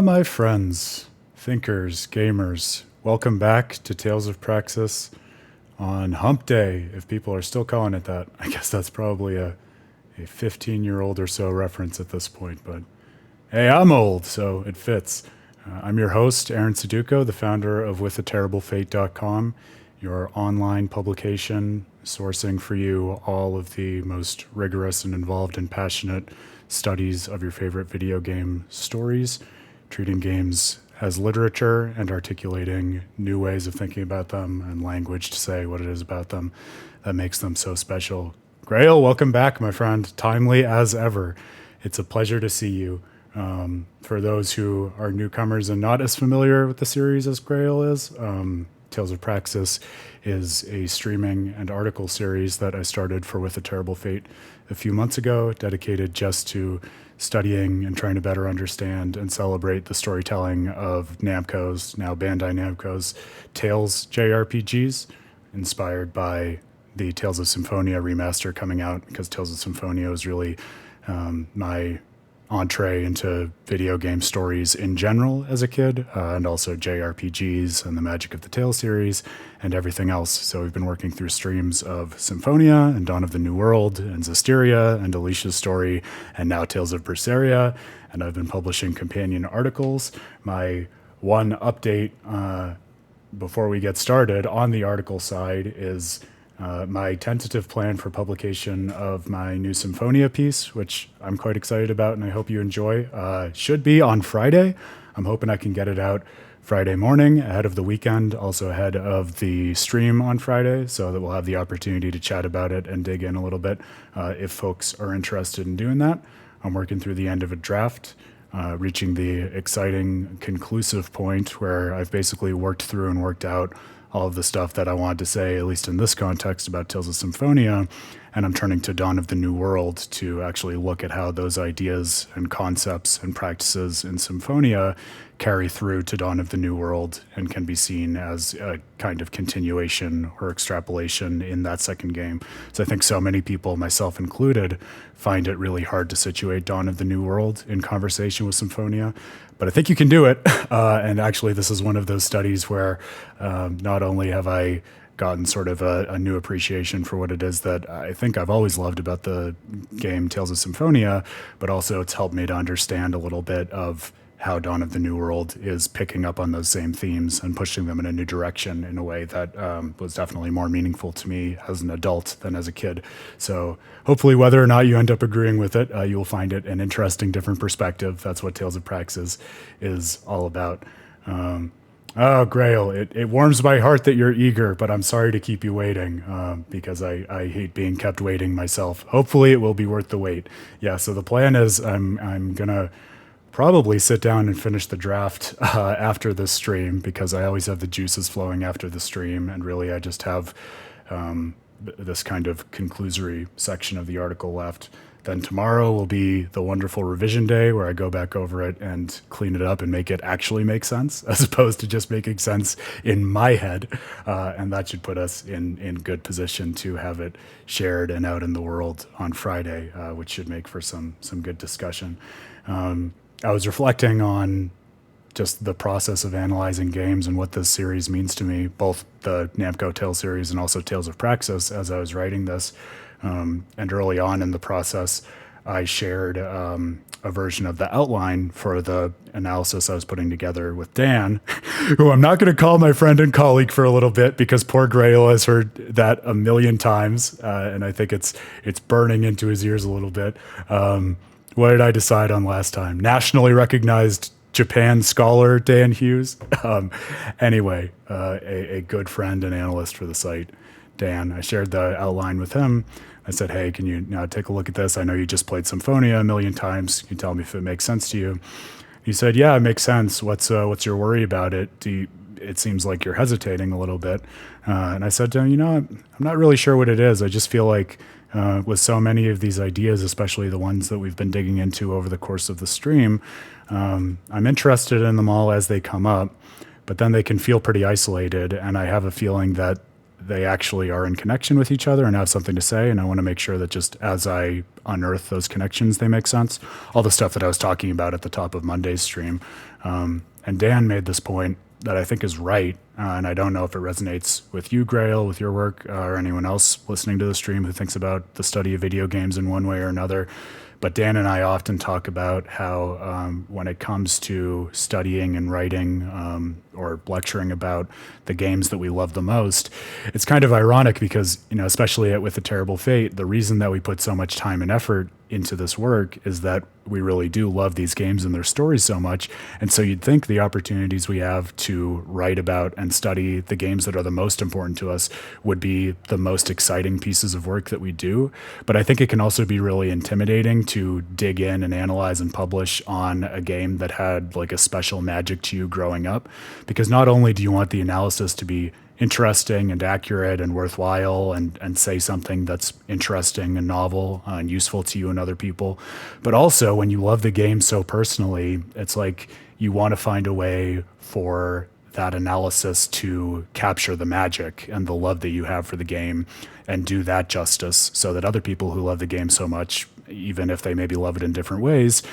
My friends, thinkers, gamers, welcome back to Tales of Praxis on Hump Day, if people are still calling it that. I guess that's probably a 15-year-old or so reference at this point, but hey, I'm old, so it fits. I'm your host, Aaron Suduko, the founder of withatterriblefate.com, your online publication sourcing for you all of the most rigorous and involved and passionate studies of your favorite video game stories, treating games as literature and articulating new ways of thinking about them and language to say what it is about them that makes them so special. Grail, welcome back, my friend. Timely as ever. It's a pleasure to see you. For those who are newcomers and not as familiar with the series as Grail is, Tales of Praxis is a streaming and article series that I started for With a Terrible Fate a few months ago, dedicated just to studying and trying to better understand and celebrate the storytelling of Namco's, now Bandai Namco's, Tales JRPGs, inspired by the Tales of Symphonia Remastered coming out, because Tales of Symphonia was really my entree into video game stories in general as a kid, and also JRPGs and the Magic of the Tale series and everything else. So we've been working through streams of Symphonia and Dawn of the New World and Zestiria and Alicia's story and now Tales of Berseria, and I've been publishing companion articles. My one update before we get started on the article side is my tentative plan for publication of my new Symphonia piece, which I'm quite excited about and I hope you enjoy, should be on Friday. I'm hoping I can get it out Friday morning ahead of the weekend, also ahead of the stream on Friday, so that we'll have the opportunity to chat about it and dig in a little bit if folks are interested in doing that. I'm working through the end of a draft, reaching the exciting conclusive point where I've basically worked through and worked out all of the stuff that I wanted to say, at least in this context, about Tales of Symphonia, and I'm turning to Dawn of the New World to actually look at how those ideas and concepts and practices in Symphonia carry through to Dawn of the New World and can be seen as a kind of continuation or extrapolation in that second game. So I think so many people, myself included, find it really hard to situate Dawn of the New World in conversation with Symphonia. But I think you can do it. And actually, this is one of those studies where not only have I gotten sort of a new appreciation for what it is that I think I've always loved about the game Tales of Symphonia, but also it's helped me to understand a little bit of how Dawn of the New World is picking up on those same themes and pushing them in a new direction in a way that was definitely more meaningful to me as an adult than as a kid. So hopefully, whether or not you end up agreeing with it, you will find it an interesting, different perspective. That's what Tales of Praxis is all about. Oh, Grail, it warms my heart that you're eager, but I'm sorry to keep you waiting because I hate being kept waiting myself. Hopefully, it will be worth the wait. Yeah, so the plan is I'm going to probably sit down and finish the draft after this stream, because I always have the juices flowing after the stream, and really I just have this kind of conclusory section of the article left. Then tomorrow will be the wonderful revision day where I go back over it and clean it up and make it actually make sense, as opposed to just making sense in my head. And that should put us in good position to have it shared and out in the world on Friday, which should make for some good discussion. I was reflecting on just the process of analyzing games and what this series means to me, both the Namco Tales series and also Tales of Praxis, as I was writing this. And early on in the process, I shared a version of the outline for the analysis I was putting together with Dan, who I'm not going to call my friend and colleague for a little bit, because poor Grail has heard that a million times, and I think it's burning into his ears a little bit. What did I decide on last time? Nationally recognized Japan scholar Dan Hughes. Anyway, a good friend and analyst for the site, Dan. I shared the outline with him. I said, hey, can you now take a look at this? I know you just played Symphonia a million times. Can you tell me if it makes sense to you? He said, yeah, it makes sense. What's your worry about it? It seems like you're hesitating a little bit. And I said, I'm not really sure what it is. I just feel like with so many of these ideas, especially the ones that we've been digging into over the course of the stream, I'm interested in them all as they come up, but then they can feel pretty isolated. And I have a feeling that they actually are in connection with each other and have something to say. And I want to make sure that just as I unearth those connections, they make sense. All the stuff that I was talking about at the top of Monday's stream. And Dan made this point that I think is right. And I don't know if it resonates with you, Grail, with your work, or anyone else listening to the stream who thinks about the study of video games in one way or another. But Dan and I often talk about how when it comes to studying and writing or lecturing about the games that we love the most, it's kind of ironic because, especially with The Terrible Fate, the reason that we put so much time and effort into this work is that we really do love these games and their stories so much. And so you'd think the opportunities we have to write about and study the games that are the most important to us would be the most exciting pieces of work that we do. But I think it can also be really intimidating to dig in and analyze and publish on a game that had like a special magic to you growing up, because not only do you want the analysis to be interesting and accurate and worthwhile and say something that's interesting and novel and useful to you and other people, but also when you love the game so personally, it's like you want to find a way for that analysis to capture the magic and the love that you have for the game and do that justice so that other people who love the game so much, even if they maybe love it in different ways,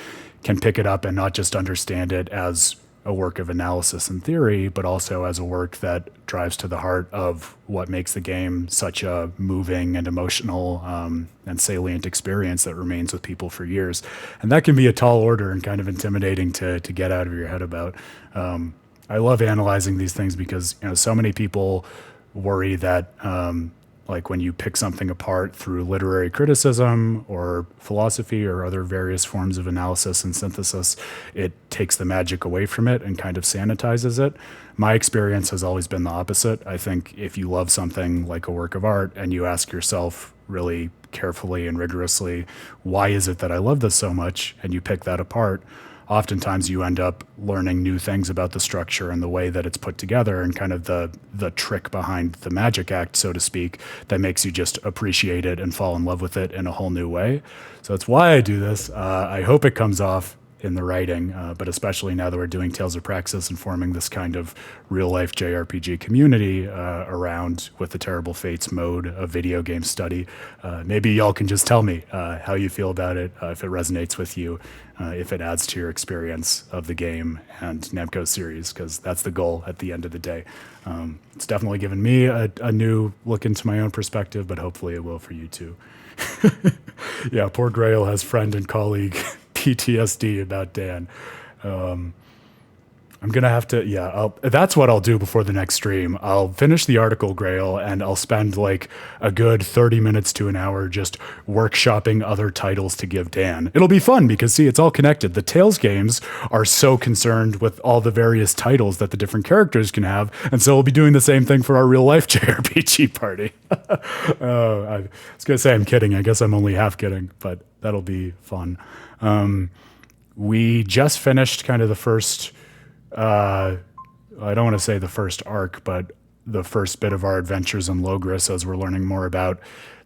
can pick it up and not just understand it as a work of analysis and theory, but also as a work that drives to the heart of what makes the game such a moving and emotional and salient experience that remains with people for years. And that can be a tall order and kind of intimidating to get out of your head about. I love analyzing these things because so many people worry that like when you pick something apart through literary criticism or philosophy or other various forms of analysis and synthesis, it takes the magic away from it and kind of sanitizes it. My experience has always been the opposite. I think if you love something like a work of art and you ask yourself really carefully and rigorously, why is it that I love this so much? And you pick that apart, oftentimes you end up learning new things about the structure and the way that it's put together and kind of the trick behind the magic act, so to speak, that makes you just appreciate it and fall in love with it in a whole new way. So that's why I do this. I hope it comes off in the writing, but especially now that we're doing Tales of Praxis and forming this kind of real-life JRPG community around with the Terrible Fates mode of video game study. Maybe y'all can just tell me how you feel about it, if it resonates with you, if it adds to your experience of the game and Namco's series, because that's the goal at the end of the day. It's definitely given me a new look into my own perspective, but hopefully it will for you too. Yeah, poor Grail has friend and colleague PTSD about Dan. I'm going to have to, that's what I'll do before the next stream. I'll finish the article, Grail, and I'll spend like a good 30 minutes to an hour just workshopping other titles to give Dan. It'll be fun because, see, it's all connected. The Tales games are so concerned with all the various titles that the different characters can have, and so we'll be doing the same thing for our real-life JRPG party. I was going to say I'm kidding. I guess I'm only half kidding, but that'll be fun. We just finished kind of the first... I don't want to say the first arc, but the first bit of our adventures in Logris as we're learning more about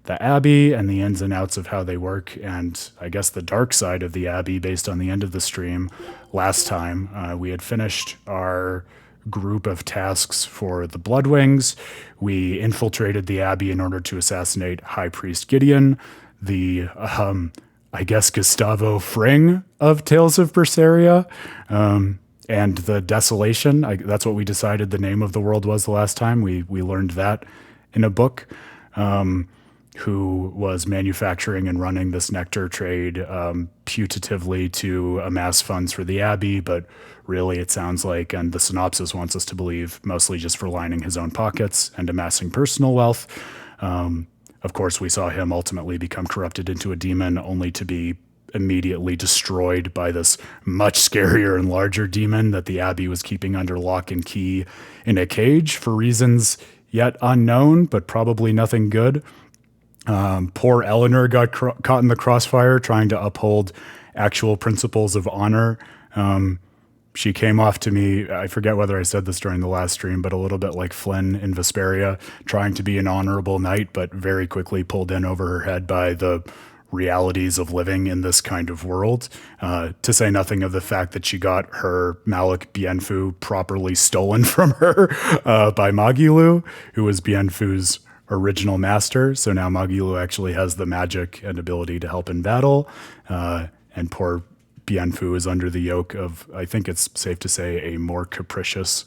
the Abbey and the ins and outs of how they work, and I guess the dark side of the Abbey based on the end of the stream last time. We had finished our group of tasks for the Bloodwings. We infiltrated the Abbey in order to assassinate High Priest Gideon, the I guess Gustavo Fring of Tales of Berseria, and the Desolation. That's what we decided the name of the world was the last time. We learned that in a book, who was manufacturing and running this nectar trade putatively to amass funds for the Abbey, but really it sounds like, and the synopsis wants us to believe, mostly just for lining his own pockets and amassing personal wealth. Of course, we saw him ultimately become corrupted into a demon, only to be immediately destroyed by this much scarier and larger demon that the Abbey was keeping under lock and key in a cage for reasons yet unknown, but probably nothing good. Poor Eleanor got caught in the crossfire trying to uphold actual principles of honor. She came off to me, I forget whether I said this during the last stream, but a little bit like Flynn in Vesperia, trying to be an honorable knight, but very quickly pulled in over her head by the realities of living in this kind of world, to say nothing of the fact that she got her Malik Bienfu properly stolen from her by Magilu, who was Bienfu's original master. So now Magilu actually has the magic and ability to help in battle, and poor Bienfu is under the yoke of, I think it's safe to say, a more capricious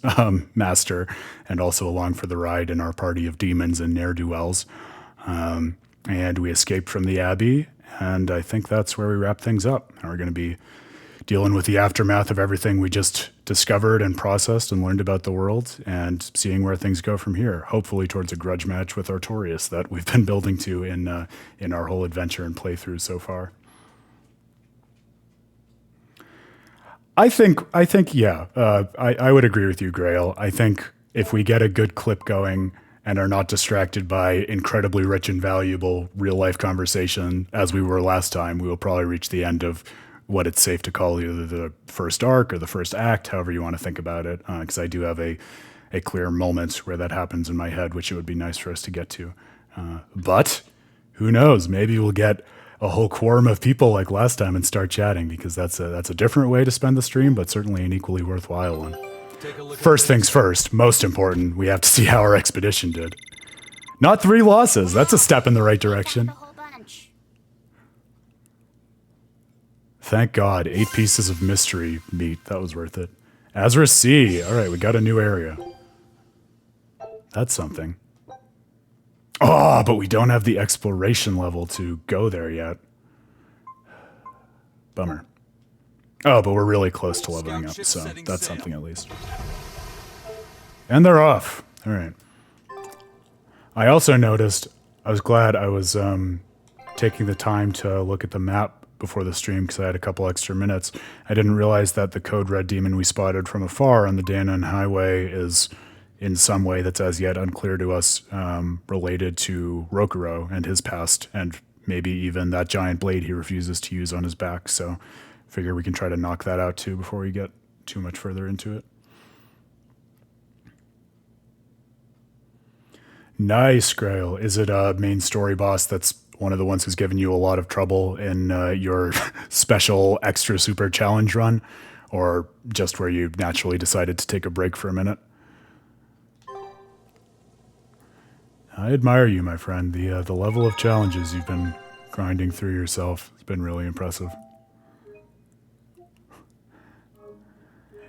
master, and also along for the ride in our party of demons and ne'er-do-wells. And we escaped from the Abbey, and I think that's where we wrap things up. And we're going to be dealing with the aftermath of everything we just discovered and processed and learned about the world, and seeing where things go from here, hopefully towards a grudge match with Artorias that we've been building to in our whole adventure and playthrough so far. I think, yeah, I would agree with you, Grail. I think if we get a good clip going and are not distracted by incredibly rich and valuable real-life conversation, as we were last time, we will probably reach the end of what it's safe to call either the first arc or the first act, however you want to think about it, because I do have a clear moment where that happens in my head, which it would be nice for us to get to. But who knows? Maybe we'll get a whole quorum of people like last time and start chatting, because that's a different way to spend the stream, but certainly an equally worthwhile one. First things first, most important, we have to see how our expedition did. Not 3 losses. That's a step in the right direction. Thank God, 8 pieces of mystery meat. That was worth it. Azra C. All right, we got a new area. That's something. Oh, but we don't have the exploration level to go there yet. Bummer. Oh, but we're really close to leveling up, so that's something at least. And they're off. All right. I also noticed, I was glad I was taking the time to look at the map before the stream, because I had a couple extra minutes. I didn't realize that the Code Red Demon we spotted from afar on the Danon Highway is, in some way that's as yet unclear to us, related to Rokuro and his past, and maybe even that giant blade he refuses to use on his back. So figure we can try to knock that out too before we get too much further into it. Nice, Grail. Is it a main story boss that's one of the ones who's given you a lot of trouble in your special extra super challenge run, or just where you naturally decided to take a break for a minute? I admire you, my friend. The level of challenges you've been grinding through yourself has been really impressive.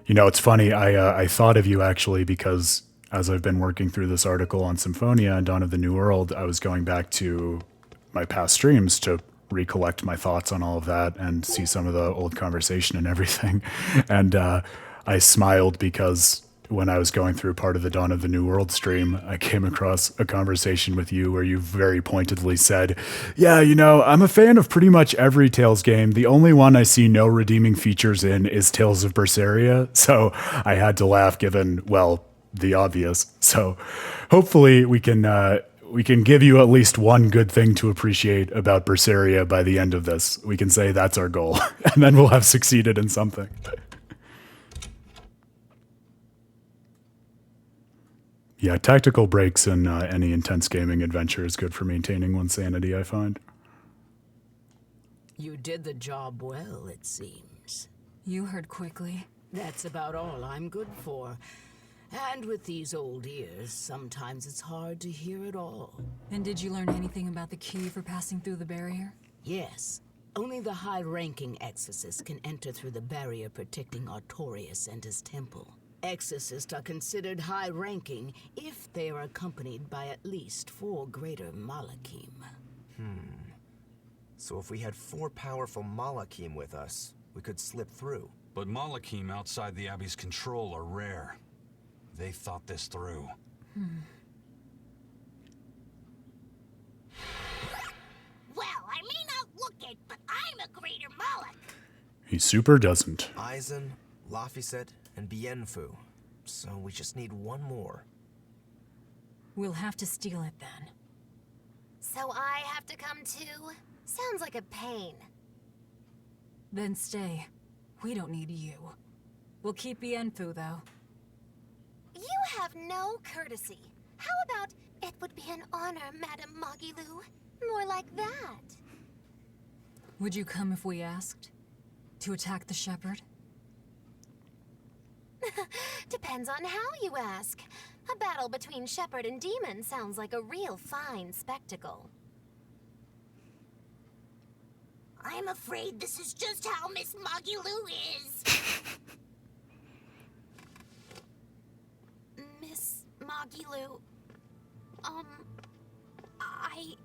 You know, it's funny, I thought of you actually because as I've been working through this article on Symphonia and Dawn of the New World, I was going back to my past streams to recollect my thoughts on all of that and see some of the old conversation and everything. And I smiled because when I was going through part of the Dawn of the New World stream, I came across a conversation with you where you very pointedly said, yeah, you know, I'm a fan of pretty much every Tales game. The only one I see no redeeming features in is Tales of Berseria. So I had to laugh given, well, the obvious. So hopefully we can give you at least one good thing to appreciate about Berseria by the end of this. We can say that's our goal, and then we'll have succeeded in something. Yeah, tactical breaks in any intense gaming adventure is good for maintaining one's sanity, I find. You did the job well, it seems. You heard quickly. That's about all I'm good for. And with these old ears, sometimes it's hard to hear it all. And did you learn anything about the key for passing through the barrier? Yes. Only the high-ranking exorcists can enter through the barrier protecting Artorias and his temple. Exorcists are considered high-ranking if they are accompanied by at least 4 greater Malakim. So if we had 4 powerful Malakim with us, we could slip through. But Malakim outside the Abbey's control are rare. They thought this through. Well, I may not look it, but I'm a greater Moloch. He super doesn't. Aizen, Laphicet, and Bienfu. So we just need one more. We'll have to steal it then. So I have to come too? Sounds like a pain. Then stay. We don't need you. We'll keep Bienfu, though. You have no courtesy. How about, it would be an honor, Madame Magilu? More like that. Would you come if we asked? To attack the shepherd? Depends on how you ask. A battle between shepherd and demon sounds like a real fine spectacle. I'm afraid this is just how Miss Magilou is. Miss Magilou, I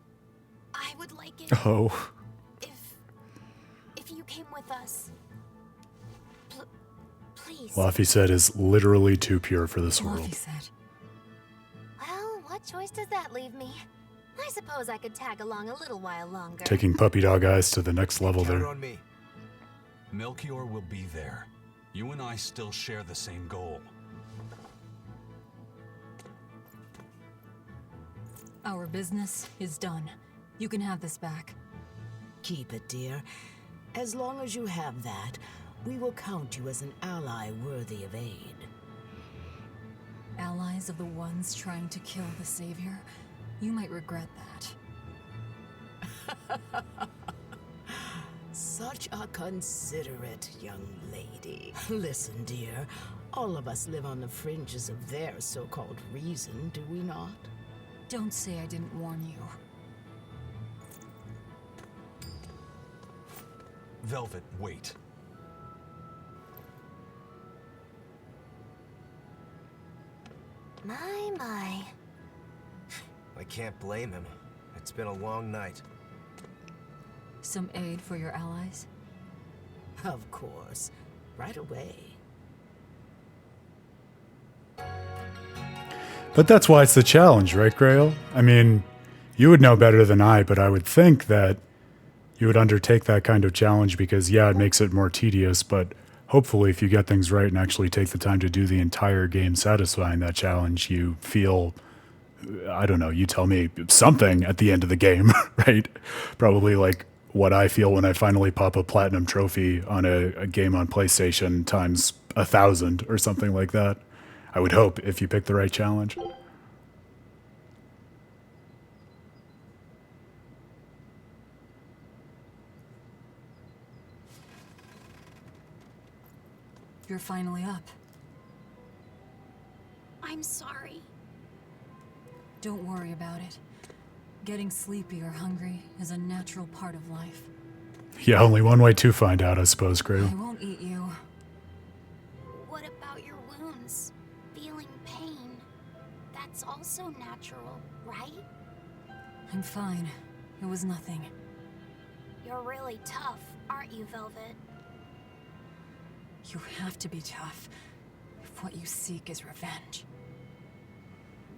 would like it Oh. if you came with us. Please. Laffy said is literally too pure for this world. Laffy said. Well, what choice does that leave me? I suppose I could tag along a little while longer. Taking puppy dog eyes to the next level Count there. on me. Melchior will be there. You and I still share the same goal. Our business is done. You can have this back. Keep it, dear. As long as you have that, we will count you as an ally worthy of aid. Allies of the ones trying to kill the Savior? You might regret that. Such a considerate young lady. Listen, dear, all of us live on the fringes of their so-called reason, do we not? Don't say I didn't warn you. Velvet, wait. My. I can't blame him. It's been a long night. Some aid for your allies? Of course. Right away. But that's why it's the challenge, right, Grail? I mean, you would know better than I, but I would think that you would undertake that kind of challenge because, yeah, it makes it more tedious, but hopefully if you get things right and actually take the time to do the entire game satisfying that challenge, you feel, I don't know, you tell me, something at the end of the game, right? Probably like what I feel when I finally pop a platinum trophy on a game on PlayStation times 1,000 or something like that. I would hope if you pick the right challenge. You're finally up. I'm sorry. Don't worry about it. Getting sleepy or hungry is a natural part of life. Yeah, only one way to find out, I suppose, I Grail. won't eat you. What about your wounds? Feeling pain? That's also natural, right? I'm fine. It was nothing. You're really tough, aren't you, Velvet? You have to be tough if what you seek is revenge.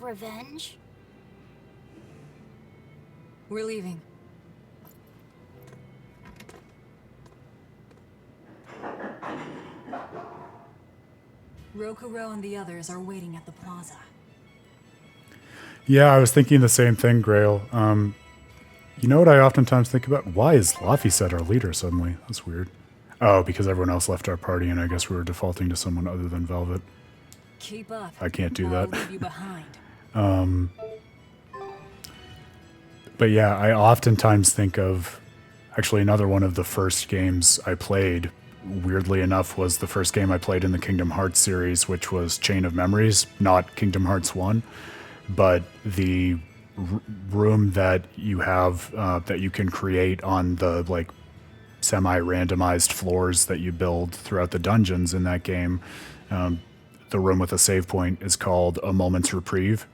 Revenge? We're leaving. Rokuro and the others are waiting at the plaza. Yeah, I was thinking the same thing, Grail. You know what I oftentimes think about? Why is Laffy our leader suddenly? That's weird. Oh, because everyone else left our party, and I guess we were defaulting to someone other than Velvet. Keep up. I can't do or that. I'll leave you behind. But yeah, I oftentimes think of, actually another one of the first games I played, weirdly enough, was the first game I played in the Kingdom Hearts series, which was Chain of Memories, not Kingdom Hearts 1, but the room that you have, that you can create on the like semi-randomized floors that you build throughout the dungeons in that game. The room with a save point is called A Moment's Reprieve,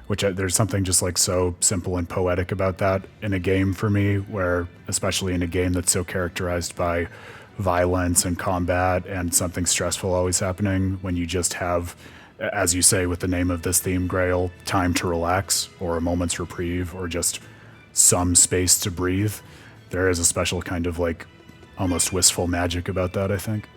which there's something just like so simple and poetic about that in a game for me, where especially in a game that's so characterized by violence and combat and something stressful always happening, when you just have, as you say with the name of this theme, Grail, time to relax or a moment's reprieve or just some space to breathe. There is a special kind of like almost wistful magic about that, I think.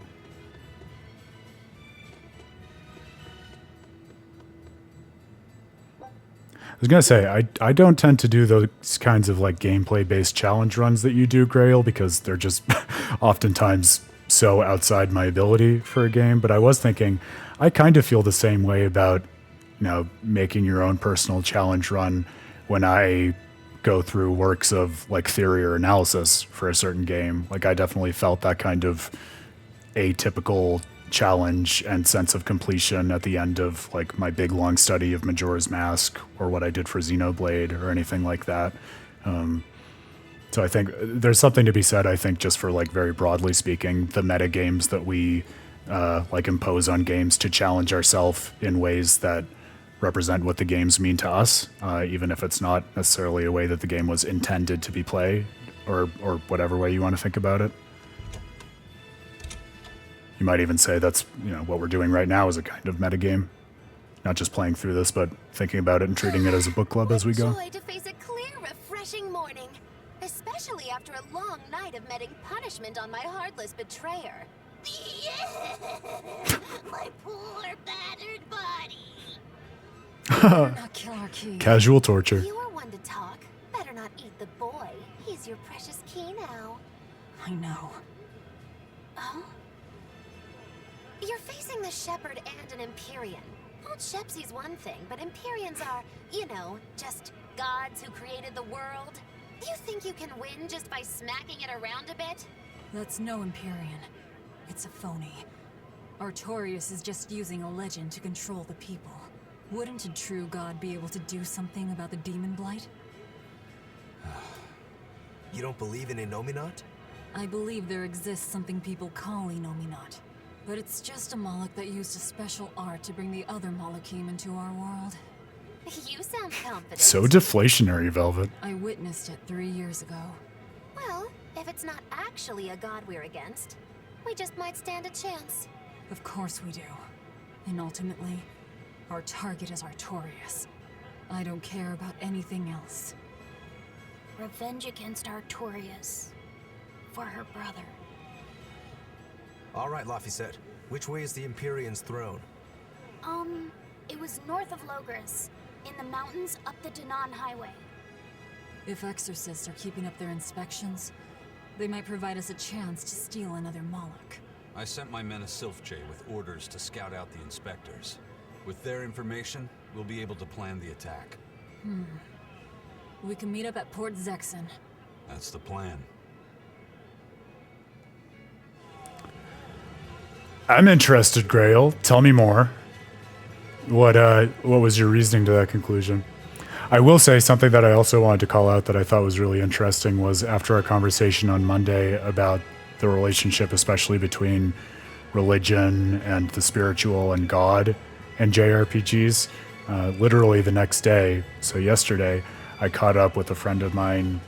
I was going to say, I don't tend to do those kinds of like gameplay-based challenge runs that you do, Grail, because they're just oftentimes so outside my ability for a game. But I was thinking, I kind of feel the same way about, you know, making your own personal challenge run when I go through works of like theory or analysis for a certain game. Like I definitely felt that kind of atypical challenge and sense of completion at the end of like my big long study of Majora's Mask or what I did for Xenoblade or anything like that. So I think there's something to be said, I think, just for like very broadly speaking, the meta games that we like impose on games to challenge ourselves in ways that represent what the games mean to us, even if it's not necessarily a way that the game was intended to be played, or whatever way you want to think about it. You might even say that's, you know, what we're doing right now is a kind of metagame. Not just playing through this, but thinking about it and treating it as a book club as we go. Joy to face a clear, refreshing morning. Especially after a long night of meting punishment on my heartless betrayer. My poor, battered body. Better not kill our key. Casual torture. You are one to talk. Better not eat the boy. He's your precious key now. I know. Oh? You're facing the Shepherd and an Empyrean. Old Shepsy's one thing, but Empyreans are, you know, just gods who created the world. You think you can win just by smacking it around a bit? That's no Empyrean. It's a phony. Artorias is just using a legend to control the people. Wouldn't a true god be able to do something about the demon blight? You don't believe in Innominat? I believe there exists something people call Innominat. But it's just a Moloch that used a special art to bring the other Molochim into our world. You sound confident. So deflationary, Velvet. I witnessed it 3 years ago. Well, if it's not actually a god we're against, we just might stand a chance. Of course we do. And ultimately, our target is Artorias. I don't care about anything else. Revenge against Artorias. For her brother. All right, Laphicet. Which way is the Empyrean's throne? It was north of Logris, in the mountains up the Danan Highway. If exorcists are keeping up their inspections, they might provide us a chance to steal another Moloch. I sent my men a Sylph-J with orders to scout out the inspectors. With their information, we'll be able to plan the attack. We can meet up at Port Zexen. That's the plan. I'm interested, Grail. Tell me more. What was your reasoning to that conclusion? I will say something that I also wanted to call out that I thought was really interesting was after our conversation on Monday about the relationship, especially between religion and the spiritual and God and JRPGs. Literally the next day, so yesterday, I caught up with a friend of mine,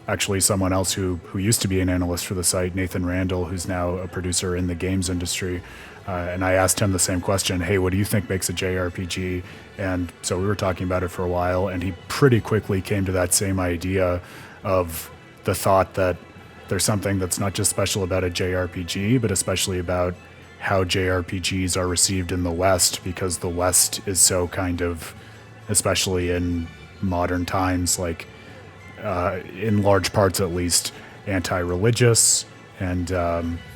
actually someone else who used to be an analyst for the site, Nathan Randall, who's now a producer in the games industry. And I asked him the same question, hey, what do you think makes a JRPG? And so we were talking about it for a while, and he pretty quickly came to that same idea of the thought that there's something that's not just special about a JRPG, but especially about how JRPGs are received in the West, because the West is so kind of, especially in modern times, like in large parts at least, anti-religious and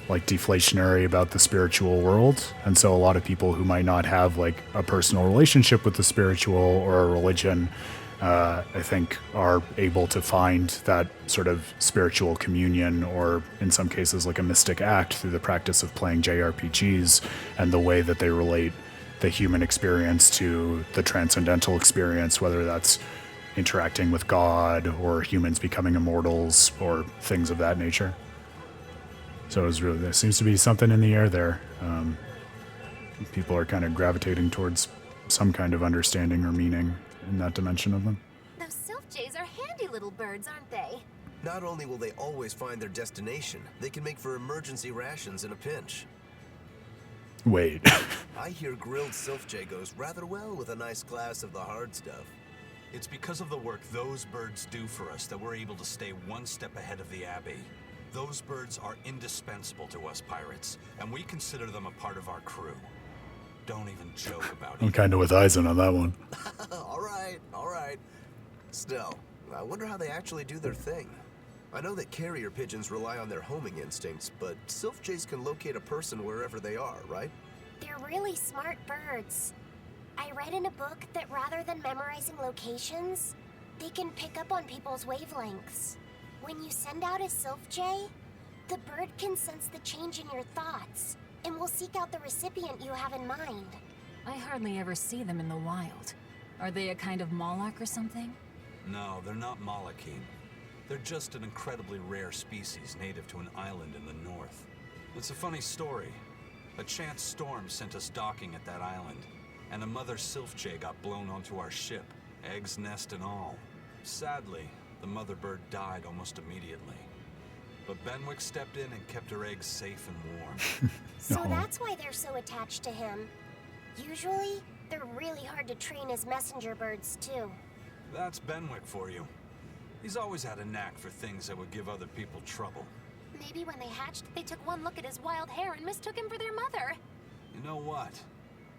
like deflationary about the spiritual world. And so a lot of people who might not have like a personal relationship with the spiritual or a religion, I think are able to find that sort of spiritual communion, or in some cases like a mystic act, through the practice of playing JRPGs and the way that they relate the human experience to the transcendental experience, whether that's interacting with God or humans becoming immortals or things of that nature. So there seems to be something in the air there. People are kind of gravitating towards some kind of understanding or meaning in that dimension of them. Those Sylph-Jays are handy little birds, aren't they? Not only will they always find their destination, they can make for emergency rations in a pinch. Wait. I hear grilled Sylph-J goes rather well with a nice glass of the hard stuff. It's because of the work those birds do for us that we're able to stay one step ahead of the Abbey. Those birds are indispensable to us pirates, and we consider them a part of our crew. Don't even joke about it. I'm kind of with Eisen on that one. All right. Still, I wonder how they actually do their thing. I know that carrier pigeons rely on their homing instincts, but Sylph-Jays can locate a person wherever they are, right? They're really smart birds. I read in a book that rather than memorizing locations, They can pick up on people's wavelengths. When you send out a Sylph Jay, the bird can sense the change in your thoughts and will seek out the recipient you have in mind. I hardly ever see them in the wild. Are they a kind of Moloch or something? No, they're not Malachine. They're just an incredibly rare species native to an island in the north. It's a funny story. A chance storm sent us docking at that island, and a mother Sylph Jay got blown onto our ship, eggs, nest, and all. Sadly, the mother bird died almost immediately. But Benwick stepped in and kept her eggs safe and warm. So that's why they're so attached to him. Usually, they're really hard to train as messenger birds, too. That's Benwick for you. He's always had a knack for things that would give other people trouble. Maybe when they hatched, they took one look at his wild hair and mistook him for their mother. You know what?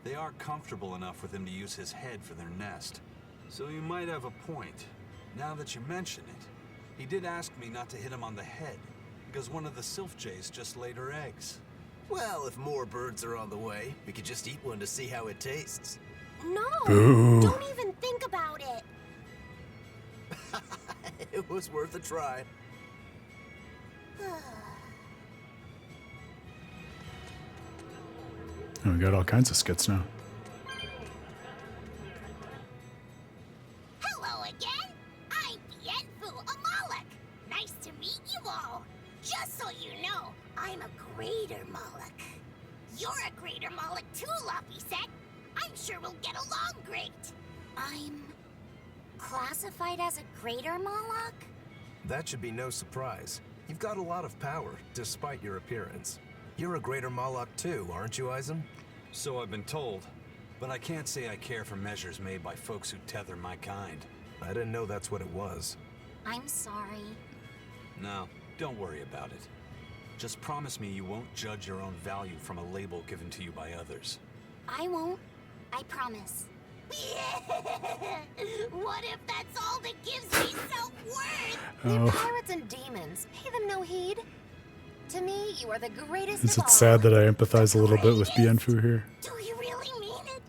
They are comfortable enough with him to use his head for their nest. So you might have a point. Now that you mention it, he did ask me not to hit him on the head, because one of the Sylph Jays just laid her eggs. Well, if more birds are on the way, we could just eat one to see how it tastes. No! Boo. Don't even think about it! It was worth a try. Oh, we got all kinds of skits now. Hello again. I'm Bienfu Amalek. Nice to meet you all. Just so you know, I'm a greater Moloch. You're a greater Moloch too, Laphicet. I'm sure we'll get along great. I'm classified as a greater Moloch? That should be no surprise. You've got a lot of power, despite your appearance. You're a greater Moloch too, aren't you, Isam? So I've been told, but I can't say I care for measures made by folks who tether my kind. I didn't know that's what it was. I'm sorry. No, don't worry about it. Just promise me you won't judge your own value from a label given to you by others. I won't. I promise. What if that's all that gives me self-worth? They're pirates and demons. Pay them no heed. To me, you are the greatest Is of it all. sad that I empathize a little bit with Bienfu here? Do you really mean it?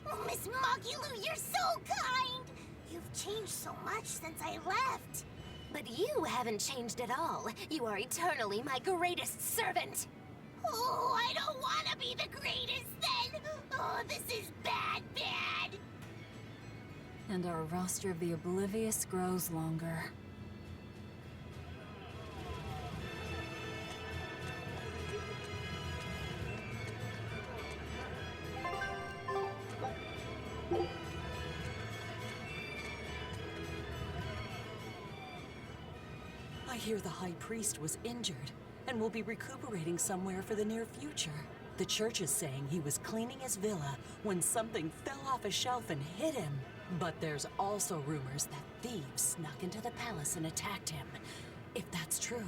Oh, Miss Magulu, you're so kind. You've changed so much since I left. But you haven't changed at all. You are eternally my greatest servant. Oh, I don't want to be the greatest then. Oh, this is bad. And our roster of the oblivious grows longer. I hear the High Priest was injured and will be recuperating somewhere for the near future. The church is saying he was cleaning his villa when something fell off a shelf and hit him. But there's also rumors that thieves snuck into the palace and attacked him. If that's true,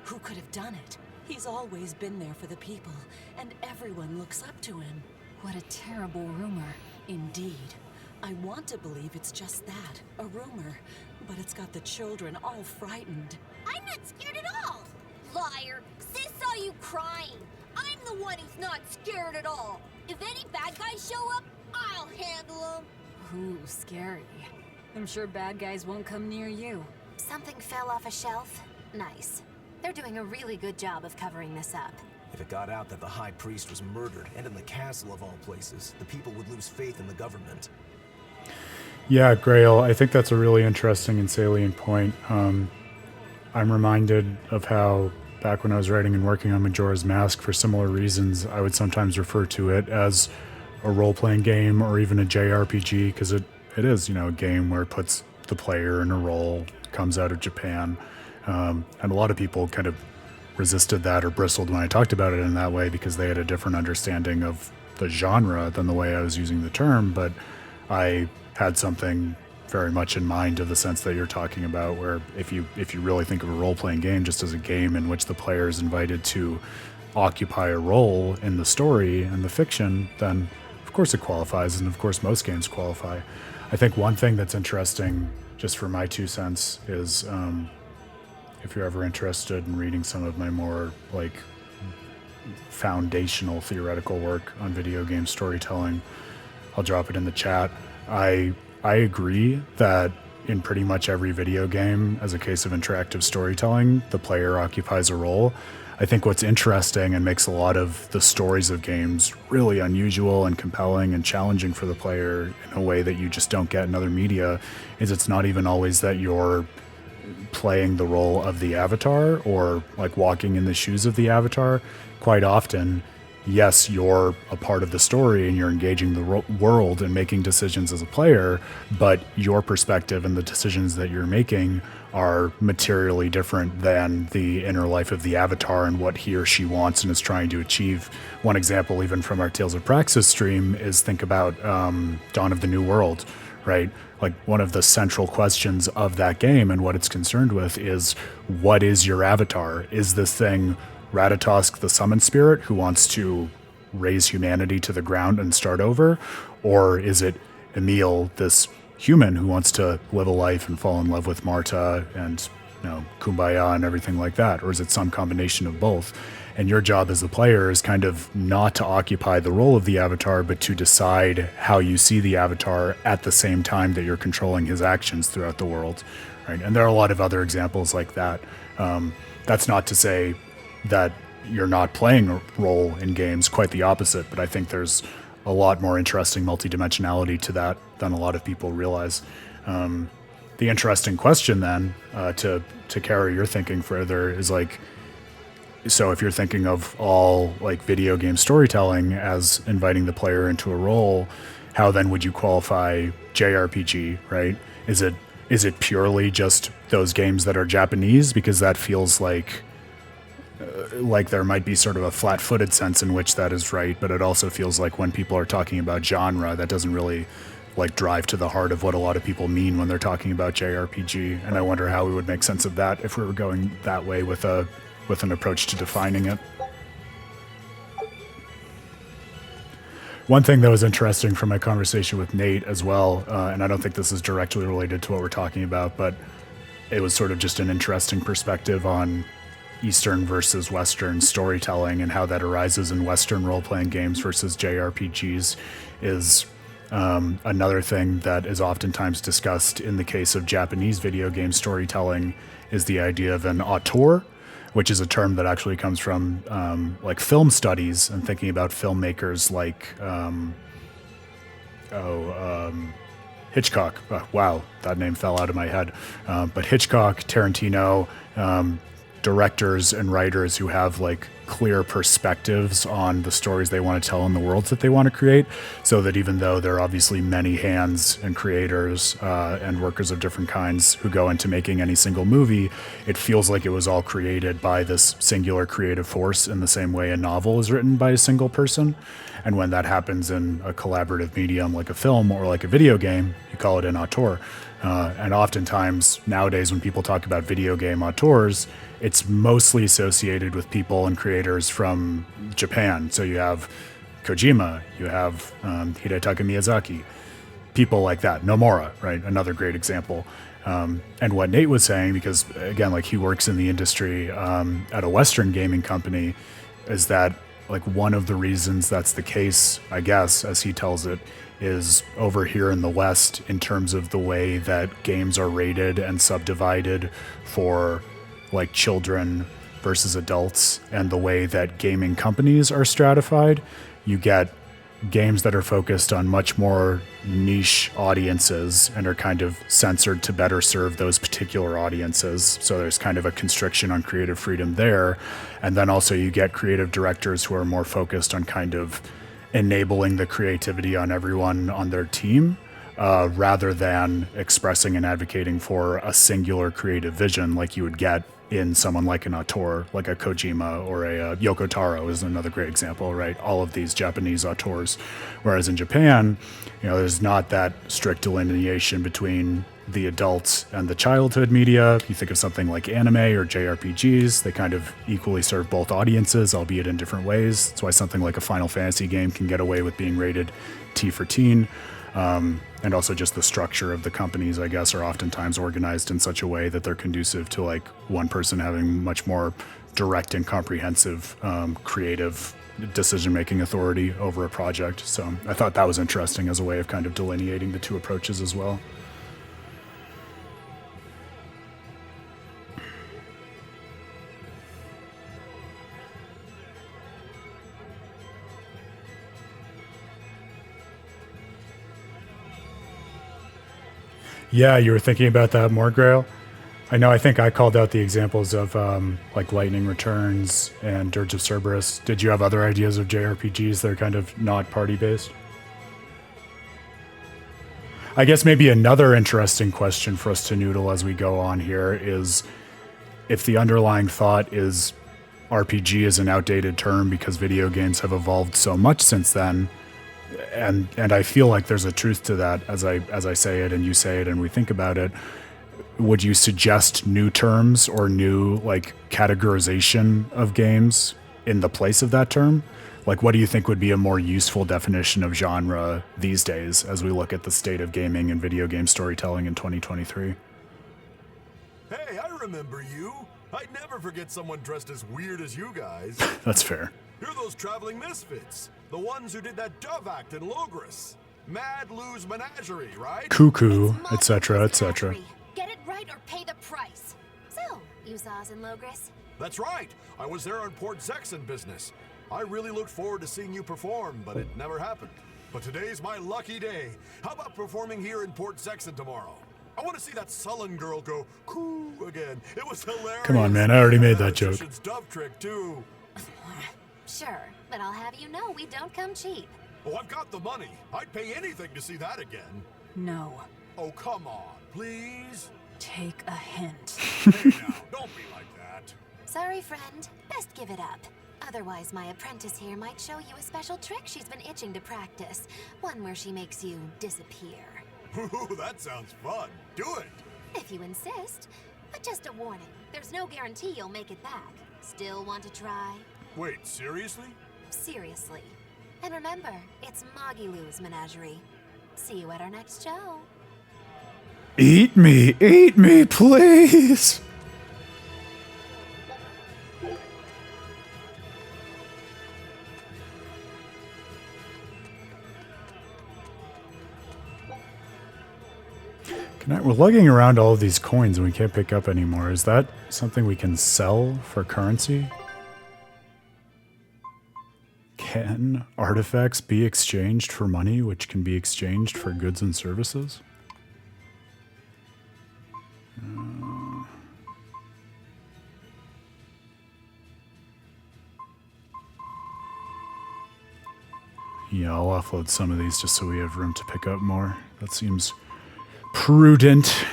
who could have done it? He's always been there for the people, and everyone looks up to him. What a terrible rumor. Indeed. I want to believe it's just that, a rumor, but it's got the children all frightened. I'm not scared at all. Liar. Sis saw you crying. I'm the one who's not scared at all. If any bad guys show up, I'll handle them. Ooh, scary. I'm sure bad guys won't come near you. Something fell off a shelf? Nice. They're doing a really good job of covering this up. If it got out that the High Priest was murdered, and in the castle of all places, the people would lose faith in the government. Yeah, Grail, I think that's a really interesting and salient point. I'm reminded of how back when I was writing and working on Majora's Mask, for similar reasons, I would sometimes refer to it as a role-playing game or even a JRPG, because it is, a game where it puts the player in a role, comes out of Japan. And a lot of people kind of resisted that or bristled when I talked about it in that way because they had a different understanding of the genre than the way I was using the term. But I had something very much in mind of the sense that you're talking about, where if you really think of a role-playing game just as a game in which the player is invited to occupy a role in the story and the fiction, then of course it qualifies, and of course most games qualify. I think one thing that's interesting, just for my 2 cents, is if you're ever interested in reading some of my more foundational theoretical work on video game storytelling, I'll drop it in the chat. I agree that in pretty much every video game, as a case of interactive storytelling, the player occupies a role. I think what's interesting and makes a lot of the stories of games really unusual and compelling and challenging for the player in a way that you just don't get in other media is it's not even always that you're playing the role of the avatar or like walking in the shoes of the avatar. Quite often, yes, you're a part of the story and you're engaging the world and making decisions as a player, but your perspective and the decisions that you're making are materially different than the inner life of the avatar and what he or she wants and is trying to achieve. One example, even from our Tales of Praxis stream, is think about Dawn of the New World, right? Like one of the central questions of that game and what it's concerned with is, what is your avatar? Is this thing Ratatosk, the summon spirit, who wants to raise humanity to the ground and start over? Or is it Emil, this human who wants to live a life and fall in love with Marta and, you know, kumbaya and everything like that? Or is it some combination of both? And your job as the player is kind of not to occupy the role of the avatar, but to decide how you see the avatar at the same time that you're controlling his actions throughout the world, right? And there are a lot of other examples like that. That's not to say that you're not playing a role in games, quite the opposite, but I think there's a lot more interesting multidimensionality to that than a lot of people realize. The interesting question then, to carry your thinking further, is like, so if you're thinking of all like video game storytelling as inviting the player into a role, how then would you qualify JRPG, right? Is it purely just those games that are Japanese? Because that feels like there might be sort of a flat-footed sense in which that is right, but it also feels like when people are talking about genre, that doesn't really like drive to the heart of what a lot of people mean when they're talking about JRPG. And I wonder how we would make sense of that if we were going that way with an approach to defining it. One thing that was interesting from my conversation with Nate as well, and I don't think this is directly related to what we're talking about, but it was sort of just an interesting perspective on Eastern versus Western storytelling and how that arises in Western role-playing games versus JRPGs, is another thing that is oftentimes discussed in the case of Japanese video game storytelling is the idea of an auteur, which is a term that actually comes from like film studies and thinking about filmmakers like Hitchcock. Wow, that name fell out of my head. But Hitchcock, Tarantino, directors and writers who have like clear perspectives on the stories they want to tell and the worlds that they want to create, so that even though there are obviously many hands and creators and workers of different kinds who go into making any single movie, it feels like it was all created by this singular creative force in the same way a novel is written by a single person. And when that happens in a collaborative medium like a film or like a video game, you call it an auteur. And oftentimes nowadays when people talk about video game auteurs, it's mostly associated with people and creators from Japan. So you have Kojima, you have Hidetaka Miyazaki, people like that. Nomura, right? Another great example. And what Nate was saying, because again, like he works in the industry at a Western gaming company, is that like one of the reasons that's the case, I guess, as he tells it, is over here in the West in terms of the way that games are rated and subdivided for like children versus adults, and the way that gaming companies are stratified. You get games that are focused on much more niche audiences and are kind of censored to better serve those particular audiences. So there's kind of a constriction on creative freedom there. And then also you get creative directors who are more focused on kind of enabling the creativity on everyone on their team, rather than expressing and advocating for a singular creative vision like you would get in someone like an auteur, like a Kojima or a Yoko Taro is another great example, right? All of these Japanese auteurs. Whereas in Japan, you know, there's not that strict delineation between the adults and the childhood media. You think of something like anime or JRPGs, they kind of equally serve both audiences, albeit in different ways. That's why something like a Final Fantasy game can get away with being rated T for teen. And also just the structure of the companies, I guess, are oftentimes organized in such a way that they're conducive to like one person having much more direct and comprehensive creative decision-making authority over a project. So I thought that was interesting as a way of kind of delineating the two approaches as well. Yeah, you were thinking about that more, Grail? I know, I think I called out the examples of like Lightning Returns and Dirge of Cerberus. Did you have other ideas of JRPGs that are kind of not party-based? I guess maybe another interesting question for us to noodle as we go on here is if the underlying thought is RPG is an outdated term because video games have evolved so much since then, and I feel like there's a truth to that as I say it and you say it and we think about it. Would you suggest new terms or new like categorization of games in the place of that term? Like, what do you think would be a more useful definition of genre these days as we look at the state of gaming and video game storytelling in 2023? Hey, I remember you. I'd never forget someone dressed as weird as you guys. That's fair. You're those traveling misfits. The ones who did that dove act in Logris. Mad Lou's Menagerie, right? Cuckoo, etc., etc. Get it right or pay the price. So, you saw us in Logris? That's right. I was there on Port Zexon business. I really looked forward to seeing you perform, but it never happened. But today's my lucky day. How about performing here in Port Zexon tomorrow? I want to see that sullen girl go coo again. It was hilarious. Come on, man. I already made that joke. Dove trick too. Sure, but I'll have you know we don't come cheap. Oh, I've got the money. I'd pay anything to see that again. No. Oh, come on, please. Take a hint. Hey now, don't be like that. Sorry, friend. Best give it up. Otherwise, my apprentice here might show you a special trick she's been itching to practice. One where she makes you disappear. Ooh, that sounds fun. Do it. If you insist. But just a warning, there's no guarantee you'll make it back. Still want to try? Wait, seriously? Seriously. And remember, it's Lou's Menagerie. See you at our next show. Eat me, please. We're lugging around all of these coins and we can't pick up anymore. Is that something we can sell for currency? Can artifacts be exchanged for money, which can be exchanged for goods and services? Yeah, I'll offload some of these just so we have room to pick up more. That seems prudent.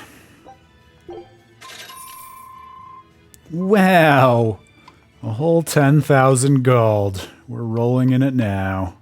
Wow. A whole 10,000 gold. We're rolling in it now.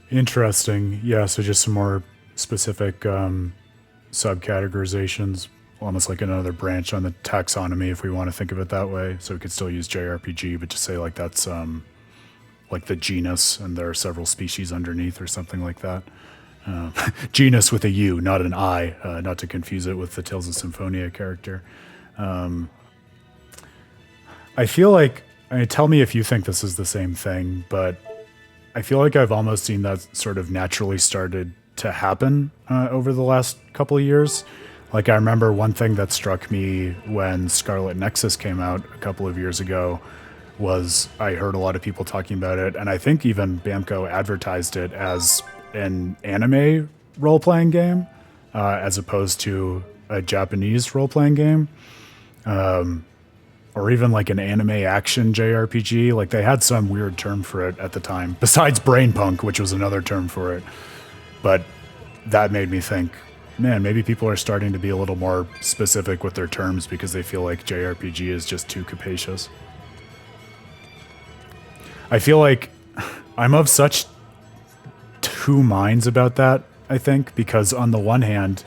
Interesting. Yeah, so just some more specific subcategorizations, almost like another branch on the taxonomy, if we want to think of it that way. So we could still use JRPG, but just say like that's like the genus, and there are several species underneath or something like that. Genus with a U, not an I, not to confuse it with the Tales of Symphonia character. I feel like, I mean, tell me if you think this is the same thing, but I feel like I've almost seen that sort of naturally started to happen over the last couple of years. Like, I remember one thing that struck me when Scarlet Nexus came out a couple of years ago was I heard a lot of people talking about it, and I think even Bamco advertised it as an anime role-playing game as opposed to a Japanese role-playing game. Or even like an anime action JRPG. Like, they had some weird term for it at the time, besides brain punk, which was another term for it. But that made me think, man, maybe people are starting to be a little more specific with their terms because they feel like JRPG is just too capacious. I feel like I'm of such two minds about that, I think, because on the one hand,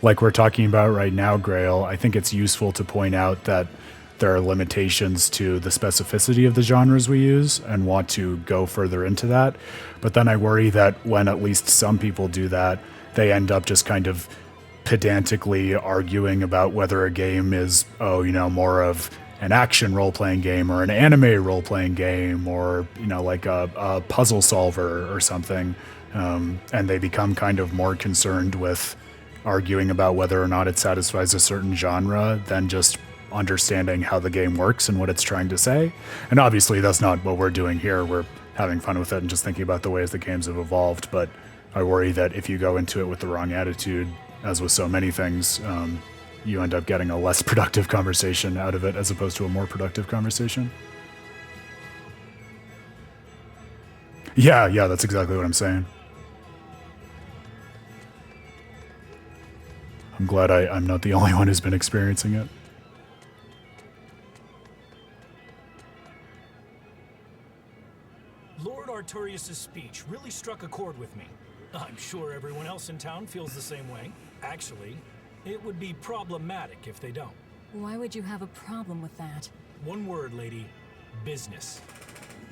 like we're talking about right now, Grail, I think it's useful to point out that there are limitations to the specificity of the genres we use and want to go further into that. But then I worry that when at least some people do that, they end up just kind of pedantically arguing about whether a game is, more of an action role-playing game or an anime role-playing game or, you know, like a puzzle solver or something. And they become kind of more concerned with arguing about whether or not it satisfies a certain genre than just understanding how the game works and what it's trying to say. And obviously that's not what we're doing here. We're having fun with it and just thinking about the ways the games have evolved. But I worry that if you go into it with the wrong attitude, as with so many things, you end up getting a less productive conversation out of it as opposed to a more productive conversation. Yeah, that's exactly what I'm saying. I'm glad I'm not the only one who's been experiencing it. Lord Artorias' speech really struck a chord with me. I'm sure everyone else in town feels the same way. Actually, it would be problematic if they don't. Why would you have a problem with that? One word, lady. Business.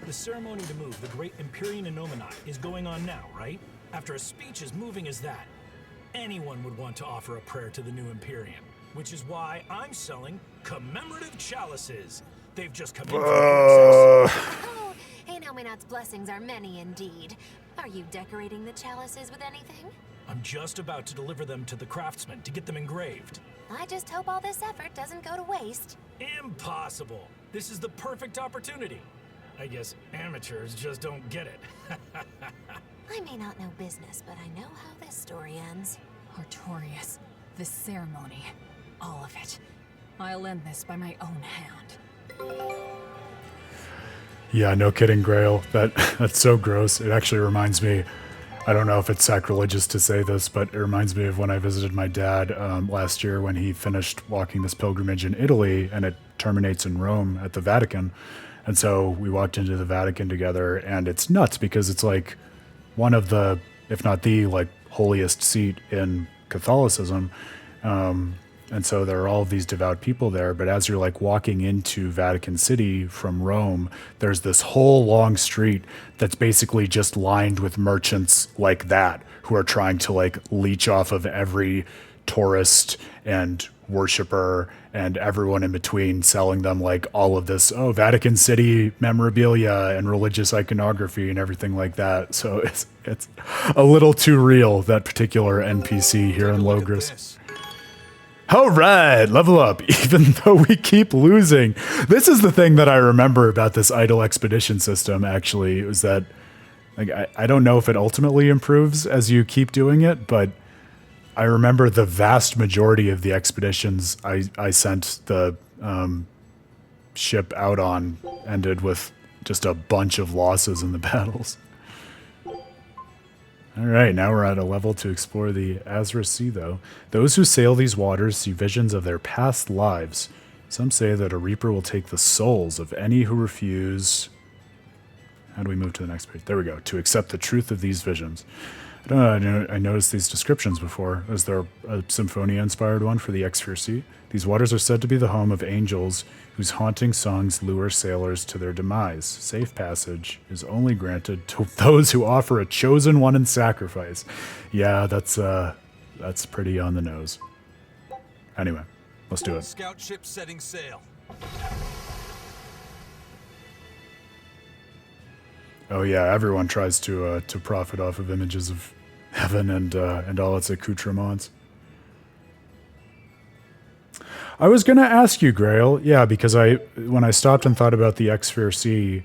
The ceremony to move the great Empyrean Anomenai is going on now, right? After a speech as moving as that, anyone would want to offer a prayer to the new Empyrean, which is why I'm selling commemorative chalices. They've just come in Oh, hey, Nominat's blessings are many indeed. Are you decorating the chalices with anything? I'm just about to deliver them to the craftsman to get them engraved. I just hope all this effort doesn't go to waste. Impossible! This is the perfect opportunity. I guess amateurs just don't get it. I may not know business, but I know how this story ends. Artorias, this ceremony, all of it. I'll end this by my own hand. Yeah, no kidding, Grail. That's so gross. It actually reminds me, I don't know if it's sacrilegious to say this, but it reminds me of when I visited my dad last year when he finished walking this pilgrimage in Italy, and it terminates in Rome at the Vatican. And so we walked into the Vatican together, and it's nuts because it's like one of the, if not the, like, holiest seat in Catholicism. And so there are all of these devout people there, but as you're like walking into Vatican City from Rome, there's this whole long street that's basically just lined with merchants like that who are trying to like leech off of every tourist and worshiper and everyone in between, selling them like all of this, Vatican City memorabilia and religious iconography and everything like that. So it's a little too real, that particular NPC here in Logris. All right, level up, even though we keep losing. This is the thing that I remember about this idle expedition system, actually, was that like I don't know if it ultimately improves as you keep doing it, but I remember the vast majority of the expeditions I sent the ship out on ended with just a bunch of losses in the battles. All right, now we're at a level to explore the Azra Sea, though. Those who sail these waters see visions of their past lives. Some say that a Reaper will take the souls of any who refuse... How do we move to the next page? There we go. To accept the truth of these visions. I don't know, I noticed these descriptions before. Is there a Symphonia-inspired one for the Exsphere Sea? These waters are said to be the home of angels whose haunting songs lure sailors to their demise. Safe passage is only granted to those who offer a chosen one in sacrifice. Yeah, that's pretty on the nose. Anyway, let's do it. Scout ship setting sail. Oh yeah, everyone tries to profit off of images of heaven and all its accoutrements. I was gonna ask you, Grail, yeah, because when I stopped and thought about the Exsphere Sea,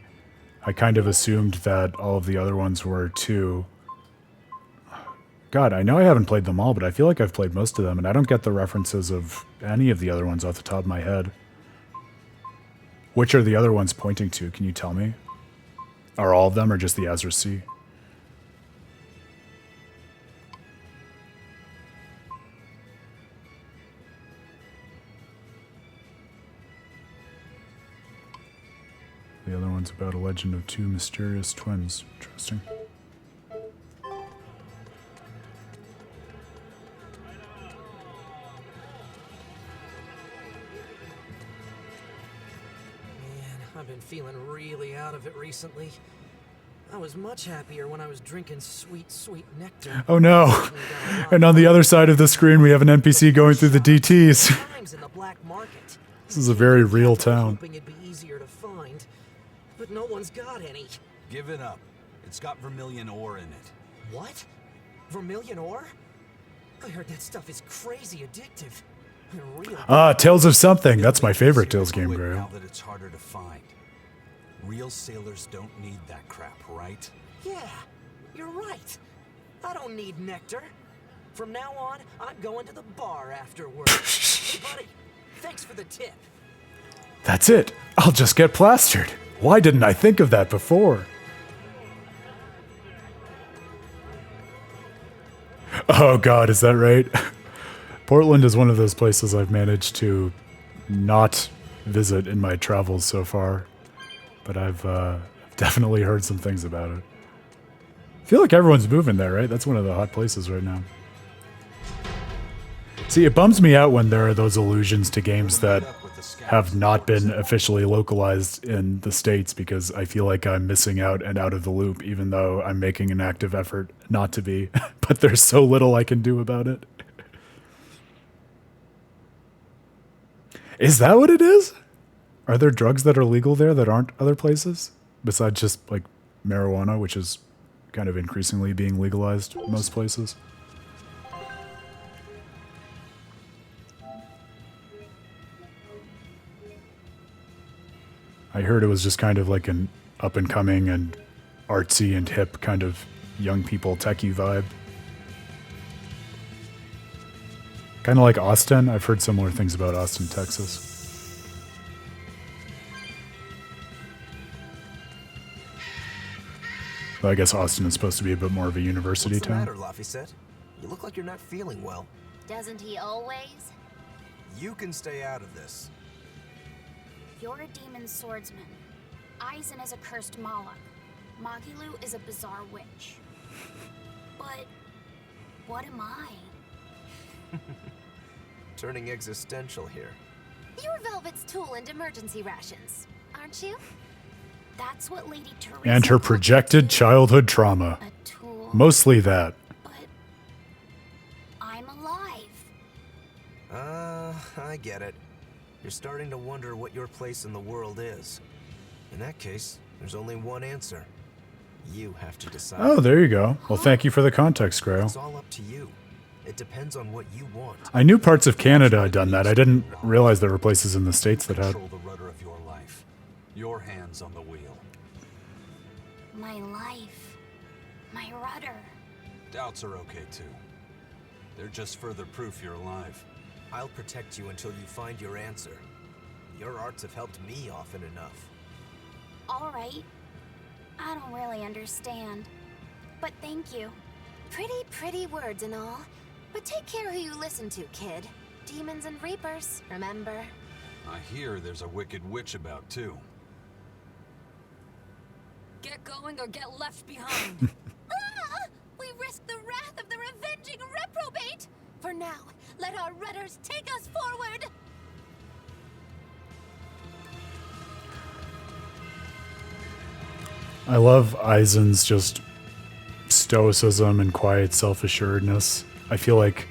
I kind of assumed that all of the other ones were too. God, I know I haven't played them all, but I feel like I've played most of them, and I don't get the references of any of the other ones off the top of my head. Which are the other ones pointing to? Can you tell me? Are all of them, or just the Azra Sea? The other one's about a legend of two mysterious twins. Interesting. I've been feeling really out of it recently. I was much happier when I was drinking sweet, sweet nectar. Oh no! And on the other side of the screen, we have an NPC going through the DTs. gems in the black market. This is a very real town. Hoping it'd be easier to find, but no one's got any. Give it up. It's got vermilion ore in it. What? Vermilion ore? I heard that stuff is crazy addictive. Tales of something. That's my favorite Tales game, Grail. Now that it's harder to find. Real sailors don't need that crap, right? Yeah, you're right. I don't need nectar. From now on, I'm going to the bar after work. Hey, buddy, thanks for the tip. That's it. I'll just get plastered. Why didn't I think of that before? Oh God, is that right? Portland is one of those places I've managed to not visit in my travels so far, but I've definitely heard some things about it. I feel like everyone's moving there, right? That's one of the hot places right now. See, it bums me out when there are those allusions to games that have not been officially localized in the States, because I feel like I'm missing out and out of the loop, even though I'm making an active effort not to be. But there's so little I can do about it. Is that what it is? Are there drugs that are legal there that aren't other places? Besides just, like, marijuana, which is kind of increasingly being legalized in most places? I heard it was just kind of like an up-and-coming and artsy and hip kind of young people techie vibe. Kind of like Austin. I've heard similar things about Austin, Texas. Well, I guess Austin is supposed to be a bit more of a university town. What's the matter, Laphicet? You look like you're not feeling well. Doesn't he always? You can stay out of this. You're a demon swordsman. Eisen is a cursed Moloch. Magilu is a bizarre witch. But what am I? Turning existential here. You're Velvet's tool and emergency rations, aren't you? That's what Lady Teresa And her projected childhood trauma. A tool. Mostly that. But I'm alive. I get it. You're starting to wonder what your place in the world is. In that case, there's only one answer. You have to decide. Oh, there you go. Well, thank you for the context, Grail. It's all up to you. It depends on what you want. I knew parts of Canada had done that. I didn't realize there were places in the States that had. Control the rudder of your life. Your hands on the wheel. My life. My rudder. Doubts are okay too. They're just further proof you're alive. I'll protect you until you find your answer. Your arts have helped me often enough. All right. I don't really understand. But thank you. Pretty words and all. But take care who you listen to, kid. Demons and reapers, remember? I hear there's a wicked witch about too. Get going or get left behind. We risk the wrath of the revenging reprobate! For now, let our rudders take us forward! I love Eisen's just stoicism and quiet self-assuredness. I feel like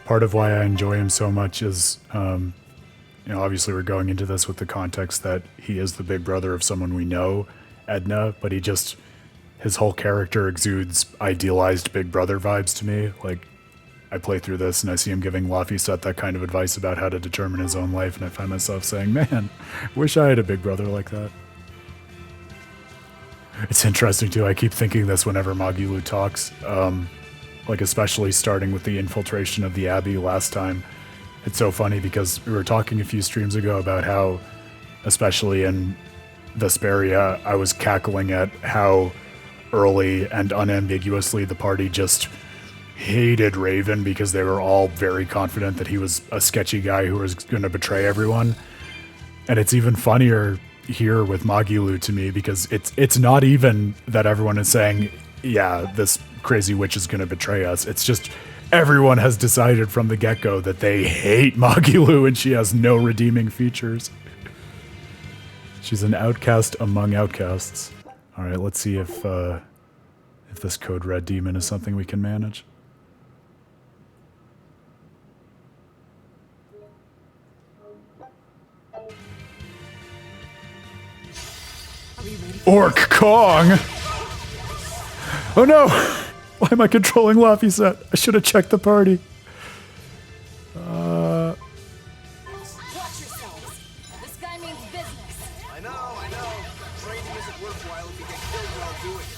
part of why I enjoy him so much is, you know, obviously we're going into this with the context that he is the big brother of someone we know, Edna, but his whole character exudes idealized big brother vibes to me. Like, I play through this and I see him giving Laphicet that kind of advice about how to determine his own life, and I find myself saying, man, wish I had a big brother like that. It's interesting too, I keep thinking this whenever Magilu talks, like especially starting with the infiltration of the Abbey last time. It's so funny because we were talking a few streams ago about how, especially in Vesperia, I was cackling at how early and unambiguously the party just hated Raven because they were all very confident that he was a sketchy guy who was going to betray everyone. And it's even funnier here with Magilu to me because it's not even that everyone is saying, yeah, this crazy witch is going to betray us. It's just everyone has decided from the get-go that they hate Magilu and she has no redeeming features. She's an outcast among outcasts. All right, let's see if this Code Red demon is something we can manage. Orc Kong! Oh no! Why am I controlling Laphicet? I should have checked the party. Watch yourselves. This guy means business. I know. Training isn't worthwhile if you get killed while doing it.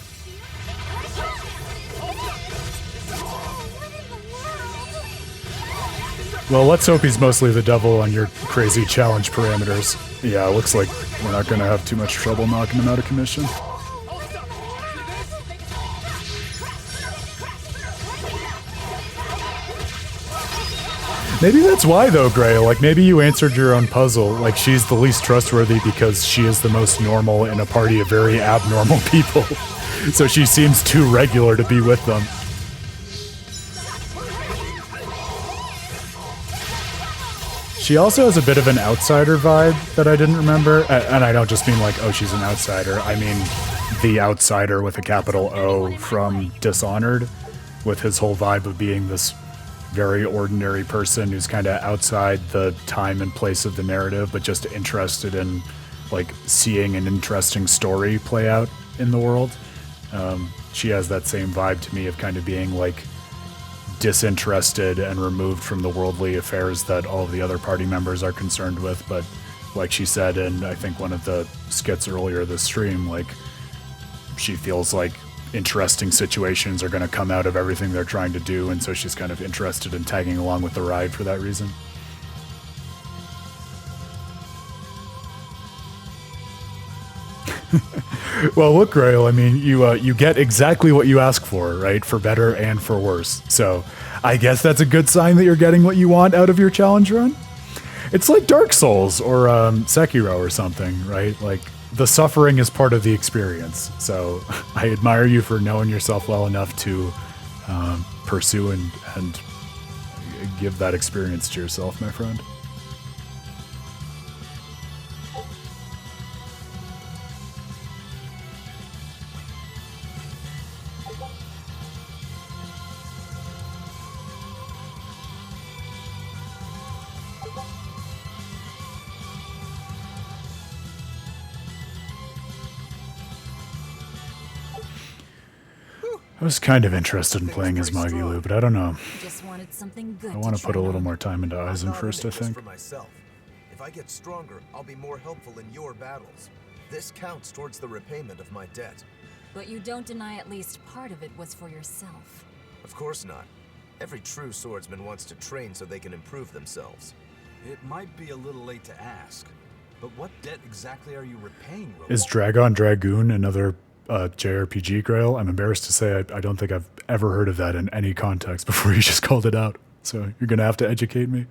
Well, let's hope he's mostly the devil on your crazy challenge parameters. Yeah, it looks like we're not going to have too much trouble knocking him out of commission. Maybe that's why, though, Gray. Like, maybe you answered your own puzzle. Like, she's the least trustworthy because she is the most normal in a party of very abnormal people. So she seems too regular to be with them. She also has a bit of an outsider vibe that I didn't remember. And I don't just mean like, oh, she's an outsider. I mean the outsider with a capital O from Dishonored, with his whole vibe of being this very ordinary person who's kind of outside the time and place of the narrative, but just interested in like seeing an interesting story play out in the world. She has that same vibe to me of kind of being like disinterested and removed from the worldly affairs that all of the other party members are concerned with. But like she said in, I think, one of the skits earlier this stream, like she feels like interesting situations are going to come out of everything they're trying to do, and so she's kind of interested in tagging along with the ride for that reason. Well, look, Grail, I mean, you get exactly what you ask for, right? For better and for worse. So I guess that's a good sign that you're getting what you want out of your challenge run. It's like Dark Souls or Sekiro or something, right? Like, the suffering is part of the experience. So I admire you for knowing yourself well enough to pursue and give that experience to yourself, my friend. I was kind of interested in playing as Magilu, but I don't know. Just wanted something good. I want to put a little more time into Eisen first, I think. For myself. If I get stronger, I'll be more helpful in your battles. This counts towards the repayment of my debt. But you don't deny at least part of it was for yourself. Of course not. Every true swordsman wants to train so they can improve themselves. It might be a little late to ask, but what debt exactly are you repaying, Robo? Is Dragon Dragoon another JRPG, Grail? I'm embarrassed to say I don't think I've ever heard of that in any context before you just called it out. So you're going to have to educate me.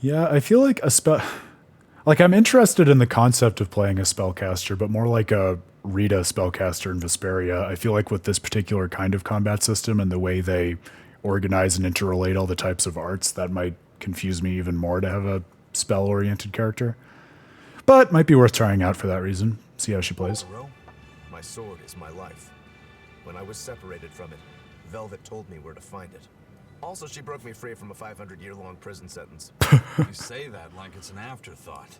Yeah, I feel like I'm interested in the concept of playing a spellcaster, but more like a Rita spellcaster in Vesperia. I feel like with this particular kind of combat system and the way they organize and interrelate all the types of arts, that might confuse me even more to have a spell-oriented character. But might be worth trying out for that reason. See how she plays. My sword is my life. When I was separated from it, Velvet told me where to find it. Also, she broke me free from a 500-year-long prison sentence. You say that like it's an afterthought.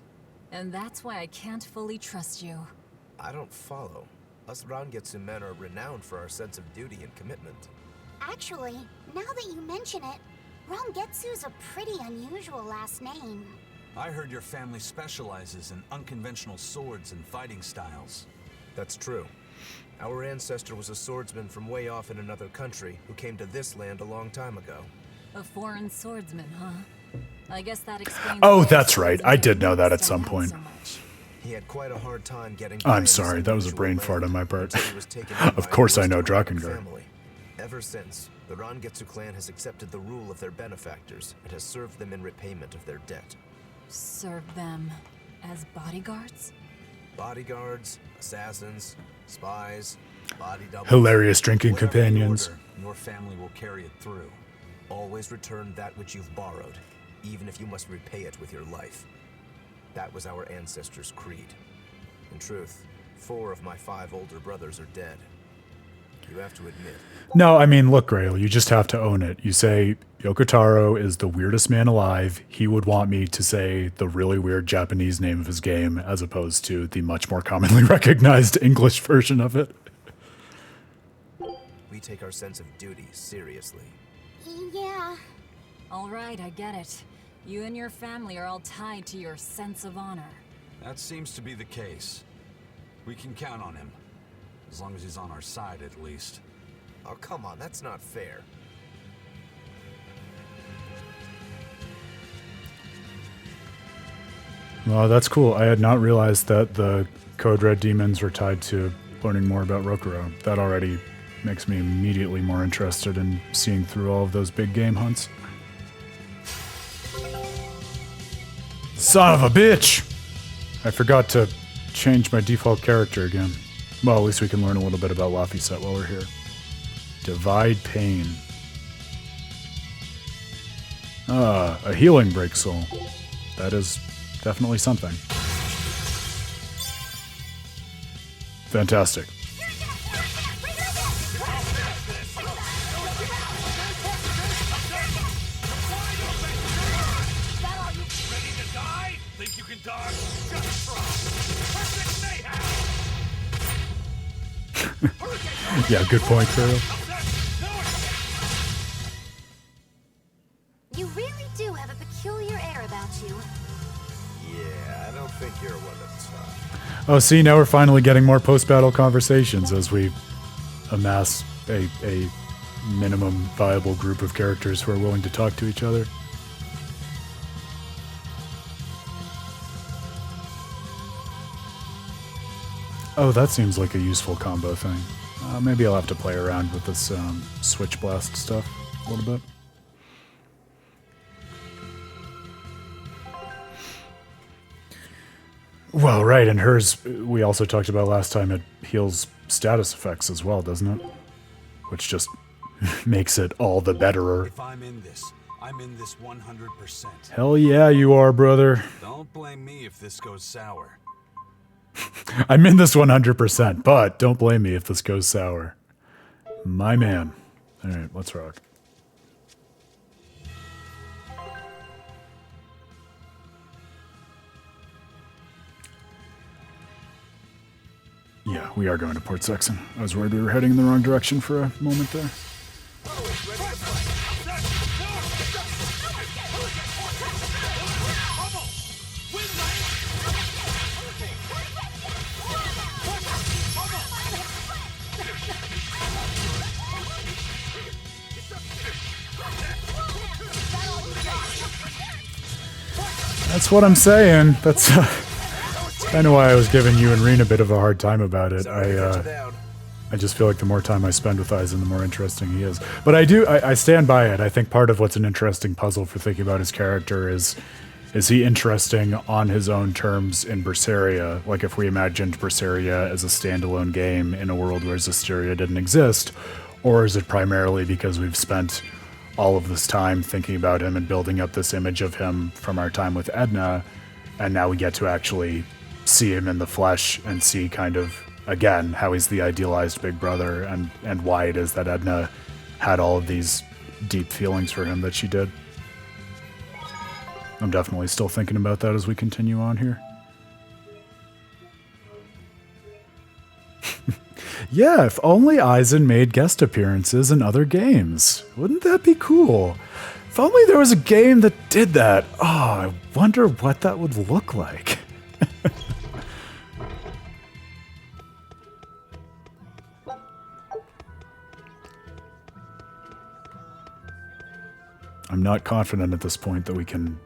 And that's why I can't fully trust you. I don't follow. Us Rangetsu men are renowned for our sense of duty and commitment. Actually, now that you mention it, Rangetsu's a pretty unusual last name. I heard your family specializes in unconventional swords and fighting styles. That's true. Our ancestor was a swordsman from way off in another country who came to this land a long time ago. A foreign swordsman, huh? I guess that explains. Oh, that's right. I did know that at some point. He had quite a hard time getting. I'm sorry, that was a brain fart on my part. Of course I know Drakengard. Ever since, the Rangetsu clan has accepted the rule of their benefactors and has served them in repayment of their debt. Served them as bodyguards? Bodyguards, assassins, spies, body doubles. Hilarious drinking companions. Your family will carry it through. Always return that which you've borrowed, even if you must repay it with your life. That was our ancestors' creed. In truth, 4 of my 5 older brothers are dead. you have to admit. No, I mean, look, Grail, you just have to own it. You say, Yokotaro is the weirdest man alive. He would want me to say the really weird Japanese name of his game as opposed to the much more commonly recognized English version of it. We take our sense of duty seriously. Yeah. All right, I get it. You and your family are all tied to your sense of honor. That seems to be the case. We can count on him. As long as he's on our side, at least. Oh, come on, that's not fair. Well, that's cool. I had not realized that the Code Red demons were tied to learning more about Rokuro. That already makes me immediately more interested in seeing through all of those big game hunts. Son of a bitch! I forgot to change my default character again. Well, at least we can learn a little bit about Laphicet while we're here. Divide Pain. Ah, a healing break soul. That is definitely something. Fantastic. Think you can dodge? Just try. Perfect mayhem. Yeah, good point, Carol. You really do have a peculiar air about you. Yeah, I don't think you're one of tough. Oh, see, now we're finally getting more post-battle conversations as we amass a minimum viable group of characters who are willing to talk to each other. Oh, that seems like a useful combo thing. Maybe I'll have to play around with this Switch Blast stuff a little bit. Well, right, and hers, we also talked about last time, it heals status effects as well, doesn't it? Which just makes it all the betterer. If I'm in this 100%. Hell yeah, you are, brother. Don't blame me if this goes sour. I'm in this 100%, but don't blame me if this goes sour. My man. All right, let's rock. Yeah, we are going to Port Saxon. I was worried we were heading in the wrong direction for a moment there. That's what I'm saying. That's kind of why I was giving you and Reen a bit of a hard time about it. I just feel like the more time I spend with Aizen, the more interesting he is. But I stand by it. I think part of what's an interesting puzzle for thinking about his character is he interesting on his own terms in Berseria? Like if we imagined Berseria as a standalone game in a world where Zestiria didn't exist, or is it primarily because we've spent all of this time thinking about him and building up this image of him from our time with Edna, and now we get to actually see him in the flesh and see kind of, again, how he's the idealized big brother and why it is that Edna had all of these deep feelings for him that she did. I'm definitely still thinking about that as we continue on here. Yeah, if only Aizen made guest appearances in other games. Wouldn't that be cool? If only there was a game that did that. Oh, I wonder what that would look like. I'm not confident at this point that we can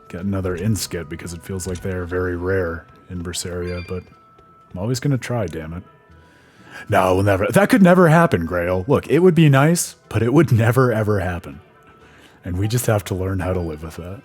get another inskit because it feels like they are very rare in Berseria, but I'm always going to try, damn it. No, we'll never. That could never happen, Grail. Look, it would be nice, but it would never, ever happen. And we just have to learn how to live with that.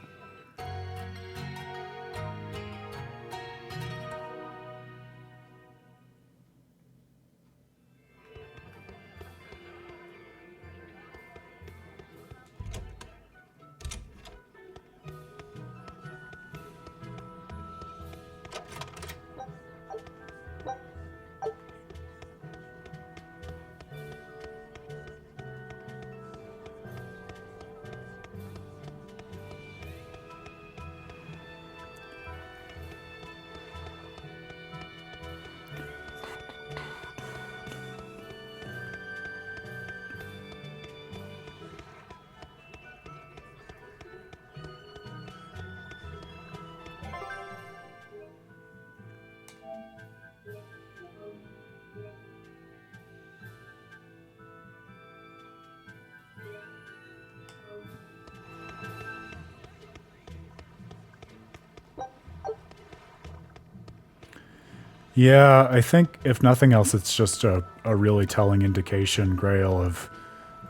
Yeah, I think if nothing else, it's just a really telling indication, Grail, of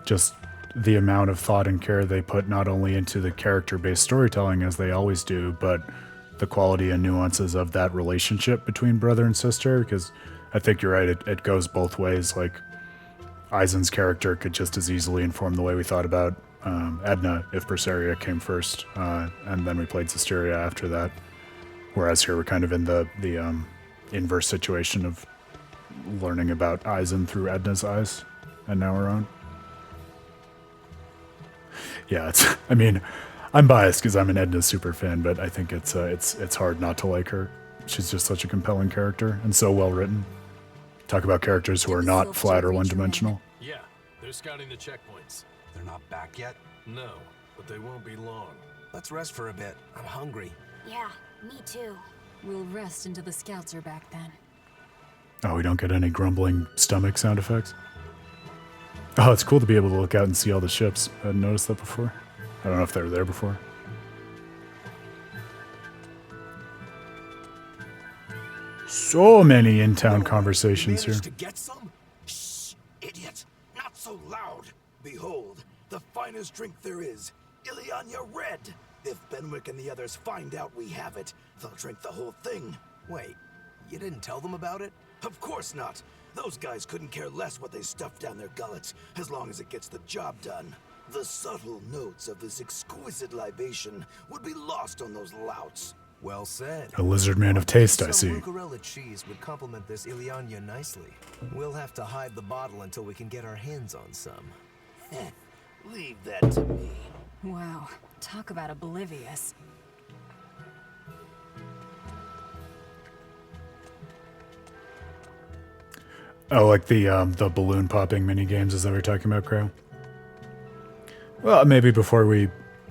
just the amount of thought and care they put not only into the character-based storytelling, as they always do, but the quality and nuances of that relationship between brother and sister, because I think you're right, it goes both ways. Like, Eisen's character could just as easily inform the way we thought about Edna if Berseria came first, and then we played Zestiria after that. Whereas here we're kind of in the inverse situation of learning about Eisen through Edna's eyes, and now our own. Yeah, I mean, I'm biased because I'm an Edna super fan, but I think it's hard not to like her. She's just such a compelling character and so well written. Talk about characters who are not flat or one-dimensional. Yeah, they're scouting the checkpoints. They're not back yet? No, but they won't be long. Let's rest for a bit. I'm hungry. Yeah, me too. We'll rest until the scouts are back then. Oh, we don't get any grumbling stomach sound effects? Oh, it's cool to be able to look out and see all the ships. I hadn't noticed that before. I don't know if they were there before. So many in-town conversations here. To get some? Shh, idiot! Not so loud! Behold, the finest drink there is, Ileana Red. If Benwick and the others find out we have it, they'll drink the whole thing. Wait, you didn't tell them about it? Of course not. Those guys couldn't care less what they stuff down their gullets, as long as it gets the job done. The subtle notes of this exquisite libation would be lost on those louts. Well said. A lizard man of taste, I see. Some mozzarella cheese would complement this Ileana nicely. We'll have to hide the bottle until we can get our hands on some. Leave that to me. Wow, talk about oblivious. Oh, like the balloon popping mini games, is that what you're talking about, Crow? Well, maybe before we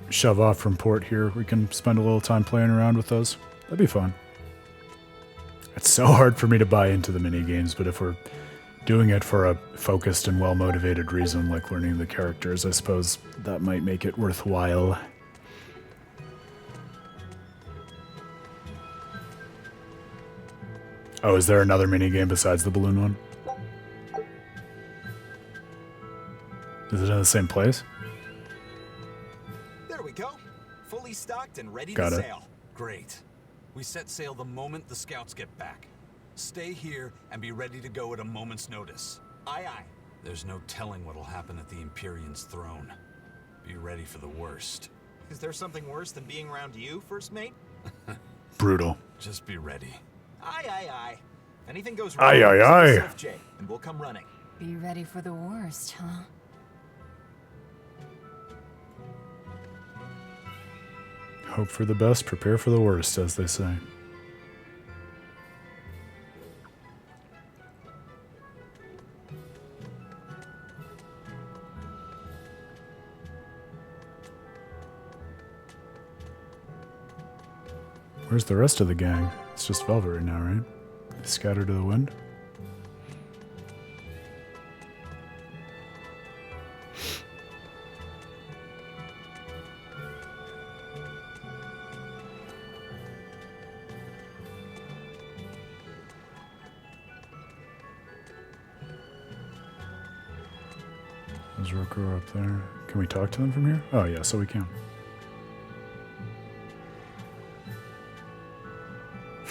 shove off from port here, we can spend a little time playing around with those. That'd be fun. It's so hard for me to buy into the mini games, but if we're doing it for a focused and well-motivated reason, like learning the characters, I suppose that might make it worthwhile. Oh, is there another mini game besides the balloon one? Is it in the same place? There we go. Fully stocked and ready Got to it. sail. Great. We set sail the moment the scouts get back. Stay here and be ready to go at a moment's notice. Aye, aye. There's no telling what'll happen at the Empyrean's throne. Be ready for the worst. Is there something worse than being around you, first mate? Brutal. Just be ready. Aye, aye, aye. If anything goes Aye, wrong, aye, send aye. Sylph J, and we'll come running. Be ready for the worst, huh? Hope for the best, prepare for the worst, as they say. Where's the rest of the gang? It's just Velvet right now, right? Scattered to the wind? There's Roko up there. Can we talk to them from here? Oh yeah, so we can.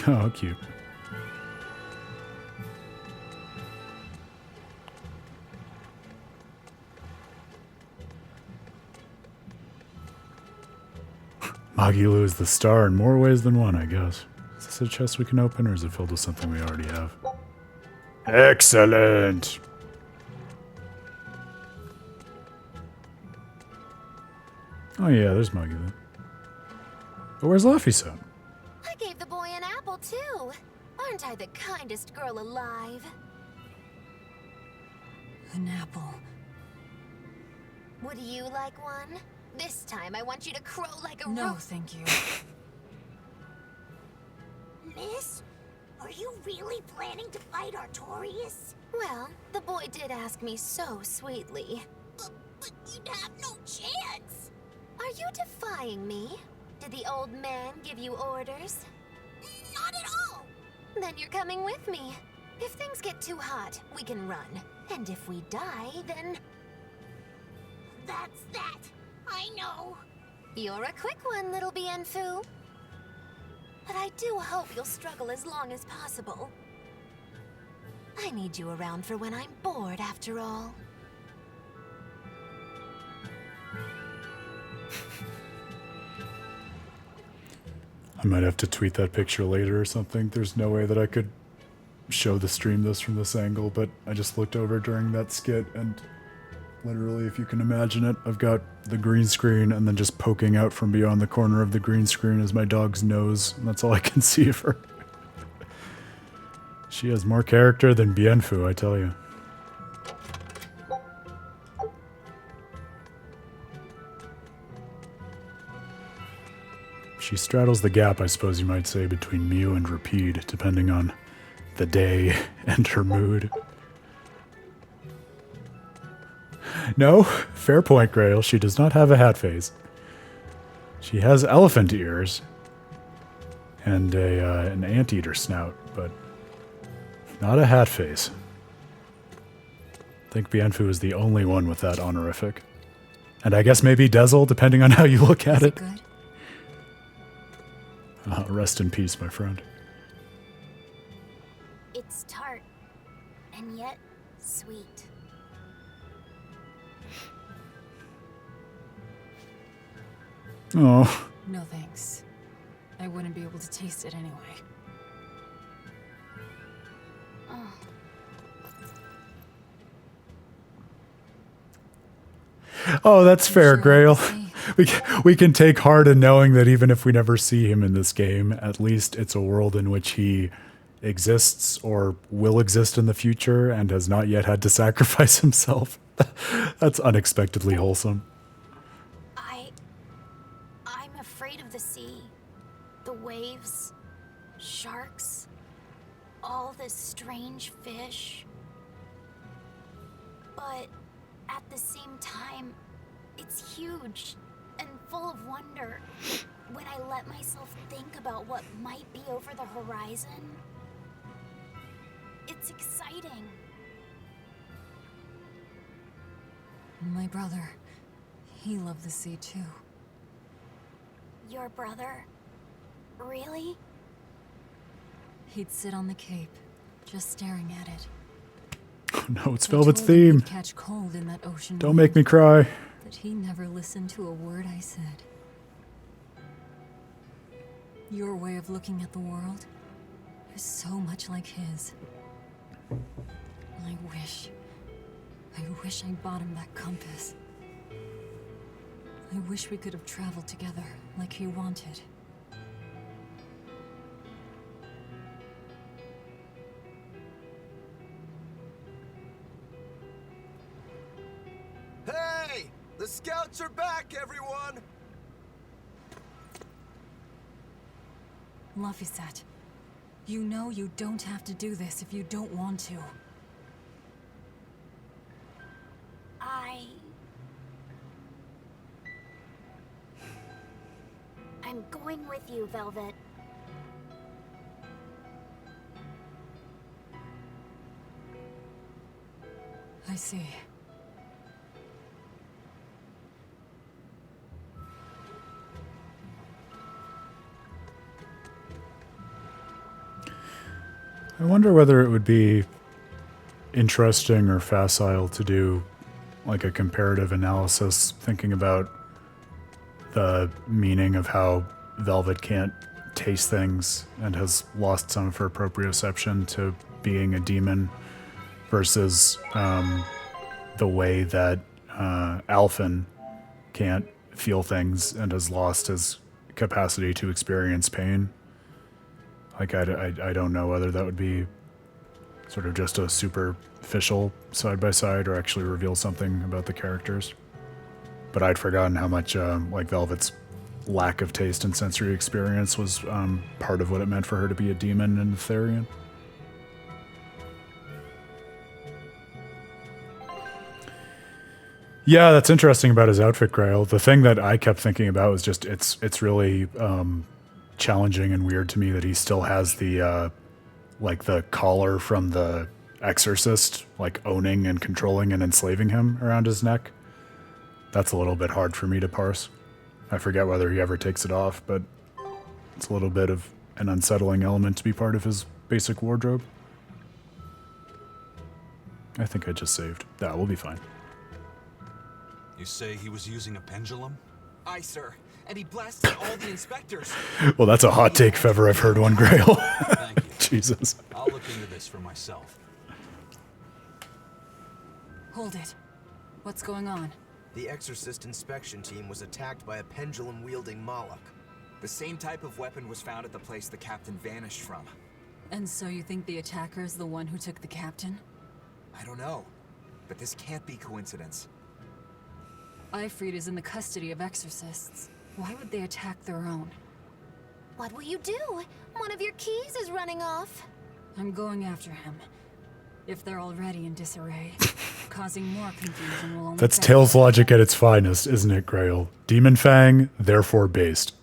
Oh, how cute. Magilu is the star in more ways than one, I guess. Is this a chest we can open, or is it filled with something we already have? Excellent! Oh yeah, there's Magilu. But where's Laphicet? I gave the boy an apple, too. Aren't I the kindest girl alive? An apple. Would you like one? This time I want you to crow like a No, roo- thank you. Miss, are you really planning to fight Artorias? Well, the boy did ask me so sweetly. But you'd have no chance. Are you defying me? Did the old man give you orders? Not at all. Then you're coming with me. If things get too hot, we can run. And if we die, then... That's that. I know. You're a quick one, little Bienfu. But I do hope you'll struggle as long as possible. I need you around for when I'm bored, after all. I might have to tweet that picture later or something. There's no way that I could show the stream this from this angle, but I just looked over during that skit and literally, if you can imagine it, I've got the green screen and then just poking out from beyond the corner of the green screen is my dog's nose. And that's all I can see of her. She has more character than Bienfu, I tell you. She straddles the gap, I suppose you might say, between Mew and Rapide, depending on the day and her mood. No, fair point, Grail. She does not have a hat face. She has elephant ears and an anteater snout, but not a hat face. I think Bienfu is the only one with that honorific. And I guess maybe Dezel, depending on how you look at it. Good? Rest in peace, my friend. It's tart, and yet sweet. Oh. No thanks. I wouldn't be able to taste it anyway. Oh, that's fair, Sure, Grail. honestly. We can take heart in knowing that even if we never see him in this game, at least it's a world in which he exists or will exist in the future and has not yet had to sacrifice himself. That's unexpectedly wholesome. I'm afraid of the sea. The waves, sharks, all this strange fish. But at the same time, it's huge and full of wonder. When I let myself think about what might be over the horizon, it's exciting. My brother, he loved the sea too. Your brother? Really? He'd sit on the cape, just staring at it. Oh no, it's I Velvet's told him he'd theme. catch cold in that ocean. Don't make me cry. But he never listened to a word I said. Your way of looking at the world is so much like his. I wish I bought him that compass. I wish we could have traveled together like he wanted. Hey! The scouts are back, everyone! Laphicet, you know you don't have to do this if you don't want to. I'm going with you, Velvet. I see. I wonder whether it would be interesting or facile to do like a comparative analysis, thinking about the meaning of how Velvet can't taste things and has lost some of her proprioception to being a demon versus the way that Alphen can't feel things and has lost his capacity to experience pain. Like, I don't know whether that would be sort of just a superficial side-by-side or actually reveal something about the characters. But I'd forgotten how much, like, Velvet's lack of taste and sensory experience was part of what it meant for her to be a demon in Therion. Yeah, that's interesting about his outfit, Grail. The thing that I kept thinking about was just it's really challenging and weird to me that he still has the like the collar from the Exorcist, like owning and controlling and enslaving him around his neck. That's a little bit hard for me to parse. I forget whether he ever takes it off, but it's a little bit of an unsettling element to be part of his basic wardrobe. I think I just saved. Yeah, we'll be fine. You say he was using a pendulum? Aye, sir. And he blasted all the inspectors. Well, that's a hot take if ever I've heard one, Grail. Thank you. Jesus. I'll look into this for myself. Hold it. What's going on? The Exorcist inspection team was attacked by a pendulum-wielding Moloch. The same type of weapon was found at the place the captain vanished from. And so you think the attacker is the one who took the captain? I don't know, but this can't be coincidence. Ifrit is in the custody of exorcists. Why would they attack their own? What will you do? One of your keys is running off. I'm going after him. If they're already in disarray, causing more confusion will only... That's Tales logic at its finest, isn't it, Grail? Demon Fang, therefore based.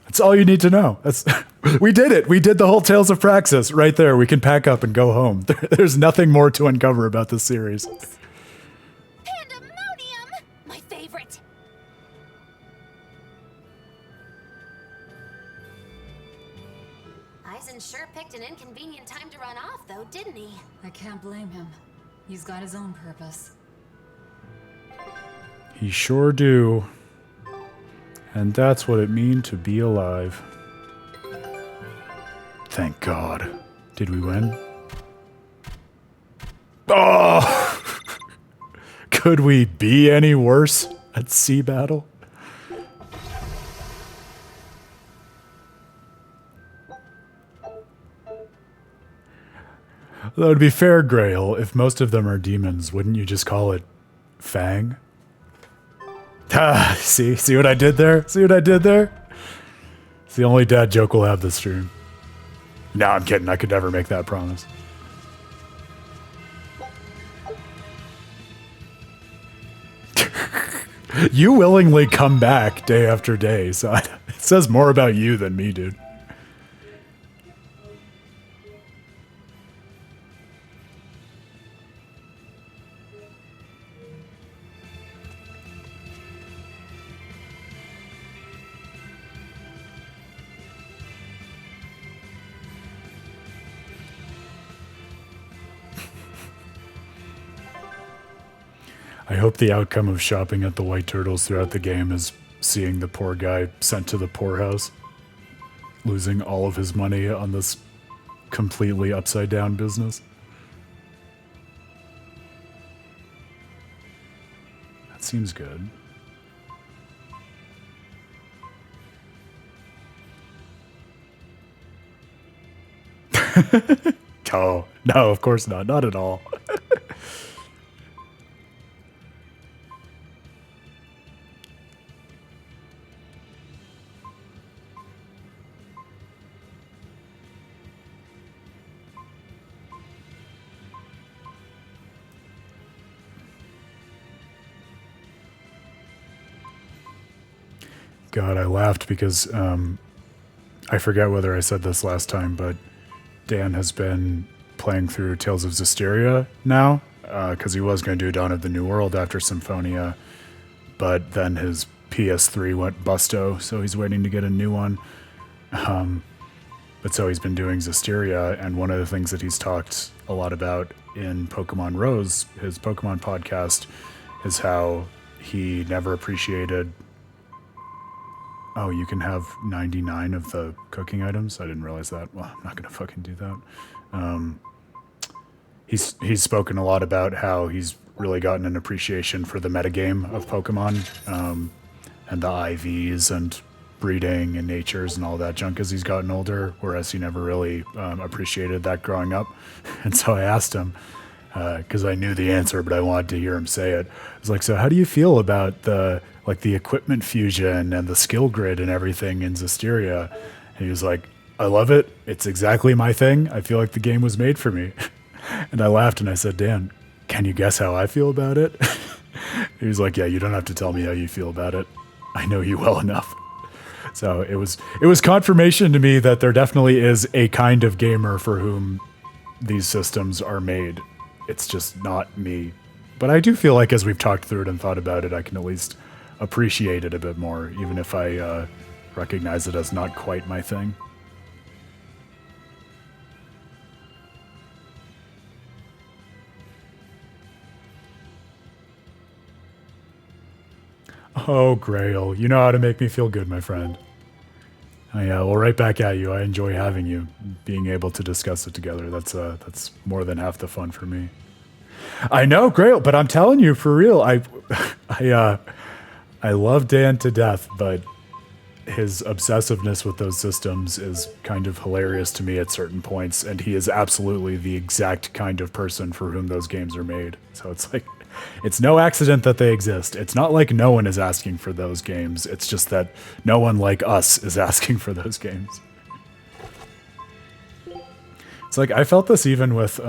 That's all you need to know. That's we did it. We did the whole Tales of Praxis right there. We can pack up and go home. There's nothing more to uncover about this series. Pandemonium! My favorite. Eisen sure picked an inconvenient time to run off, though, didn't he? I can't blame him. He's got his own purpose. He sure do. And that's what it means to be alive. Thank God. Did we win? Oh! Could we be any worse at sea battle? That would be fair, Grail. If most of them are demons, wouldn't you just call it Fang? Ah, see what I did there? See what I did there? It's the only dad joke we'll have this stream. No, I'm kidding. I could never make that promise. You willingly come back day after day, so it says more about you than me, dude. I hope the outcome of shopping at the White Turtles throughout the game is seeing the poor guy sent to the poorhouse, losing all of his money on this completely upside down business. That seems good. Oh, no, of course not. Not at all. God, I laughed because I forget whether I said this last time, but Dan has been playing through Tales of Zestiria now because he was going to do Dawn of the New World after Symphonia, but then his PS3 went busto, so he's waiting to get a new one. But so he's been doing Zestiria, and one of the things that he's talked a lot about in Pokemon Rose, his Pokemon podcast, is how he never appreciated... Oh, you can have 99 of the cooking items? I didn't realize that. Well, I'm not going to fucking do that. He's spoken a lot about how he's really gotten an appreciation for the metagame of Pokemon, and the IVs and breeding and natures and all that junk as he's gotten older, whereas he never really appreciated that growing up. And so I asked him, because I knew the answer, but I wanted to hear him say it. I was like, so how do you feel about the equipment fusion and the skill grid and everything in Zestiria? And he was like, I love it. It's exactly my thing. I feel like the game was made for me. And I laughed and I said, Dan, can you guess how I feel about it? He was like, yeah, you don't have to tell me how you feel about it. I know you well enough. So it was confirmation to me that there definitely is a kind of gamer for whom these systems are made. It's just not me. But I do feel like as we've talked through it and thought about it, I can at least appreciate it a bit more, even if I recognize it as not quite my thing. Oh, Grail, you know how to make me feel good, my friend. Yeah, well, right back at you. I enjoy having you, being able to discuss it together. That's more than half the fun for me. I know, Grail, but I'm telling you, for real, I love Dan to death, but his obsessiveness with those systems is kind of hilarious to me at certain points, and he is absolutely the exact kind of person for whom those games are made. So it's like, it's no accident that they exist. It's not like no one is asking for those games. It's just that no one like us is asking for those games. It's like, I felt this even with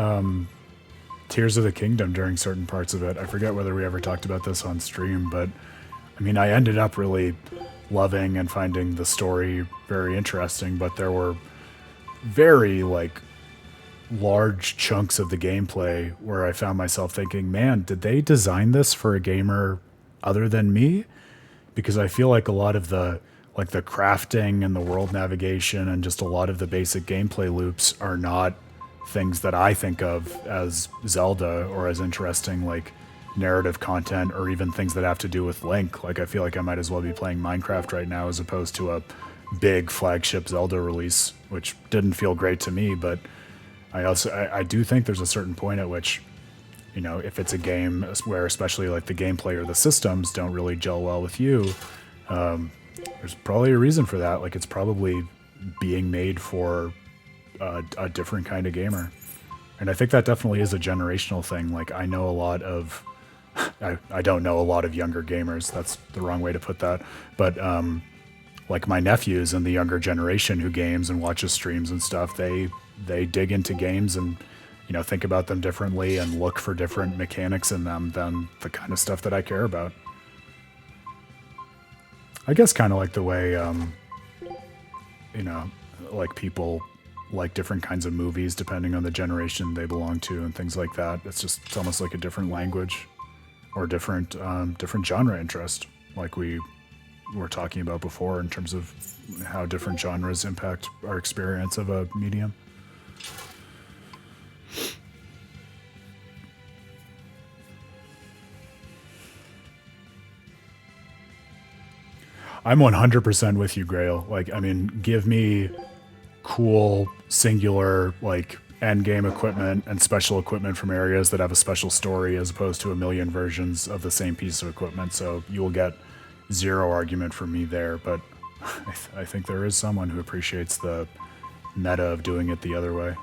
Tears of the Kingdom during certain parts of it. I forget whether we ever talked about this on stream, but I mean, I ended up really loving and finding the story very interesting, but there were very, like, large chunks of the gameplay where I found myself thinking, man, did they design this for a gamer other than me? Because I feel like a lot of the crafting and the world navigation and just a lot of the basic gameplay loops are not things that I think of as Zelda or as interesting, like, narrative content, or even things that have to do with Link. Like, I feel like I might as well be playing Minecraft right now as opposed to a big flagship Zelda release, which didn't feel great to me. But I do think there's a certain point at which, you know, if it's a game where especially like the gameplay or the systems don't really gel well with you, there's probably a reason for that. Like, it's probably being made for a different kind of gamer. And I think that definitely is a generational thing. Like, I know a lot of, I don't know a lot of younger gamers. That's the wrong way to put that. But like my nephews and the younger generation who games and watches streams and stuff, they dig into games and, you know, think about them differently and look for different mechanics in them than the kind of stuff that I care about. I guess kind of like the way, you know, like people like different kinds of movies depending on the generation they belong to and things like that. It's almost like a different language or different genre interest, like we were talking about before in terms of how different genres impact our experience of a medium. I'm 100% with you, Grail. Like, I mean, give me cool, singular, like, end game equipment and special equipment from areas that have a special story as opposed to a million versions of the same piece of equipment. So you will get zero argument from me there. But I think there is someone who appreciates the meta of doing it the other way.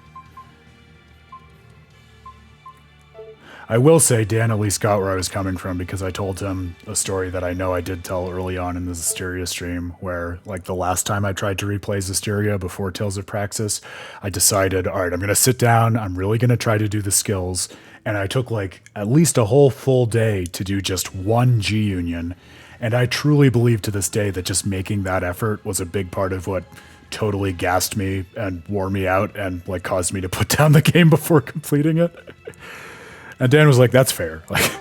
I will say Dan at least got where I was coming from, because I told him a story that I know I did tell early on in the Zestiria stream, where, like, the last time I tried to replay Zestiria before Tales of Praxis, I decided, all right, I'm going to sit down, I'm really going to try to do the skills, and I took, like, at least a whole full day to do just one G-Union, and I truly believe to this day that just making that effort was a big part of what totally gassed me and wore me out and, like, caused me to put down the game before completing it. And Dan was like, that's fair. Like,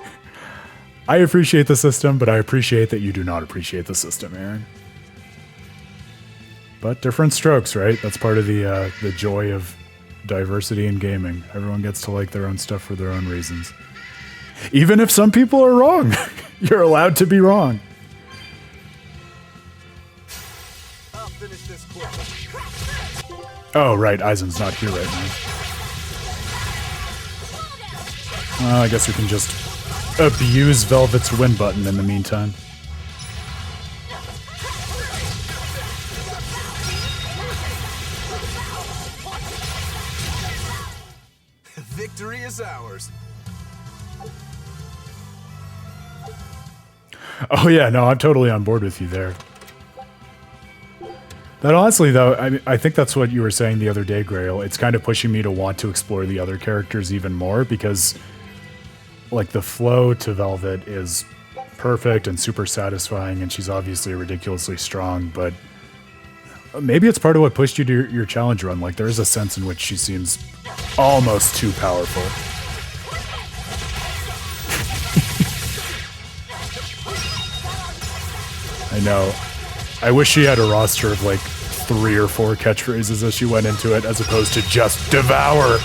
I appreciate the system, but I appreciate that you do not appreciate the system, Aaron. But different strokes, right? That's part of the joy of diversity in gaming. Everyone gets to like their own stuff for their own reasons. Even if some people are wrong, you're allowed to be wrong. I'll finish this quick. Oh, right. Eisen's not here right now. I guess we can just abuse Velvet's win button in the meantime. Victory is ours. Oh yeah, no, I'm totally on board with you there. That honestly, though, I think that's what you were saying the other day, Grail. It's kind of pushing me to want to explore the other characters even more, because, like, the flow to Velvet is perfect and super satisfying, and she's obviously ridiculously strong, but maybe it's part of what pushed you to your challenge run. Like, there is a sense in which she seems almost too powerful. I know. I wish she had a roster of like 3 or 4 catchphrases as she went into it, as opposed to just devour.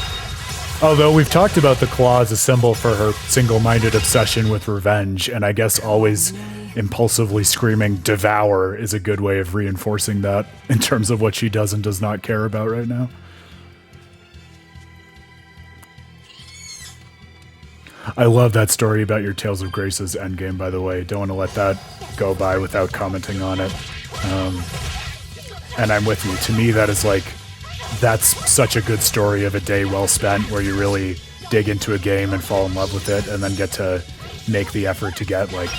Although we've talked about the claw as a symbol for her single-minded obsession with revenge, and I guess always impulsively screaming devour is a good way of reinforcing that in terms of what she does and does not care about right now. I love that story about your Tales of Grace's endgame, by the way. Don't want to let that go by without commenting on it. And I'm with you. To me, that is like, that's such a good story of a day well spent where you really dig into a game and fall in love with it and then get to make the effort to get like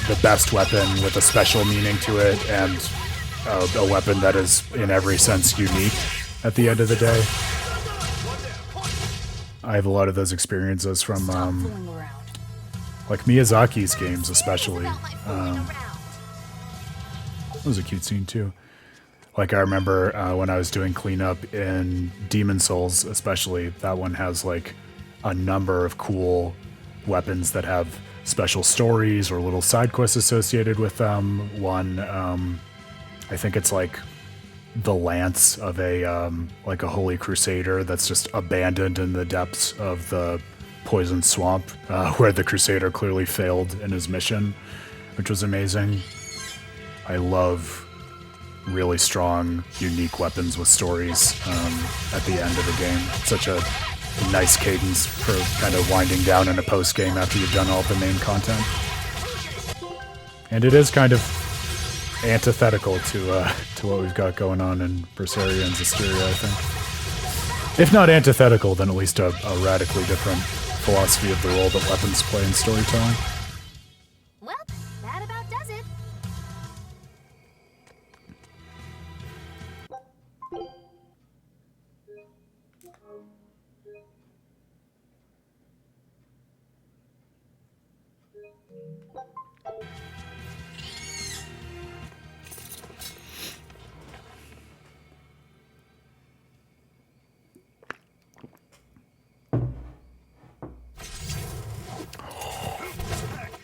the best weapon with a special meaning to it and a weapon that is in every sense unique at the end of the day. I have a lot of those experiences from like Miyazaki's games especially. That was a cute scene too. Like, I remember when I was doing cleanup in Demon Souls, especially, that one has, like, a number of cool weapons that have special stories or little side quests associated with them. One, I think it's, like, the lance of a holy crusader that's just abandoned in the depths of the poison swamp, where the crusader clearly failed in his mission, which was amazing. I love really strong, unique weapons with stories at the end of the game. Such a nice cadence for kind of winding down in a post-game after you've done all the main content. And it is kind of antithetical to what we've got going on in Berseria and Zestiria, I think. If not antithetical, then at least a radically different philosophy of the role that weapons play in storytelling. Well, that about does it.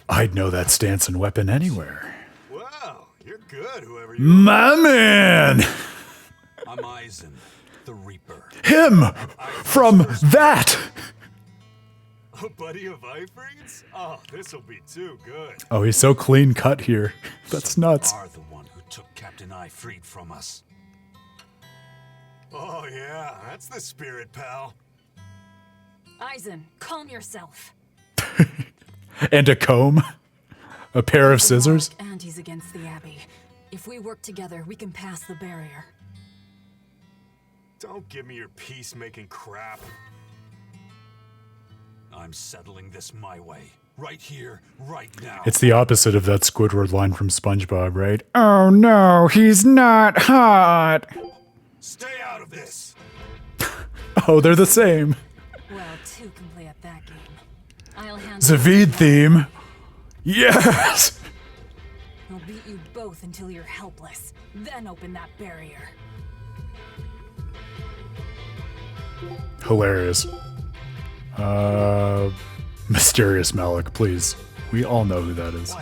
I'd know that stance and weapon anywhere. Wow, you're good, whoever you My man! I'm Eisen, the Reaper. Him! From that! A buddy of Ifring's? Oh, this'll be too good. Oh, he's so clean cut here. That's nuts. You are the one who took Captain Ifrid from us. Oh yeah, that's the spirit, pal. Eisen, calm yourself. And a comb? A pair of scissors? And he's against the Abbey. If we work together, we can pass the barrier. Don't give me your peacemaking crap. I'm settling this my way. Right here, right now. It's the opposite of that Squidward line from SpongeBob, right? Oh no, he's not hot! Stay out of this! Oh, they're the same. Well, two can play at that game. I'll handle Zavid theme. Yes! I'll beat you both until you're helpless. Then open that barrier. Hilarious. Mysterious Malik, please. We all know who that is.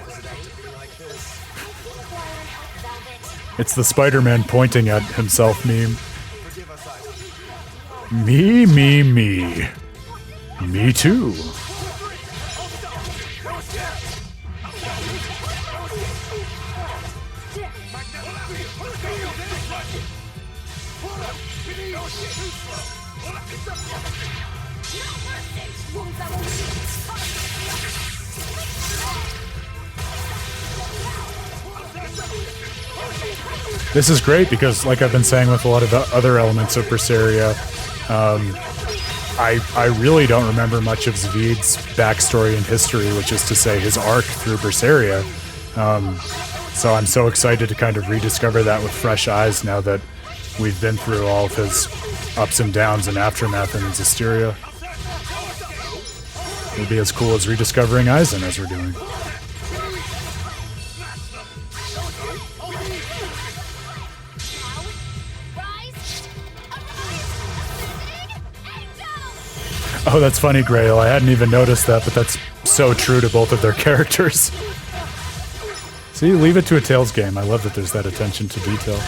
It's the Spider-Man pointing at himself meme. Me, me, me. Me too. This is great because, like I've been saying with a lot of the other elements of Berseria, I really don't remember much of Zavid's backstory and history, which is to say his arc through Berseria. So I'm so excited to kind of rediscover that with fresh eyes now that we've been through all of his ups and downs and aftermath in Zestiria. It'll be as cool as rediscovering Eisen as we're doing. Oh, that's funny, Grail. I hadn't even noticed that, but that's so true to both of their characters. See, leave it to a Tales game. I love that there's that attention to detail.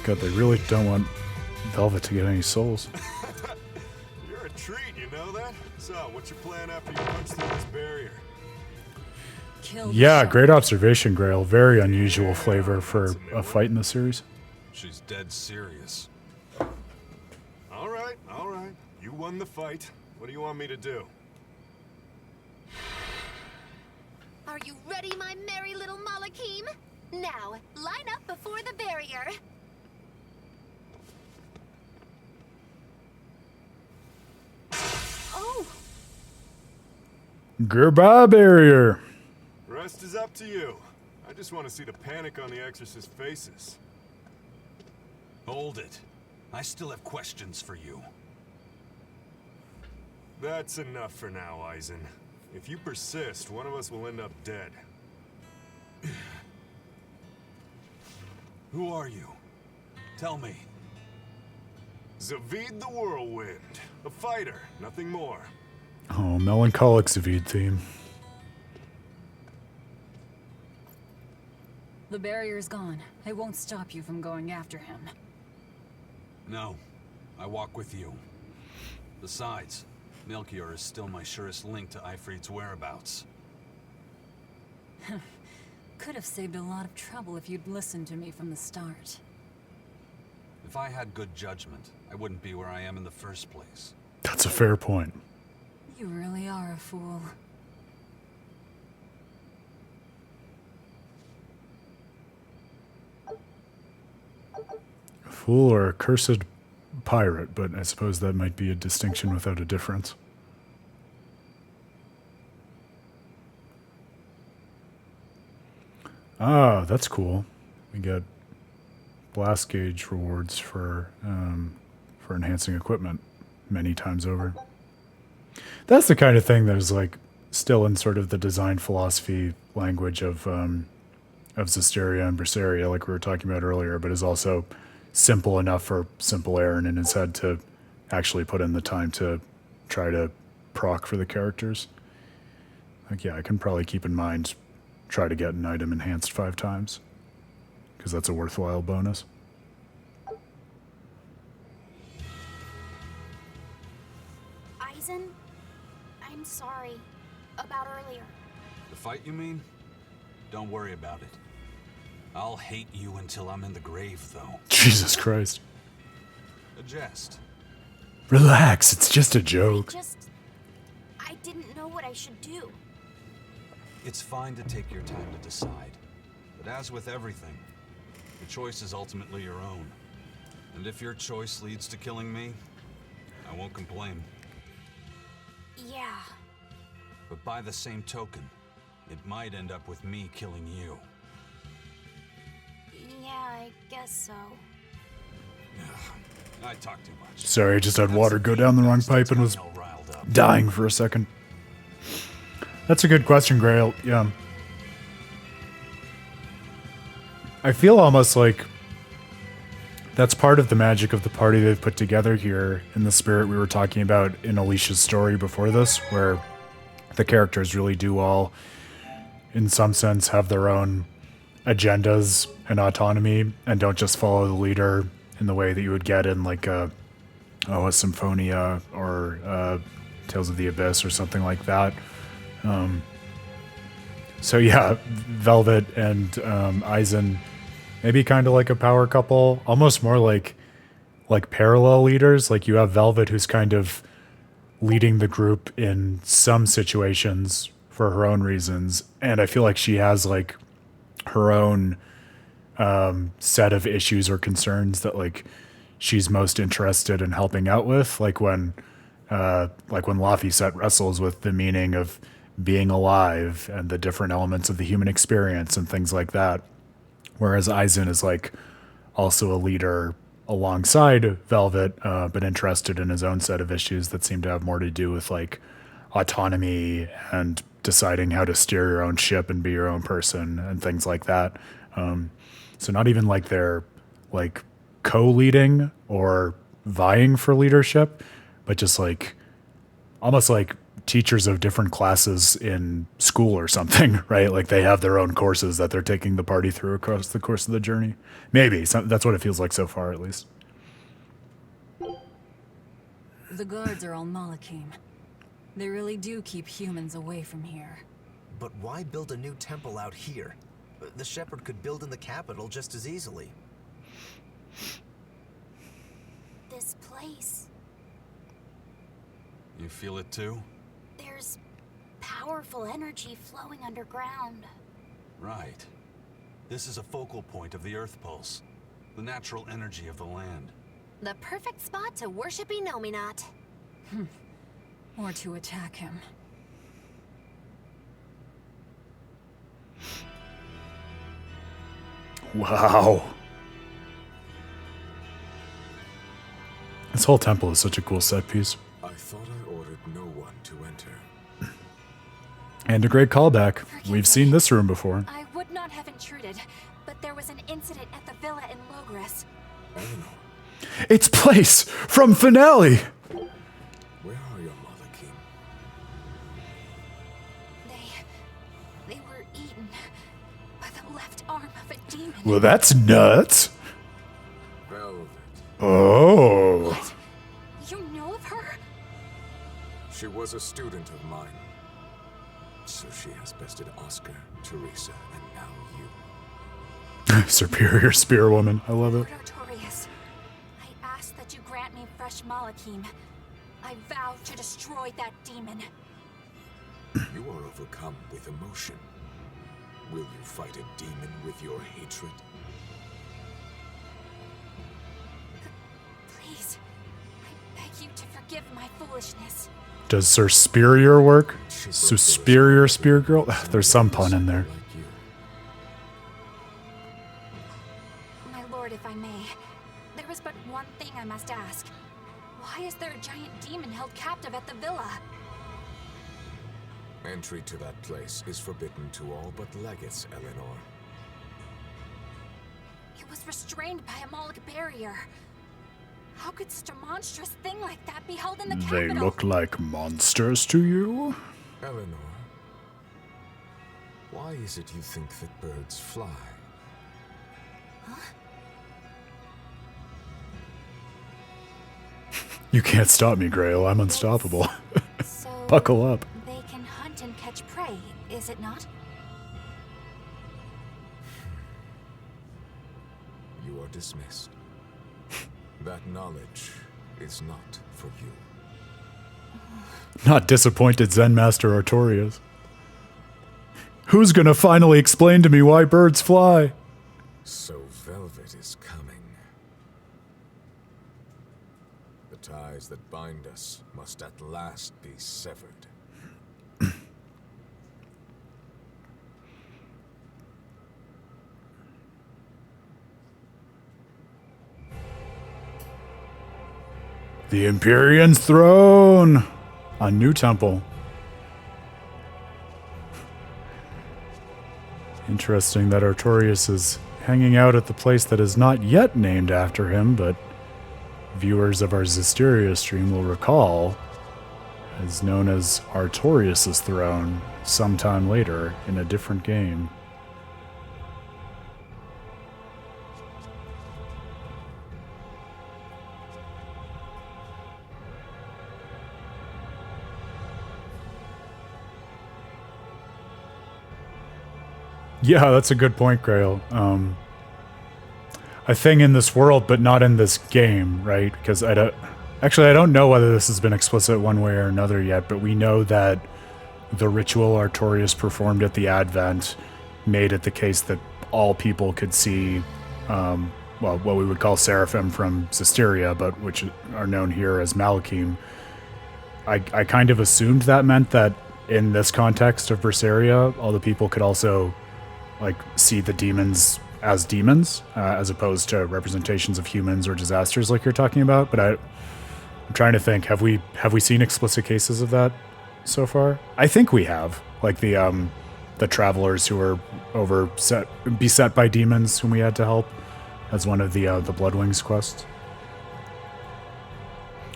God, they really don't want Velvet to get any souls. You're a treat, you know that? So, what's your plan after you punch through this barrier? Yeah, great observation, Grail. Very unusual flavor for a fight in the series. She's dead serious. All right. You won the fight. What do you want me to do? Are you ready, my merry little Malakim? Now, line up before the barrier. Oh! Goodbye, barrier. Rest is up to you. I just want to see the panic on the Exorcist's faces. Hold it. I still have questions for you. That's enough for now, Eisen. If you persist, one of us will end up dead. Who are you? Tell me. Zavid the Whirlwind. A fighter, nothing more. Oh, melancholic Zavid theme. The barrier's gone. I won't stop you from going after him. No. I walk with you. Besides, Melchior is still my surest link to Ifrit's whereabouts. Could have saved a lot of trouble if you'd listened to me from the start. If I had good judgment, I wouldn't be where I am in the first place. That's a fair point. You really are a fool. A fool or a cursed pirate, but I suppose that might be a distinction without a difference. Ah, that's cool. We got blast gauge rewards for enhancing equipment many times over. That's the kind of thing that is like still in sort of the design philosophy language of Zestiria and Berseria, like we were talking about earlier, but is also simple enough for simple Aaron in his head to actually put in the time to try to proc for the characters. Like, yeah, I can probably keep in mind, try to get an item enhanced 5 times, because that's a worthwhile bonus. Eisen, I'm sorry about earlier. The fight, you mean? Don't worry about it. I'll hate you until I'm in the grave, though. Jesus Christ. A jest. Relax, it's just a joke. I didn't know what I should do. It's fine to take your time to decide. But as with everything, the choice is ultimately your own. And if your choice leads to killing me, I won't complain. Yeah. But by the same token, it might end up with me killing you. Yeah, I guess so. I talk too much. Sorry, I just had water go down the wrong pipe and was dying for a second. That's a good question, Grail. Yeah. I feel almost like that's part of the magic of the party they've put together here, in the spirit we were talking about in Alicia's story before this, where the characters really do all, in some sense, have their own agendas and autonomy and don't just follow the leader in the way that you would get in like a Symphonia or Tales of the Abyss or something like that. So yeah, Velvet and Eisen, maybe kind of like a power couple, almost more like parallel leaders. Like you have Velvet, who's kind of leading the group in some situations for her own reasons, and I feel like she has like her own set of issues or concerns that like she's most interested in helping out with, like when Laphicet wrestles with the meaning of being alive and the different elements of the human experience and things like that. Whereas Eisen is like also a leader alongside Velvet, but interested in his own set of issues that seem to have more to do with like autonomy and deciding how to steer your own ship and be your own person and things like that. So not even like they're like co-leading or vying for leadership, but just like almost like teachers of different classes in school or something, right? Like they have their own courses that they're taking the party through across the course of the journey. Maybe that's what it feels like so far, at least. The guards are all Malakim. They really do keep humans away from here. But why build a new temple out here? The Shepherd could build in the capital just as easily. This place, You feel it too? there's powerful energy flowing underground. Right. This is a focal point of the Earth Pulse, the natural energy of the land. The perfect spot to worship Enominat. Or to attack him. Wow. This whole temple is such a cool set piece. I thought I ordered no one to enter. And a great callback. We've seen this room before. I would not have intruded, but there was an incident at the villa in Logres. Eleanor, It's Place from Finale! where are your Malakim? They were eaten by the left arm of a demon. Well, that's nuts. Velvet. Oh. What? You know of her? She was a student of mine. So she has bested Oscar, Teresa, and now you. Superior spearwoman. I love it. Lord Artorias, I ask that you grant me fresh Malakim. I vow to destroy that demon. You are overcome with emotion. Will you fight a demon with your hatred? Please, I beg you to forgive my foolishness. Does Sir Superior work? Superior Spear Girl? There's some pun in there. Like you. My lord, if I may, there is but one thing I must ask. Why is there a giant demon held captive at the villa? Entry to that place is forbidden to all but legates, Eleanor. It was restrained by a Moloch barrier. How could such a monstrous thing like that be held in the They capital? look like monsters to you? Eleanor, why is it you think that birds fly? You can't stop me, Grail. I'm unstoppable. So Buckle up. they can hunt and catch prey, is it not? You are dismissed. That knowledge is not for you. Not disappointed Zen Master Artorias. Who's gonna finally explain to me why birds fly? So Velvet is coming. The ties that bind us must at last be severed. The Empyrean's throne! A new temple. Interesting that Artorias is hanging out at the place that is not yet named after him, but viewers of our Zestiria stream will recall is known as Artorias' throne sometime later in a different game. Yeah, that's a good point, Grail. A thing in this world, but not in this game, right? Because I don't know whether this has been explicit one way or another yet, but we know that the ritual Artorias performed at the Advent made it the case that all people could see, what we would call Seraphim from Zestiria, but which are known here as Malakim. I kind of assumed that meant that in this context of Berseria, all the people could also see the demons as demons, as opposed to representations of humans or disasters like you're talking about. But I'm trying to think, have we seen explicit cases of that so far? I think we have, like the travelers who were beset by demons whom we had to help as one of the Bloodwings quests.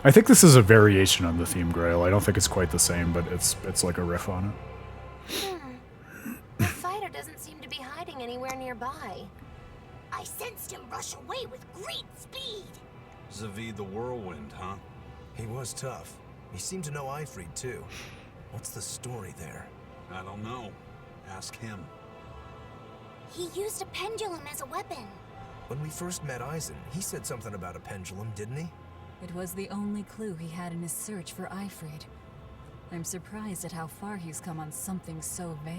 I think this is a variation on the theme, Grail. I don't think it's quite the same, but it's like a riff on it. The fighter doesn't seem to be hiding anywhere nearby. I sensed him rush away with great speed. Zavid the Whirlwind, huh? He was tough. He seemed to know Ifrid, too. What's the story there? I don't know. Ask him. He used a pendulum as a weapon. When we first met Eisen, he said something about a pendulum, didn't he? It was the only clue he had in his search for Ifrid. I'm surprised at how far he's come on something so vague.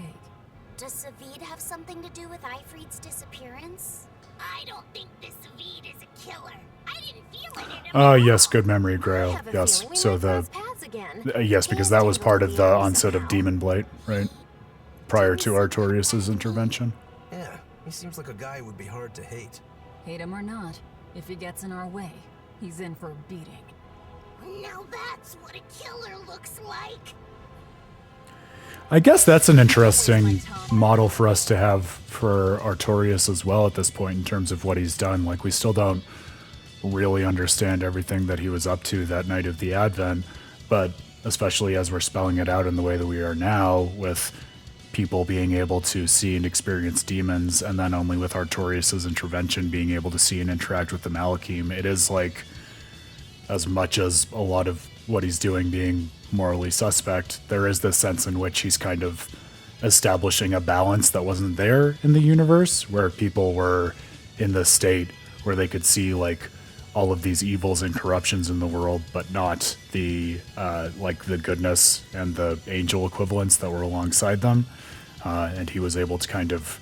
Does Zavid have something to do with Ifrid's disappearance? I don't think this Zavid is a killer. I didn't feel it in him. Oh, yes, good memory, Grail. Yes, so yes, because that was part of the onset of Demon Blight, right? Prior to Artorias' intervention. Yeah, he seems like a guy who would be hard to hate. Hate him or not, if he gets in our way, he's in for a beating. Now that's what a killer looks like. I guess that's an interesting model for us to have for Artorias as well at this point in terms of what he's done. Like, we still don't really understand everything that he was up to that night of the Advent, but especially as we're spelling it out in the way that we are now, with people being able to see and experience demons, and then only with Artorias' intervention being able to see and interact with the Malachim, it is like, as much as a lot of what he's doing being morally suspect, there is this sense in which he's kind of establishing a balance that wasn't there in the universe, where people were in this state where they could see like all of these evils and corruptions in the world, but not the like the goodness and the angel equivalents that were alongside them. And he was able to kind of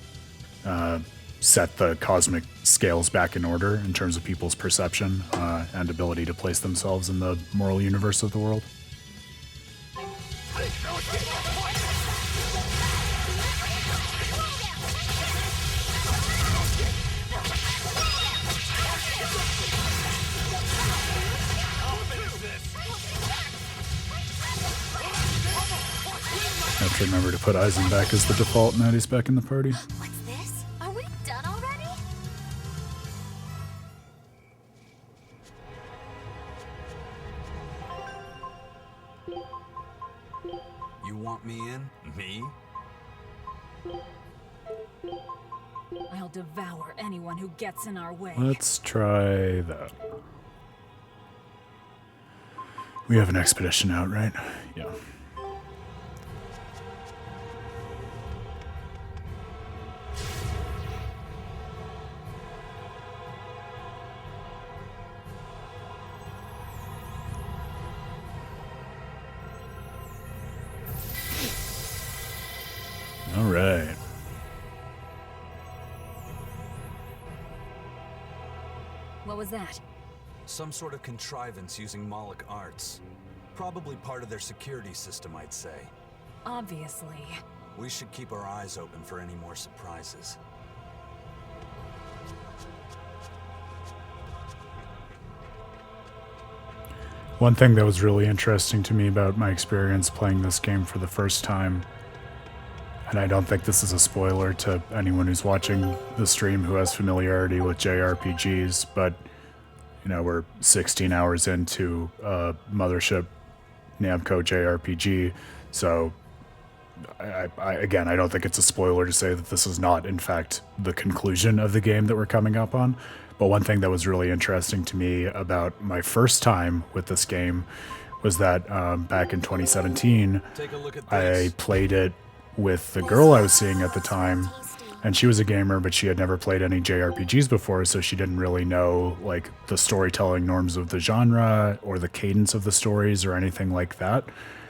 set the cosmic scales back in order in terms of people's perception and ability to place themselves in the moral universe of the world. I have to remember to put Eisen back as the default now that he's back in the party. What's this? Are we done already? You want me in? Me? I'll devour anyone who gets in our way. Let's try that. We have an expedition out, right? Yeah. All right. What was that? Some sort of contrivance using Moloch arts. Probably part of their security system, I'd say. Obviously. We should keep our eyes open for any more surprises. One thing that was really interesting to me about my experience playing this game for the first time, and I don't think this is a spoiler to anyone who's watching the stream who has familiarity with JRPGs, but you know, we're 16 hours into Mothership Namco JRPG, so again, I don't think it's a spoiler to say that this is not, in fact, the conclusion of the game that we're coming up on. But one thing that was really interesting to me about my first time with this game was that back in 2017, I played it with the girl I was seeing at the time, and she was a gamer, but she had never played any JRPGs before, so she didn't really know like the storytelling norms of the genre or the cadence of the stories or anything like that.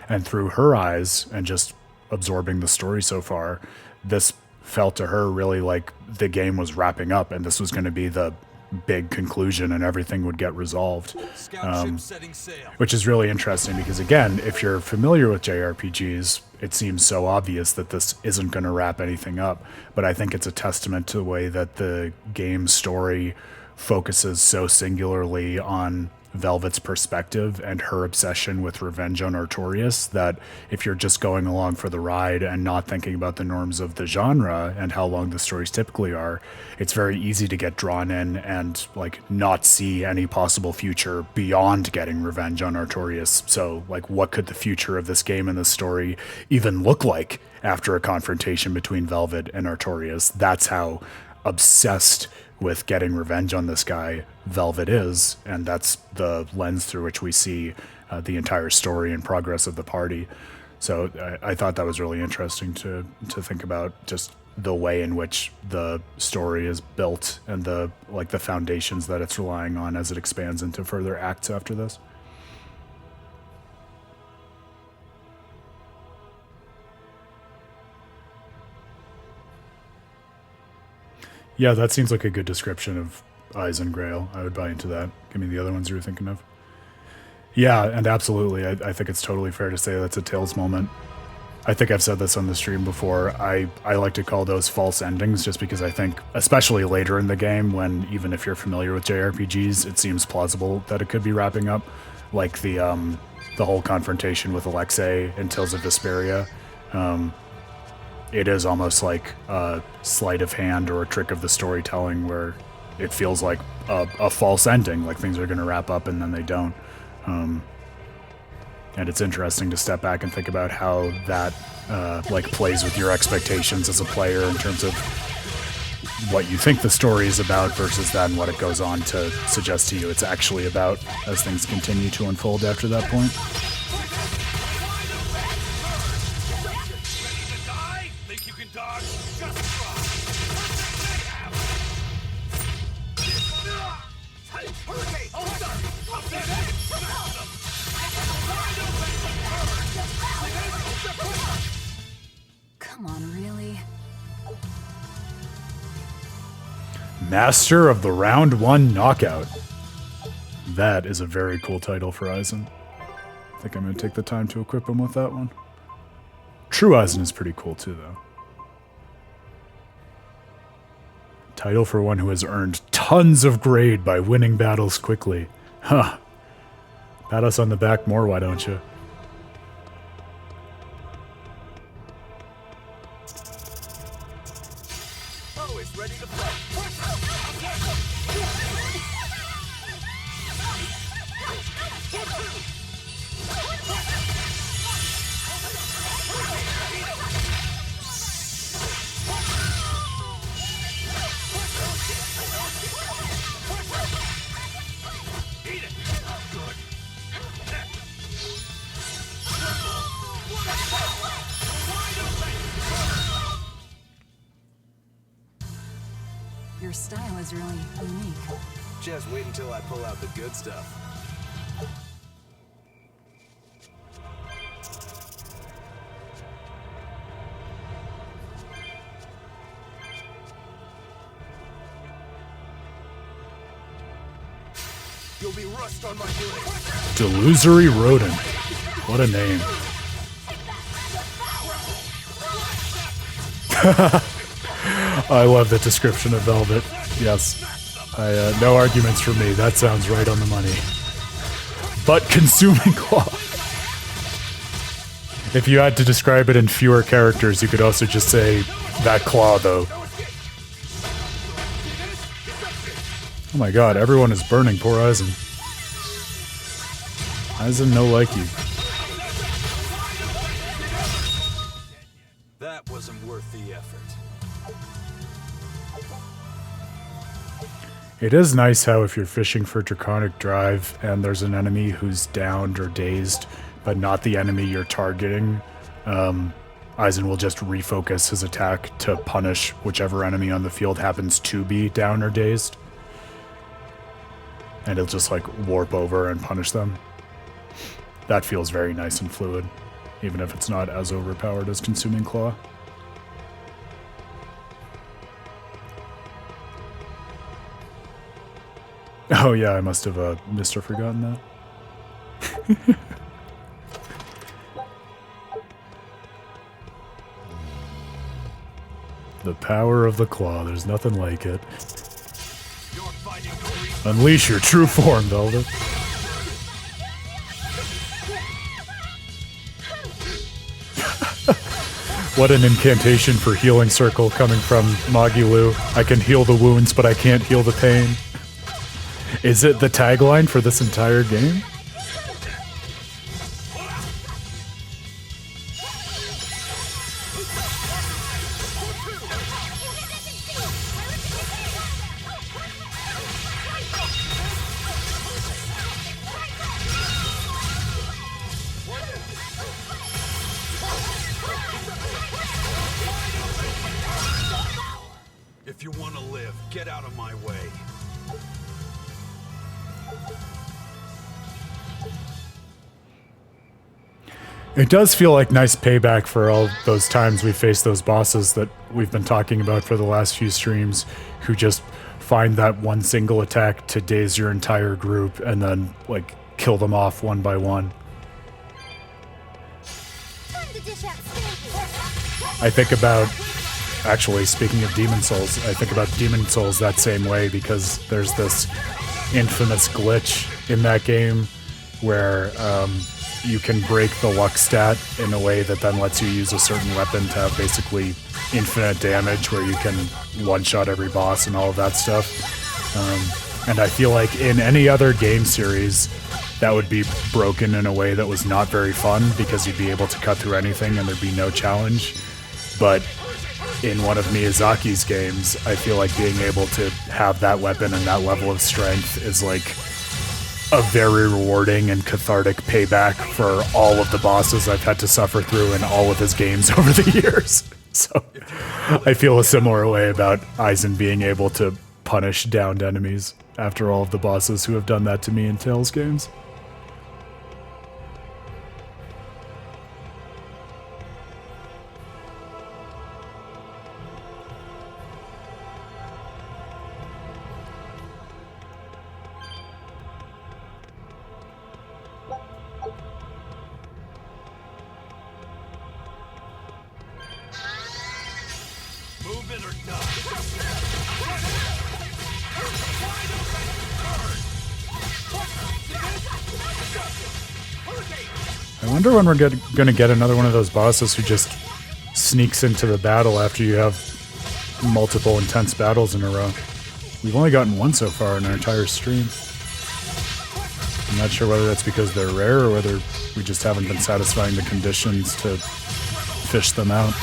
And through her eyes and just absorbing the story so far, this felt to her really like the game was wrapping up and this was going to be the big conclusion and everything would get resolved. Scout ship setting sail. Which is really interesting because, again, if you're familiar with JRPGs, it seems so obvious that this isn't going to wrap anything up. But I think it's a testament to the way that the game's story focuses so singularly on Velvet's perspective and her obsession with revenge on Artorias, that if you're just going along for the ride and not thinking about the norms of the genre and how long the stories typically are, it's very easy to get drawn in and like not see any possible future beyond getting revenge on Artorias. So like, what could the future of this game and this story even look like after a confrontation between Velvet and Artorias? That's how obsessed with getting revenge on this guy Velvet is, and that's the lens through which we see the entire story and progress of the party. So I thought that was really interesting to think about, just the way in which the story is built and the foundations that it's relying on as it expands into further acts after this. Yeah, that seems like a good description of Eisengrail. I would buy into that. Give me the other ones you were thinking of. Yeah, and absolutely. I think it's totally fair to say that's a Tales moment. I think I've said this on the stream before. I like to call those false endings just because I think, especially later in the game, when even if you're familiar with JRPGs, it seems plausible that it could be wrapping up. Like the whole confrontation with Alexei in Tales of Zestiria. It is almost like a sleight of hand or a trick of the storytelling where it feels like a false ending, like things are going to wrap up and then they don't. And it's interesting to step back and think about how that plays with your expectations as a player in terms of what you think the story is about versus then what it goes on to suggest to you it's actually about as things continue to unfold after that point. Come on, really? Master of the Round 1 Knockout. That is a very cool title for Eisen. I think I'm going to take the time to equip him with that one. True Eisen is pretty cool too, though. Title for one who has earned tons of grade by winning battles quickly. Huh. Pat us on the back more, why don't you? Your style is really unique. Just wait until I pull out the good stuff. You'll be rust on my blade. Delusory Rodent. What a name. I love the description of Velvet. Yes. No arguments for me. That sounds right on the money. But consuming claw. If you had to describe it in fewer characters, you could also just say, that claw, though. Oh my god, everyone is burning poor Eisen. Eisen no like you. That wasn't worth the effort. It is nice how if you're fishing for Draconic Drive and there's an enemy who's downed or dazed, but not the enemy you're targeting, Eisen will just refocus his attack to punish whichever enemy on the field happens to be down or dazed. And he'll just like warp over and punish them. That feels very nice and fluid, even if it's not as overpowered as Consuming Claw. Oh yeah, I must have missed or forgotten that. The power of the claw, there's nothing like it. Unleash your true form, Velvet. What an incantation for healing circle coming from Magilu. I can heal the wounds, but I can't heal the pain. Is it the tagline for this entire game? If you want to live, get out of my way. It does feel like nice payback for all those times we faced those bosses that we've been talking about for the last few streams, who just find that one single attack to daze your entire group and then, like, kill them off one by one. I think about, actually, speaking of Demon Souls, I think about Demon Souls that same way, because there's this infamous glitch in that game where you can break the luck stat in a way that then lets you use a certain weapon to have basically infinite damage, where you can one-shot every boss and all of that stuff. And I feel like in any other game series, that would be broken in a way that was not very fun, because you'd be able to cut through anything and there'd be no challenge. But in one of Miyazaki's games, I feel like being able to have that weapon and that level of strength is like a very rewarding and cathartic payback for all of the bosses I've had to suffer through in all of his games over the years. So I feel a similar way about Aizen being able to punish downed enemies after all of the bosses who have done that to me in Tales games. I wonder when we're gonna get another one of those bosses who just sneaks into the battle after you have multiple intense battles in a row. We've only gotten one so far in our entire stream. I'm not sure whether that's because they're rare or whether we just haven't been satisfying the conditions to fish them out.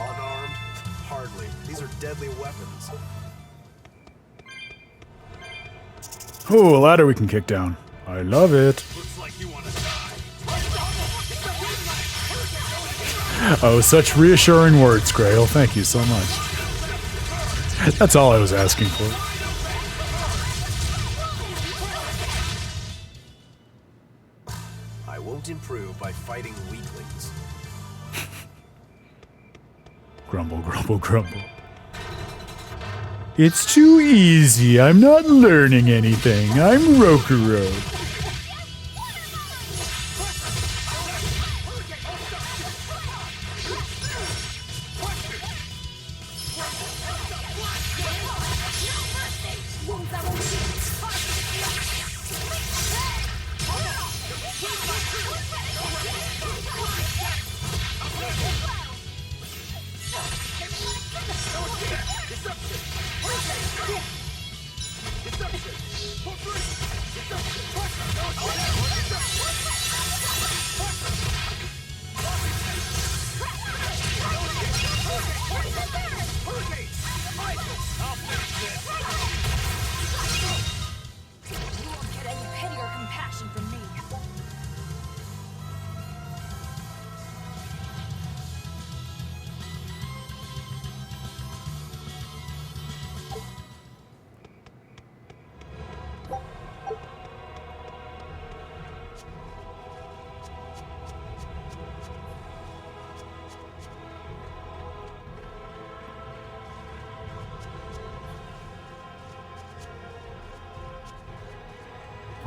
Unarmed? Hardly. These are deadly weapons. Ooh, a ladder we can kick down. I love it. Oh, such reassuring words, Grail. Thank you so much. That's all I was asking for. I won't improve by fighting weaklings. Grumble, grumble, grumble. It's too easy. I'm not learning anything. I'm Rokuro.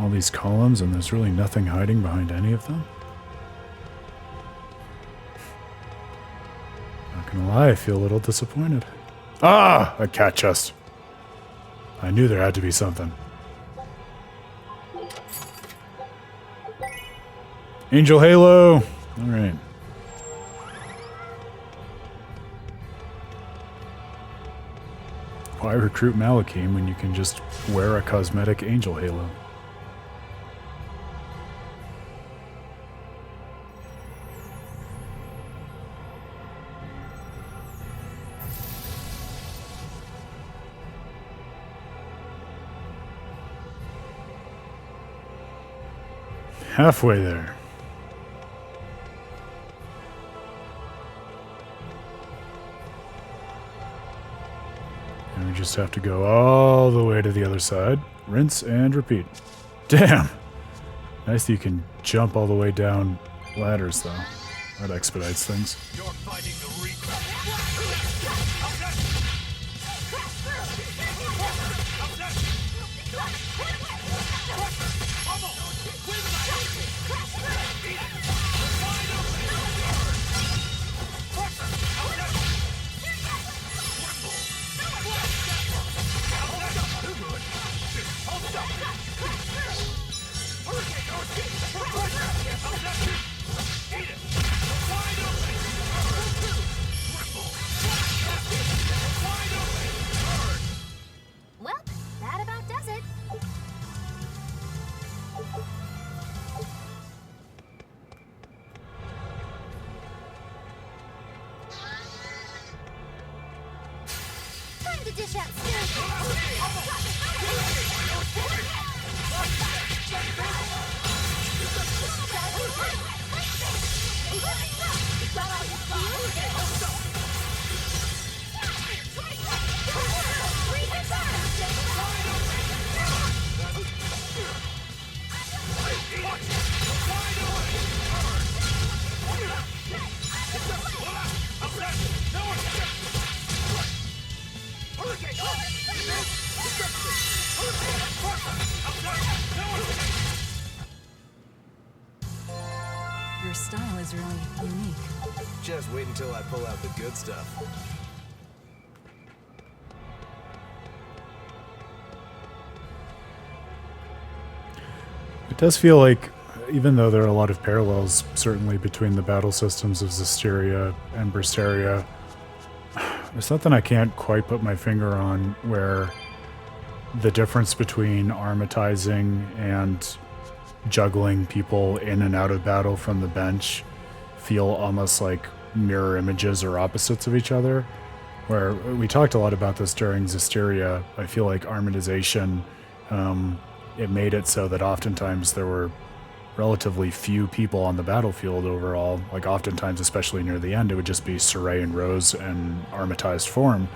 All these columns, and there's really nothing hiding behind any of them. Not gonna lie, I feel a little disappointed. Ah! A cat chest. I knew there had to be something. Angel Halo! Alright. Why recruit Malakim when you can just wear a cosmetic Angel Halo? Halfway there. And we just have to go all the way to the other side. Rinse and repeat. Damn! Nice that you can jump all the way down ladders, though. That expedites things. You're fighting the Reaper. Well, that about does it. Time to dish out Your style is really unique. Just wait until I pull out the good stuff. It does feel like, even though there are a lot of parallels, certainly between the battle systems of Zestiria and Berseria, there's something I can't quite put my finger on where the difference between armatizing and juggling people in and out of battle from the bench feel almost like mirror images or opposites of each other. Where we talked a lot about this during Zestiria, I feel like armatization, it made it so that oftentimes there were relatively few people on the battlefield overall. Like oftentimes, especially near the end, it would just be Saray and Rose in armatized form.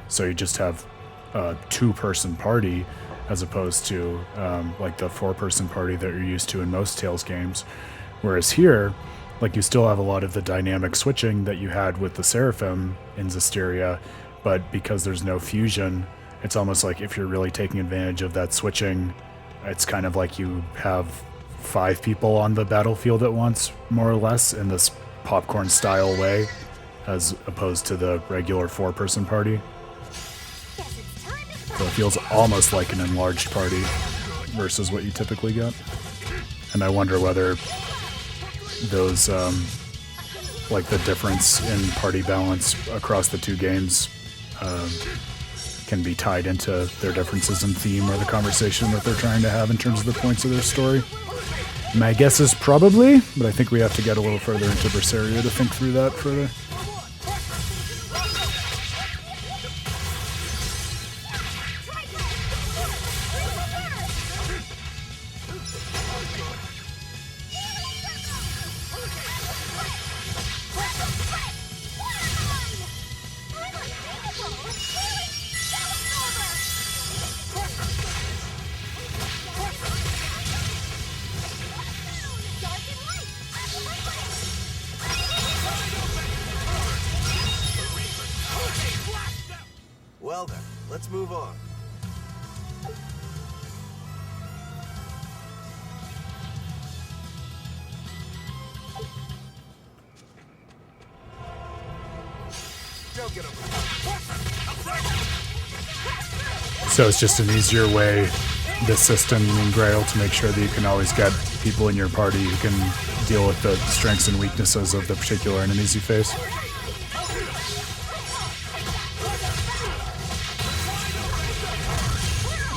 So you just have a two-person party as opposed to like the four-person party that you're used to in most Tales games. Whereas here, like you still have a lot of the dynamic switching that you had with the Seraphim in Zestiria, but because there's no fusion, it's almost like if you're really taking advantage of that switching, it's kind of like you have 5 people on the battlefield at once, more or less, in this popcorn-style way, as opposed to the regular 4-person party. So it feels almost like an enlarged party versus what you typically get. And I wonder whether those, like the difference in party balance across the two games can be tied into their differences in theme or the conversation that they're trying to have in terms of the points of their story. My guess is probably, but I think we have to get a little further into Berseria to think through that further. Well then, let's move on. So it's just an easier way, this system in Grail, to make sure that you can always get people in your party who can deal with the strengths and weaknesses of the particular enemies you face.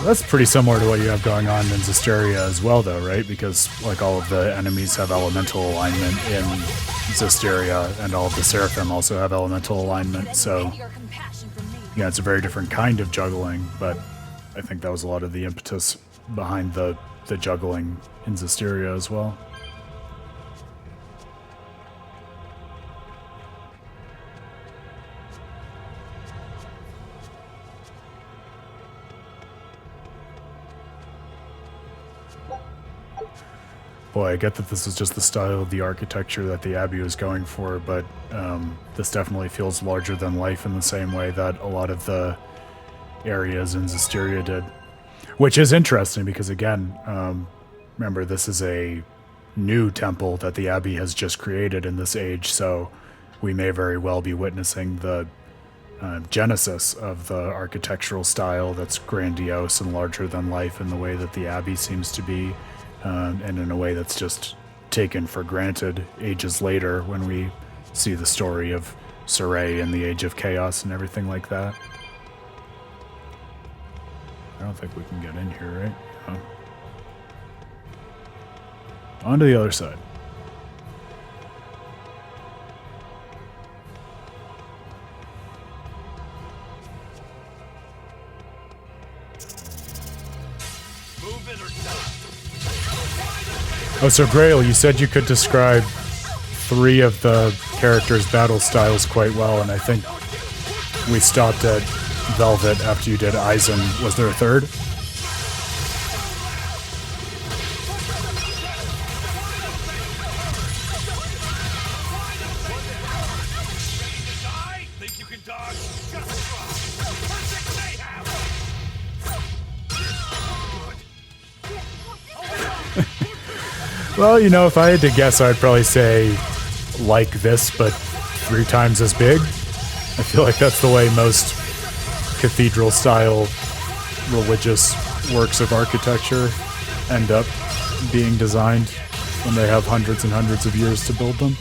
That's pretty similar to what you have going on in Zestiria as well, though, right? Because like all of the enemies have elemental alignment in Zestiria, and all of the Seraphim also have elemental alignment. So yeah, it's a very different kind of juggling, but I think that was a lot of the impetus behind the juggling in Zestiria as well. Boy, I get that this is just the style of the architecture that the Abbey was going for, but this definitely feels larger than life in the same way that a lot of the areas in Zestiria did. Which is interesting because, again, remember, this is a new temple that the Abbey has just created in this age, so we may very well be witnessing the genesis of the architectural style that's grandiose and larger than life in the way that the Abbey seems to be. And in a way that's just taken for granted ages later when we see the story of Saray and the Age of Chaos and everything like that. I don't think we can get in here, right? No. On to the other side. Oh, so Grail, you said you could describe 3 of the characters' battle styles quite well, and I think we stopped at Velvet after you did Eisen. Was there a third? Well, you know, if I had to guess, I'd probably say like this, but 3 times as big. I feel like that's the way most cathedral-style religious works of architecture end up being designed when they have hundreds and hundreds of years to build them.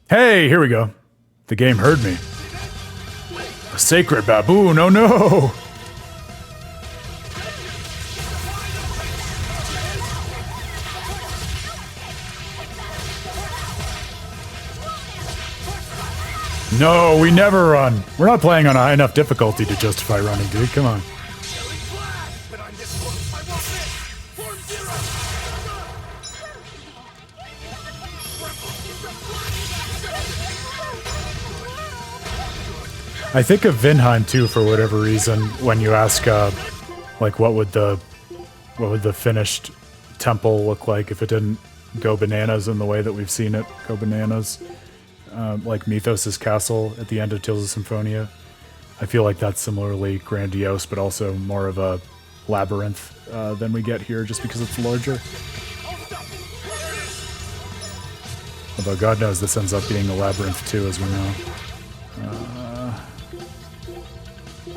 Hey, here we go. The game heard me. A sacred baboon, oh no! No, we never run. We're not playing on a high enough difficulty to justify running, dude. Come on. I think of Vinheim too, for whatever reason, when you ask, like, what would the finished temple look like if it didn't go bananas in the way that we've seen it go bananas, like Mythos' castle at the end of Tales of Symphonia. I feel like that's similarly grandiose, but also more of a labyrinth than we get here, just because it's larger. Although God knows this ends up being a labyrinth too, as we know.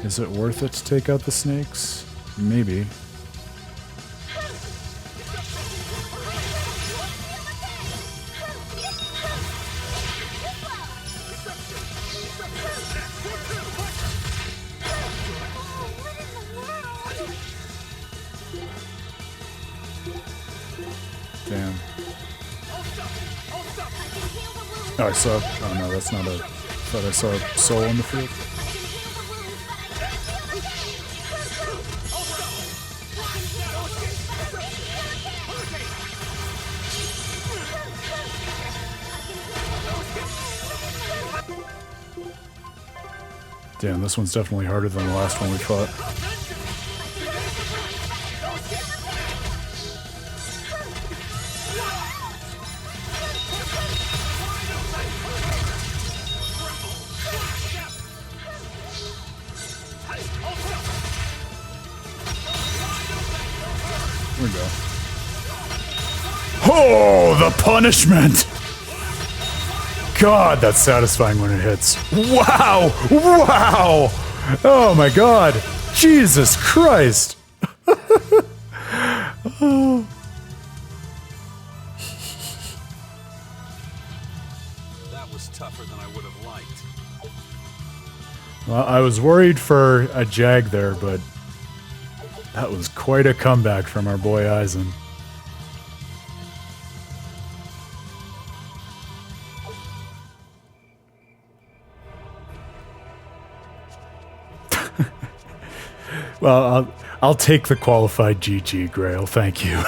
Is it worth it to take out the snakes? Maybe. Damn. Oh, I saw... Oh no, that's not a... I thought I saw a soul on the field. Damn, this one's definitely harder than the last one we fought. we go. Oh, the punishment! God, that's satisfying when it hits. Wow! Wow! Oh my god! Jesus Christ! Oh. That was tougher than I would have liked. Well, I was worried for a jag there, but that was quite a comeback from our boy Eisen. Well, I'll take the qualified GG, Grail. Thank you.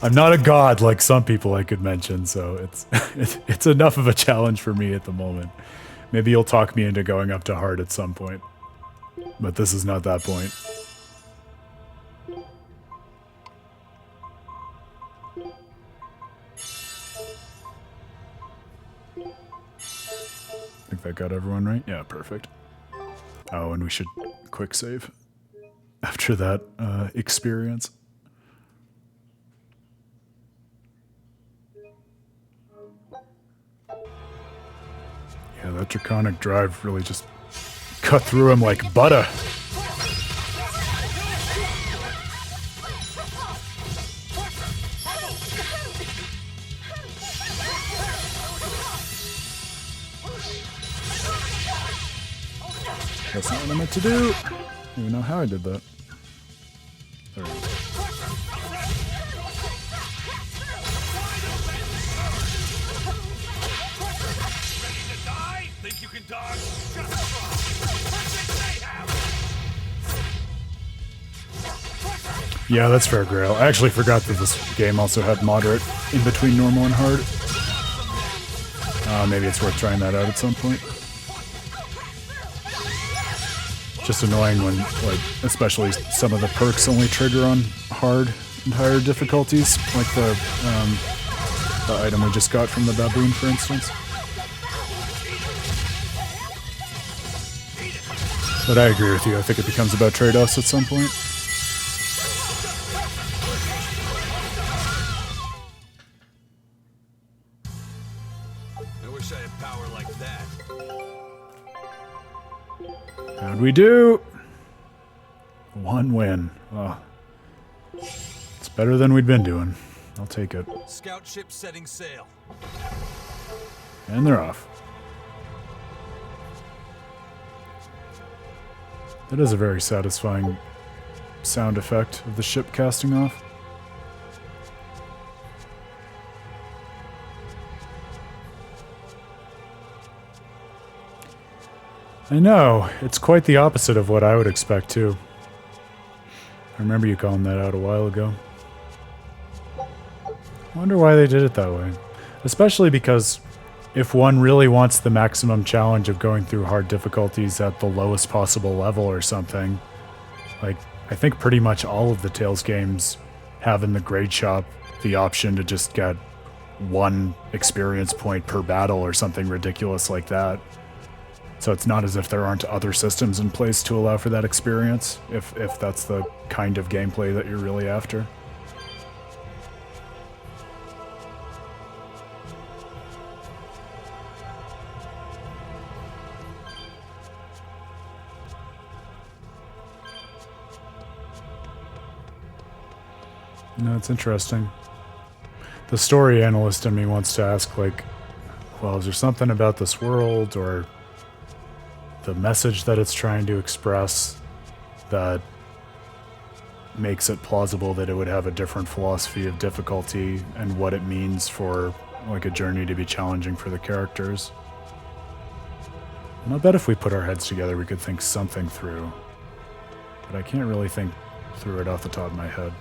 I'm not a god like some people I could mention, so it's enough of a challenge for me at the moment. Maybe you'll talk me into going up to hard at some point, but this is not that point. I think that got everyone right. Yeah, perfect. Oh, and we should quick save after that experience. Yeah, that draconic drive really just cut through him like butter. That's not what I meant to do. I don't even know how I did that. There we go. Think you can dodge? Just try. Yeah, that's fair, Grail. I actually forgot that this game also had moderate in between normal and hard. Maybe it's worth trying that out at some point. Just annoying when, like, especially some of the perks only trigger on hard and higher difficulties, like the item we just got from the baboon, for instance. But I agree with you. I think it becomes about trade-offs at some point. I wish I had power like that. How'd we do? One win. Oh. It's better than we'd been doing. I'll take it. Scout ship setting sail. And they're off. That is a very satisfying sound effect of the ship casting off. I know, it's quite the opposite of what I would expect too. I remember you calling that out a while ago. I wonder why they did it that way. Especially because if one really wants the maximum challenge of going through hard difficulties at the lowest possible level or something, like, I think pretty much all of the Tales games have in the grade shop the option to just get 1 experience point per battle or something ridiculous like that. So it's not as if there aren't other systems in place to allow for that experience, if that's the kind of gameplay that you're really after. No, it's interesting. The story analyst in me wants to ask, like, well, is there something about this world or the message that it's trying to express that makes it plausible that it would have a different philosophy of difficulty and what it means for, like, a journey to be challenging for the characters? And I bet if we put our heads together we could think something through, but I can't really think through it off the top of my head.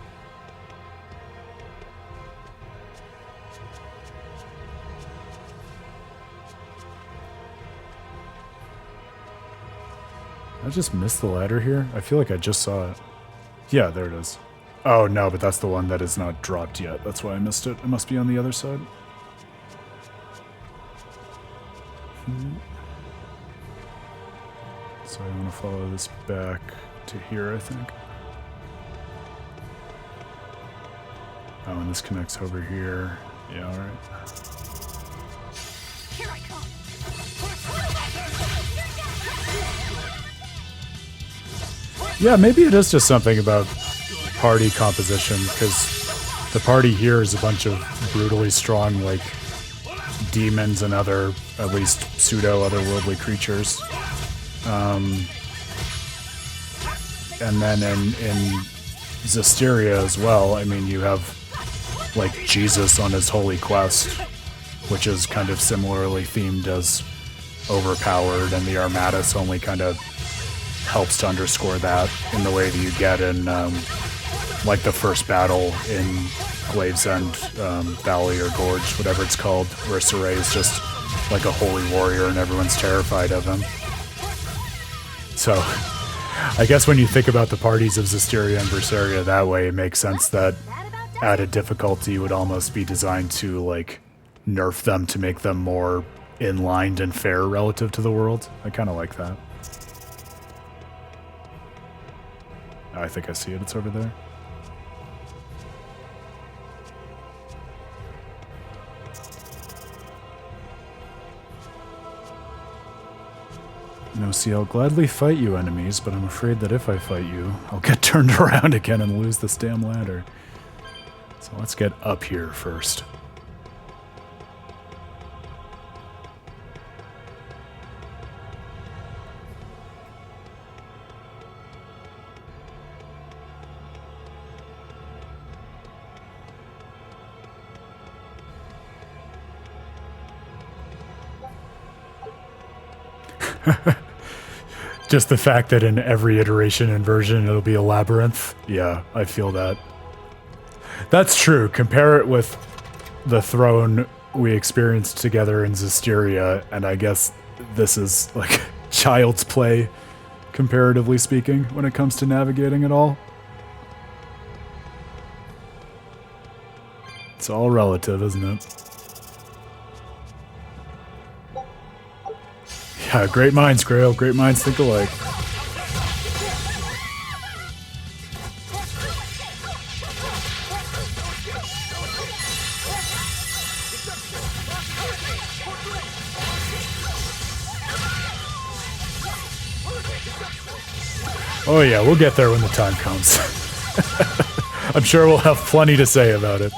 I just missed the ladder here? I feel like I just saw it. Yeah, there it is. Oh, no, but that's the one that is not dropped yet. That's why I missed it. It must be on the other side. So I want to follow this back to here, I think. Oh, and this connects over here. Yeah, all right. Here I come. Yeah, maybe it is just something about party composition, because the party here is a bunch of brutally strong, like, demons and other, at least pseudo-otherworldly creatures. And then in Zestiria as well, I mean, you have, like, Jesus on his holy quest, which is kind of similarly themed as overpowered, and the Armatus only kind of helps to underscore that in the way that you get in, like, the first battle in Gravesend Valley or Gorge, whatever it's called, where Saray is just like a holy warrior and everyone's terrified of him. So, I guess when you think about the parties of Zestiria and Berseria that way, it makes sense that added difficulty would almost be designed to, like, nerf them to make them more inlined and fair relative to the world. I kind of like that. I think I see it. It's over there. No, see, I'll gladly fight you, enemies, but I'm afraid that if I fight you, I'll get turned around again and lose this damn ladder. So let's get up here first. Just the fact that in every iteration and version it'll be a labyrinth. Yeah, I feel that. That's true. Compare it with the throne we experienced together in Zestiria, and I guess this is like child's play, comparatively speaking, when it comes to navigating it all. It's all relative, isn't it? Yeah, great minds, Grail. Great minds think alike. Oh yeah, we'll get there when the time comes. I'm sure we'll have plenty to say about it.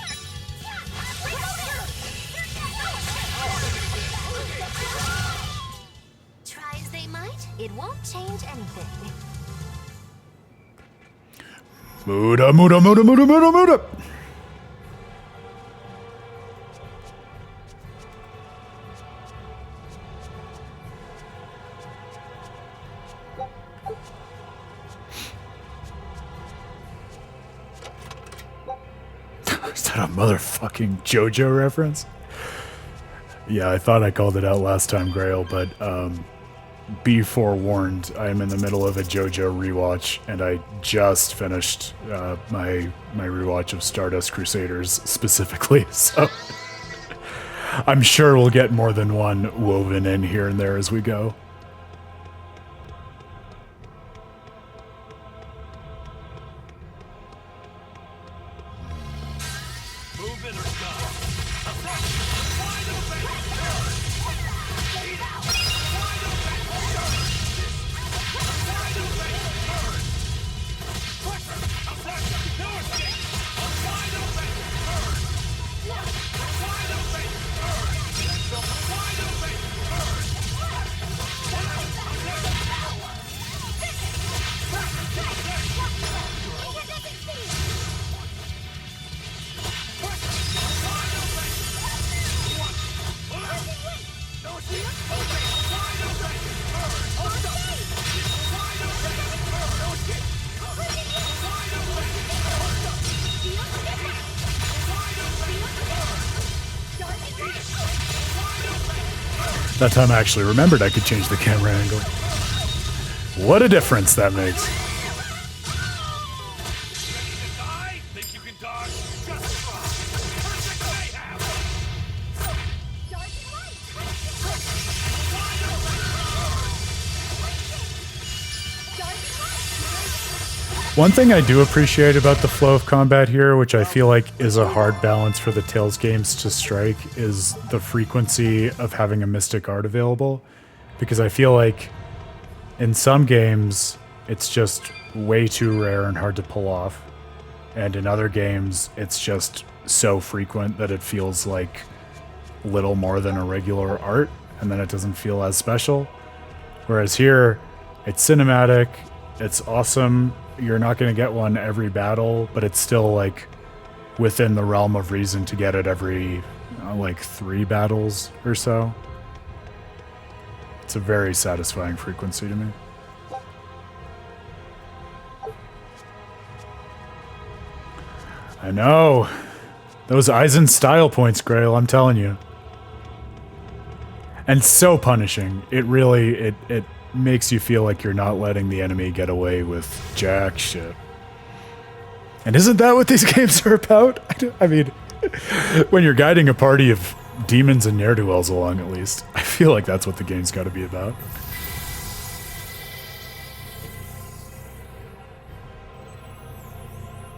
Muda, muda, muda, muda, muda, muda. Is that a motherfucking JoJo reference? Yeah, I thought I called it out last time, Grail, but be forewarned, I am in the middle of a JoJo rewatch, and I just finished my rewatch of Stardust Crusaders specifically, so I'm sure we'll get more than one woven in here and there as we go. That time I actually remembered I could change the camera angle. What a difference that makes. One thing I do appreciate about the flow of combat here, which I feel like is a hard balance for the Tales games to strike, is the frequency of having a Mystic Art available. Because I feel like in some games, it's just way too rare and hard to pull off. And in other games, it's just so frequent that it feels like little more than a regular art, and then it doesn't feel as special. Whereas here, it's cinematic, it's awesome, you're not going to get one every battle, but it's still like within the realm of reason to get it every like 3 battles or so. It's a very satisfying frequency to me. I know. Those Eisen style points, Grail, I'm telling you. And so punishing. It really, it makes you feel like you're not letting the enemy get away with jack shit. And isn't that what these games are about? I mean, when you're guiding a party of demons and ne'er-do-wells along, at least, I feel like that's what the game's got to be about.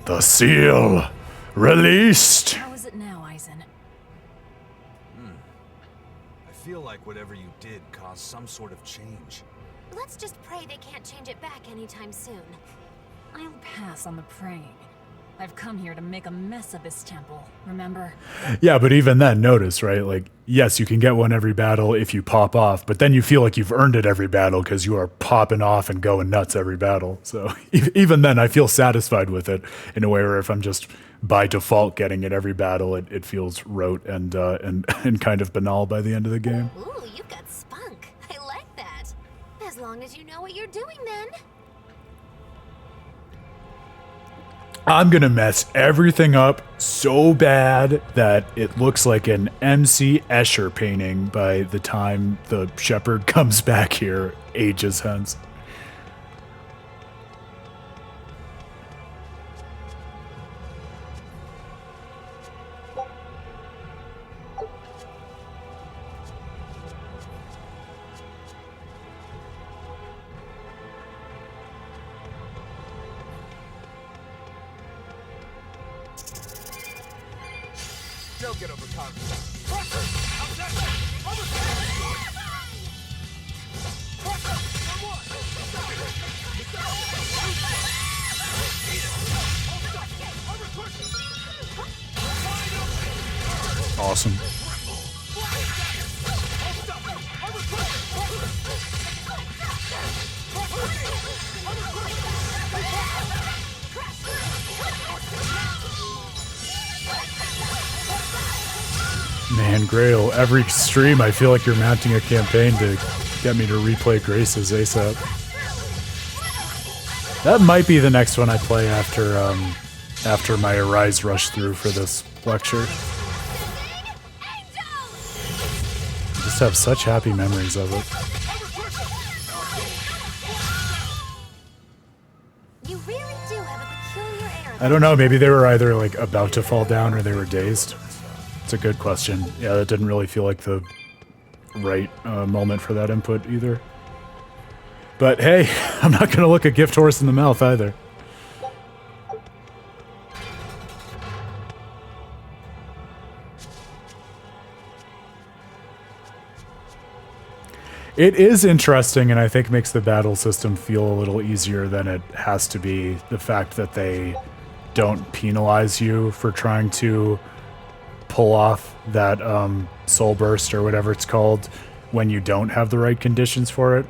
The seal released. How is it now, Eisen? I feel like whatever you did caused some sort of change. Let's just pray they can't change it back anytime soon. I'll pass on the praying. I've come here to make a mess of this temple, remember? Yeah, but even then, notice, right? Like, yes, you can get one every battle if you pop off, but then you feel like you've earned it every battle because you are popping off and going nuts every battle. So even then, I feel satisfied with it in a way where if I'm just by default getting it every battle, it feels rote and kind of banal by the end of the game. Ooh, you've got spunk. I like that. As long as you know what you're doing, then. I'm gonna mess everything up so bad that it looks like an MC Escher painting by the time the shepherd comes back here ages hence. Don't get overconfident. Awesome. Man, Grail, every stream I feel like you're mounting a campaign to get me to replay Graces ASAP. That might be the next one I play after my Arise rush through for this lecture. I just have such happy memories of it. You really do have a peculiar air. I don't know, maybe they were either like about to fall down or they were dazed. It's a good question. Yeah, that didn't really feel like the right moment for that input either. But hey, I'm not going to look a gift horse in the mouth either. It is interesting, and I think makes the battle system feel a little easier than it has to be. The fact that they don't penalize you for trying to pull off that soul burst or whatever it's called when you don't have the right conditions for it.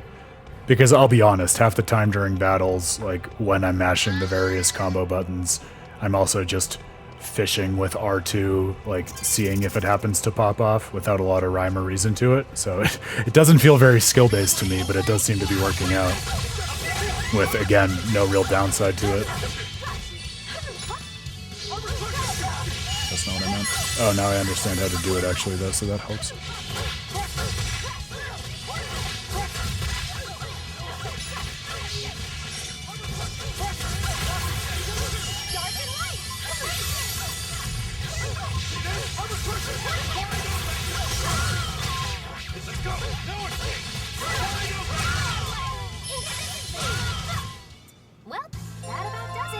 Because I'll be honest, half the time during battles, like when I'm mashing the various combo buttons, I'm also just fishing with R2, like seeing if it happens to pop off without a lot of rhyme or reason to it. So it doesn't feel very skill-based to me, but it does seem to be working out with, again, no real downside to it. That's not what I meant. Oh, now I understand how to do it actually though, so that helps. Well, that about does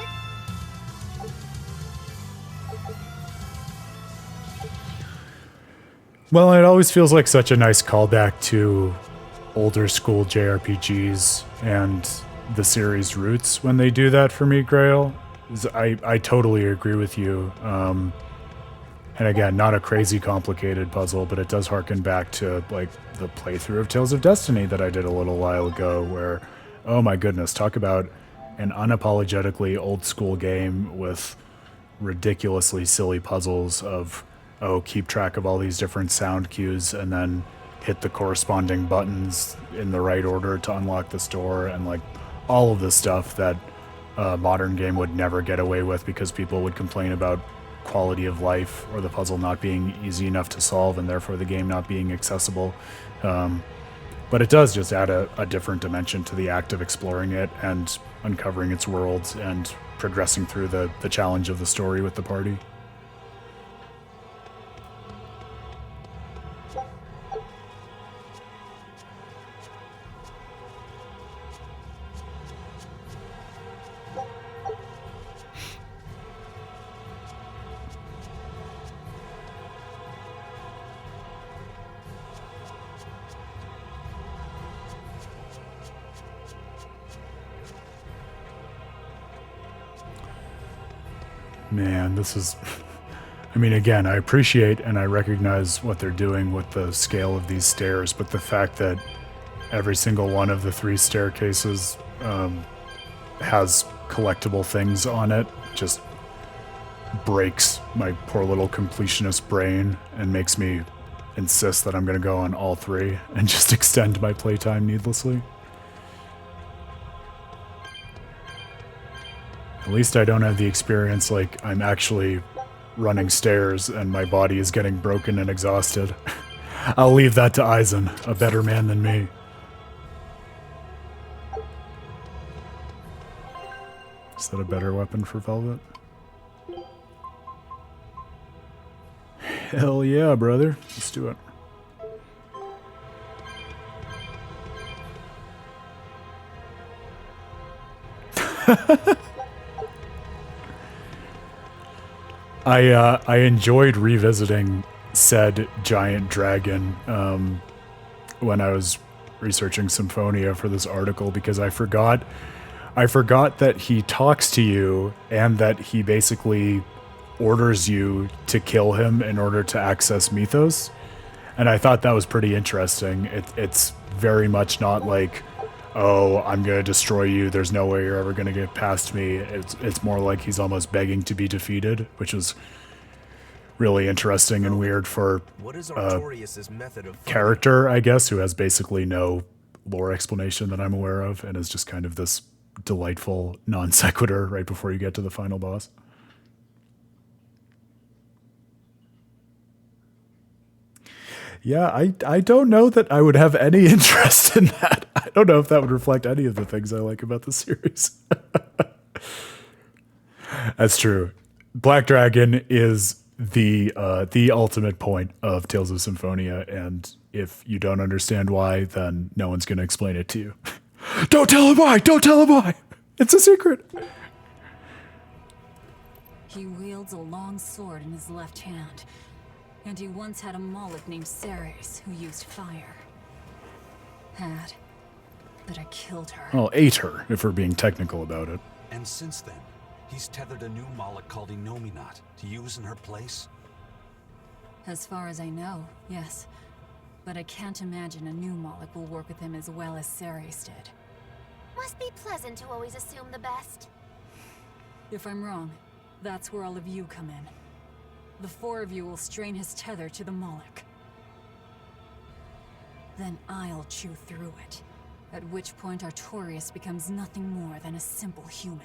Well, it always feels like such a nice callback to older school JRPGs and the series roots when they do that for me, Grail. I totally agree with you. And again, not a crazy complicated puzzle, but it does harken back to like the playthrough of Tales of Destiny that I did a little while ago where, oh my goodness, talk about an unapologetically old school game with ridiculously silly puzzles of, oh, keep track of all these different sound cues and then hit the corresponding buttons in the right order to unlock the store, and like all of the stuff that a modern game would never get away with because people would complain about quality of life or the puzzle not being easy enough to solve and therefore the game not being accessible. But it does just add a different dimension to the act of exploring it and uncovering its worlds and progressing through the challenge of the story with the party. Man, this is... I mean, again, I appreciate and I recognize what they're doing with the scale of these stairs, but the fact that every single one of the 3 staircases has collectible things on it just breaks my poor little completionist brain and makes me insist that I'm going to go on all 3 and just extend my playtime needlessly. At least I don't have the experience like I'm actually running stairs and my body is getting broken and exhausted. I'll leave that to Eisen, a better man than me. Is that a better weapon for Velvet? Hell yeah, brother. Let's do it. I enjoyed revisiting said giant dragon when I was researching Symphonia for this article because I forgot that he talks to you and that he basically orders you to kill him in order to access Mythos. And I thought that was pretty interesting. It's very much not like, oh, I'm going to destroy you, there's no way you're ever going to get past me. It's more like he's almost begging to be defeated, which is really interesting and weird for What is Artorias' method of character, I guess, who has basically no lore explanation that I'm aware of and is just kind of this delightful non sequitur right before you get to the final boss. Yeah, I don't know that I would have any interest in that. I don't know if that would reflect any of the things I like about the series. That's true. Black Dragon is the ultimate point of Tales of Symphonia, and if you don't understand why, then no one's going to explain it to you. Don't tell him why! Don't tell him why! It's a secret! He wields a long sword in his left hand. And he once had a Moloch named Ceres who used fire. But I killed her. Well, ate her, if we're being technical about it. And since then, he's tethered a new Moloch called Inominat to use in her place? As far as I know, yes. But I can't imagine a new Moloch will work with him as well as Ceres did. Must be pleasant to always assume the best. If I'm wrong, that's where all of you come in. The 4 of you will strain his tether to the Moloch. Then I'll chew through it, at which point Artorias becomes nothing more than a simple human.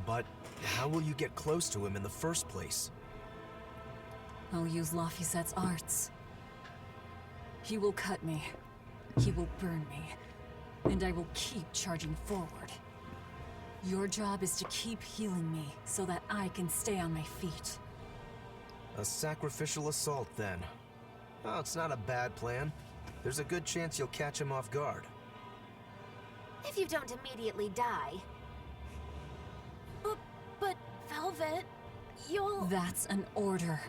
But how will you get close to him in the first place? I'll use Laphicet's arts. He will cut me, he will burn me, and I will keep charging forward. Your job is to keep healing me so that I can stay on my feet. A sacrificial assault, then. Oh, it's not a bad plan. There's a good chance you'll catch him off guard. If you don't immediately die. But Velvet, you'll... That's an order.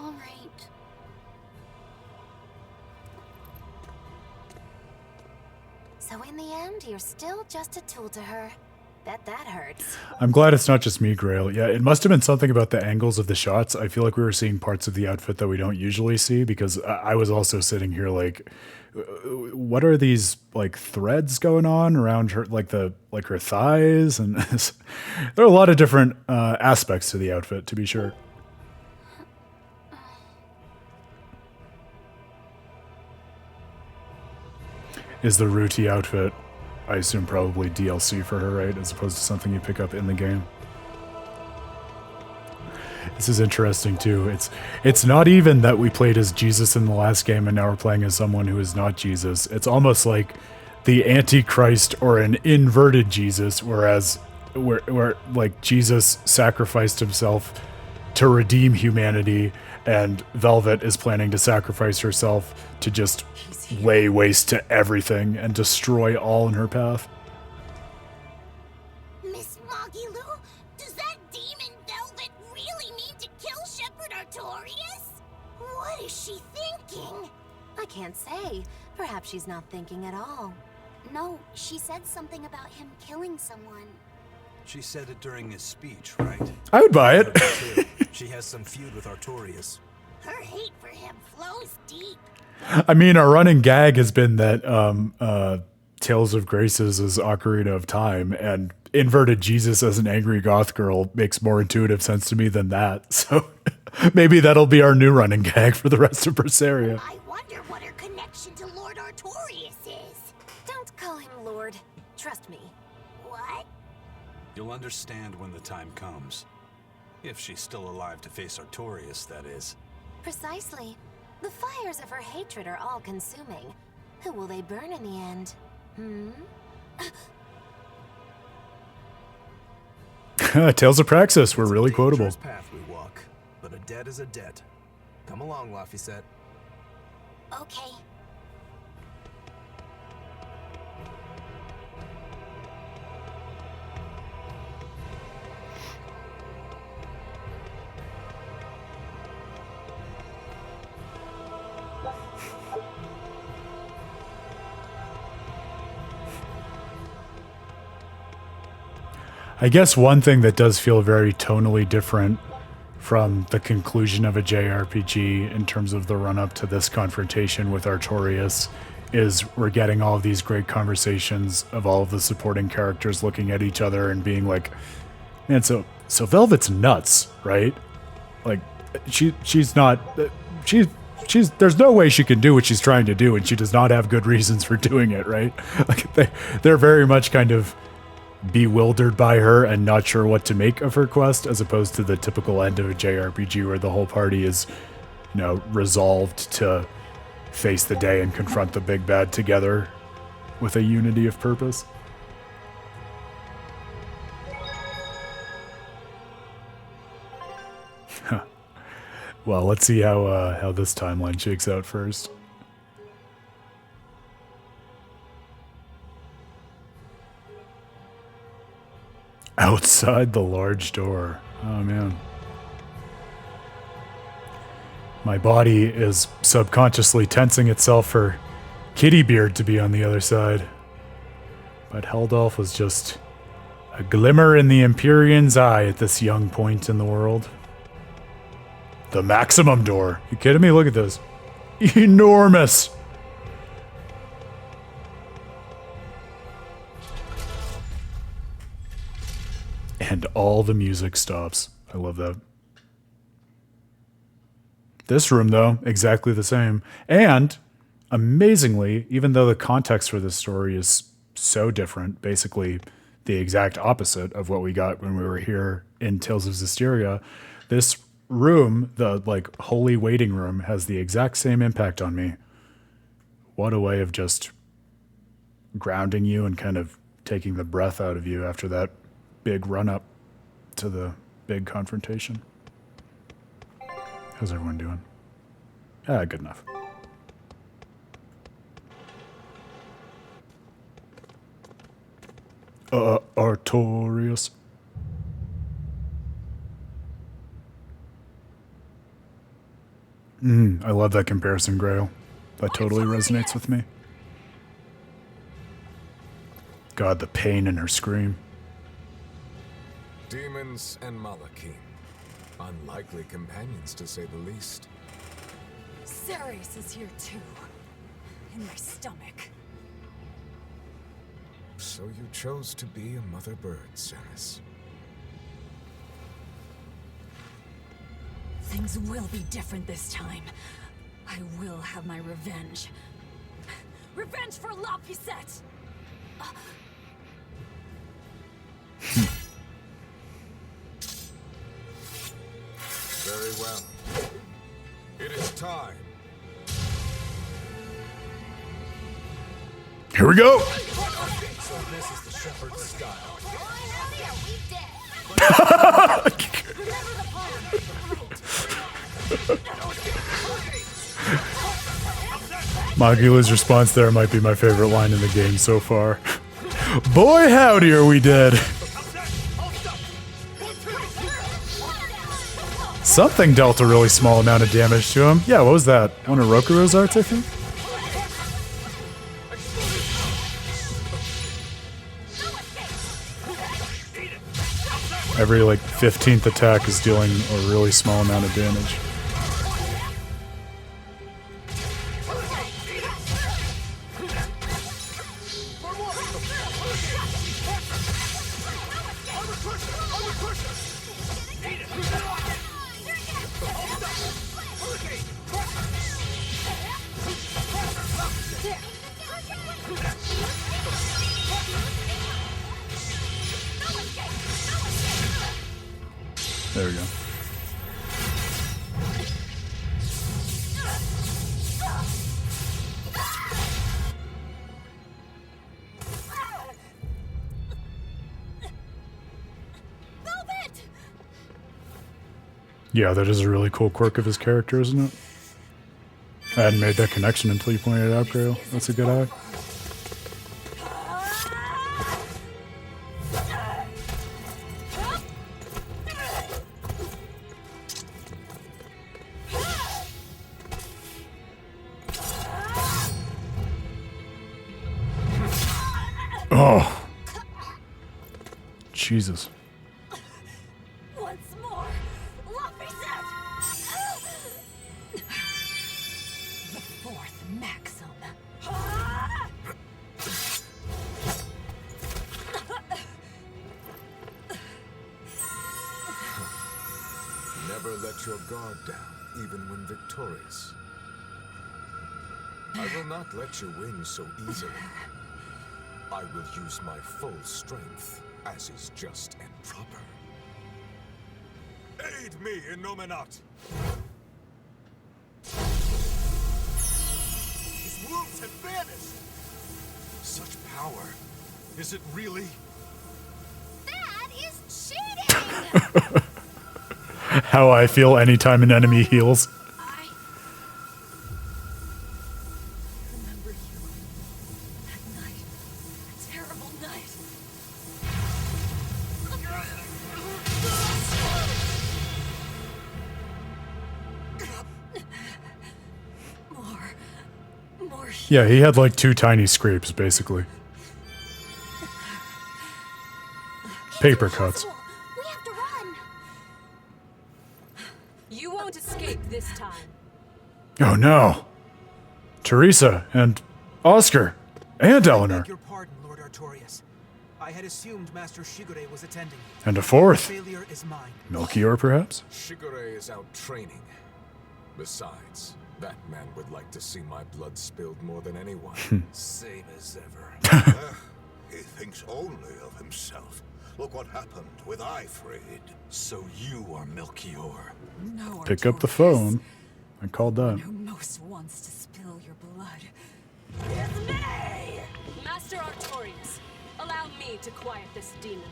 All right. So in the end, you're still just a tool to her. Bet that hurts. I'm glad it's not just me, Grail. Yeah, it must have been something about the angles of the shots. I feel like we were seeing parts of the outfit that we don't usually see, because I was also sitting here like, what are these like threads going on around her, like her thighs, and there are a lot of different aspects to the outfit, to be sure. Is the Ruti outfit, I assume, probably DLC for her, right? As opposed to something you pick up in the game. This is interesting too. It's not even that we played as Jesus in the last game and now we're playing as someone who is not Jesus. It's almost like the Antichrist or an inverted Jesus, whereas where like Jesus sacrificed himself to redeem humanity, and Velvet is planning to sacrifice herself to just lay waste to everything and destroy all in her path. Miss Magilu, does that demon Velvet really mean to kill Shepherd Artorias? What is she thinking? I can't say. Perhaps she's not thinking at all. No, she said something about him killing someone. She said it during his speech, right? I would buy it. She has some feud with Artorias. Her hate for him flows deep. I mean, our running gag has been that Tales of Graces is Ocarina of Time, and inverted Jesus as an angry goth girl makes more intuitive sense to me than that. So maybe that'll be our new running gag for the rest of Berseria. I wonder what her connection to Lord Artorias is. Don't call him Lord. Trust me. What? You'll understand when the time comes. If she's still alive to face Artorias, that is. Precisely. The fires of her hatred are all-consuming. Who will they burn in the end? Tales of Praxis were really quotable. It's a dangerous path we walk, but a debt is a debt. Come along, Laphicet. Okay. I guess one thing that does feel very tonally different from the conclusion of a JRPG in terms of the run-up to this confrontation with Artorias is we're getting all of these great conversations of all of the supporting characters looking at each other and being like, man, so Velvet's nuts, right? Like, she's not... She's there's no way she can do what she's trying to do, and she does not have good reasons for doing it, right? Like, they're very much kind of bewildered by her and not sure what to make of her quest, as opposed to the typical end of a JRPG where the whole party is, you know, resolved to face the day and confront the big bad together with a unity of purpose. Well, let's see how this timeline shakes out first. Outside the large door. Oh, man. My body is subconsciously tensing itself for Kittybeard to be on the other side. But Heldolf was just a glimmer in the Empyrean's eye at this young point in the world. The maximum door. You kidding me? Look at this. Enormous. And all the music stops. I love that. This room, though, exactly the same. And, amazingly, even though the context for this story is so different, basically the exact opposite of what we got when we were here in Tales of Zestiria, this room, the, like, holy waiting room, has the exact same impact on me. What a way of just grounding you and kind of taking the breath out of you after that big run-up to the big confrontation. How's everyone doing? Good enough. Artorias. I love that comparison, Grail. That totally resonates with me. God, the pain in her scream. Demons and Malachim. Unlikely companions, to say the least. Ceres is here too. In my stomach. So you chose to be a mother bird, Ceres. Things will be different this time. I will have my revenge. Revenge for Lapisette! Very well. It is time. Here we go! So this is the shepherd's style. Magula's response there might be my favorite line in the game so far. Boy, howdy, are we dead. Something dealt a really small amount of damage to him. Yeah, what was that? One of Rokuro's arts, I think? Every, like, 15th attack is dealing a really small amount of damage. There we go. Yeah, that is a really cool quirk of his character, isn't it? I hadn't made that connection until you pointed it out, Grail. That's a good eye. Oh. Jesus. Once more, Lapisette! The fourth maxim. Never let your guard down, even when victorious. I will not let you win so easily. I will use my full strength, as is just and proper. Aid me in Nominat! His wounds have vanished! Such power. Is it really? That is cheating! How I feel anytime an enemy heals. Remember you. That night. That terrible night. More. Yeah, he had like 2 tiny scrapes, basically. Paper cuts. We have to run. You won't escape this time. Oh no. Teresa and Oscar and I Eleanor. beg your pardon, Lord Artorias. I had assumed Master Shigure was attending. And a fourth. Failure is mine. Melchior, perhaps? Shigure is out training. Besides, that man would like to see my blood spilled more than anyone. Same as ever. He thinks only of himself. Look what happened with Ifrid. So you are Melchior. No, Pick up the phone. I called that. Who most wants to spill your blood? It's me! Master Artorias, allow me to quiet this demon.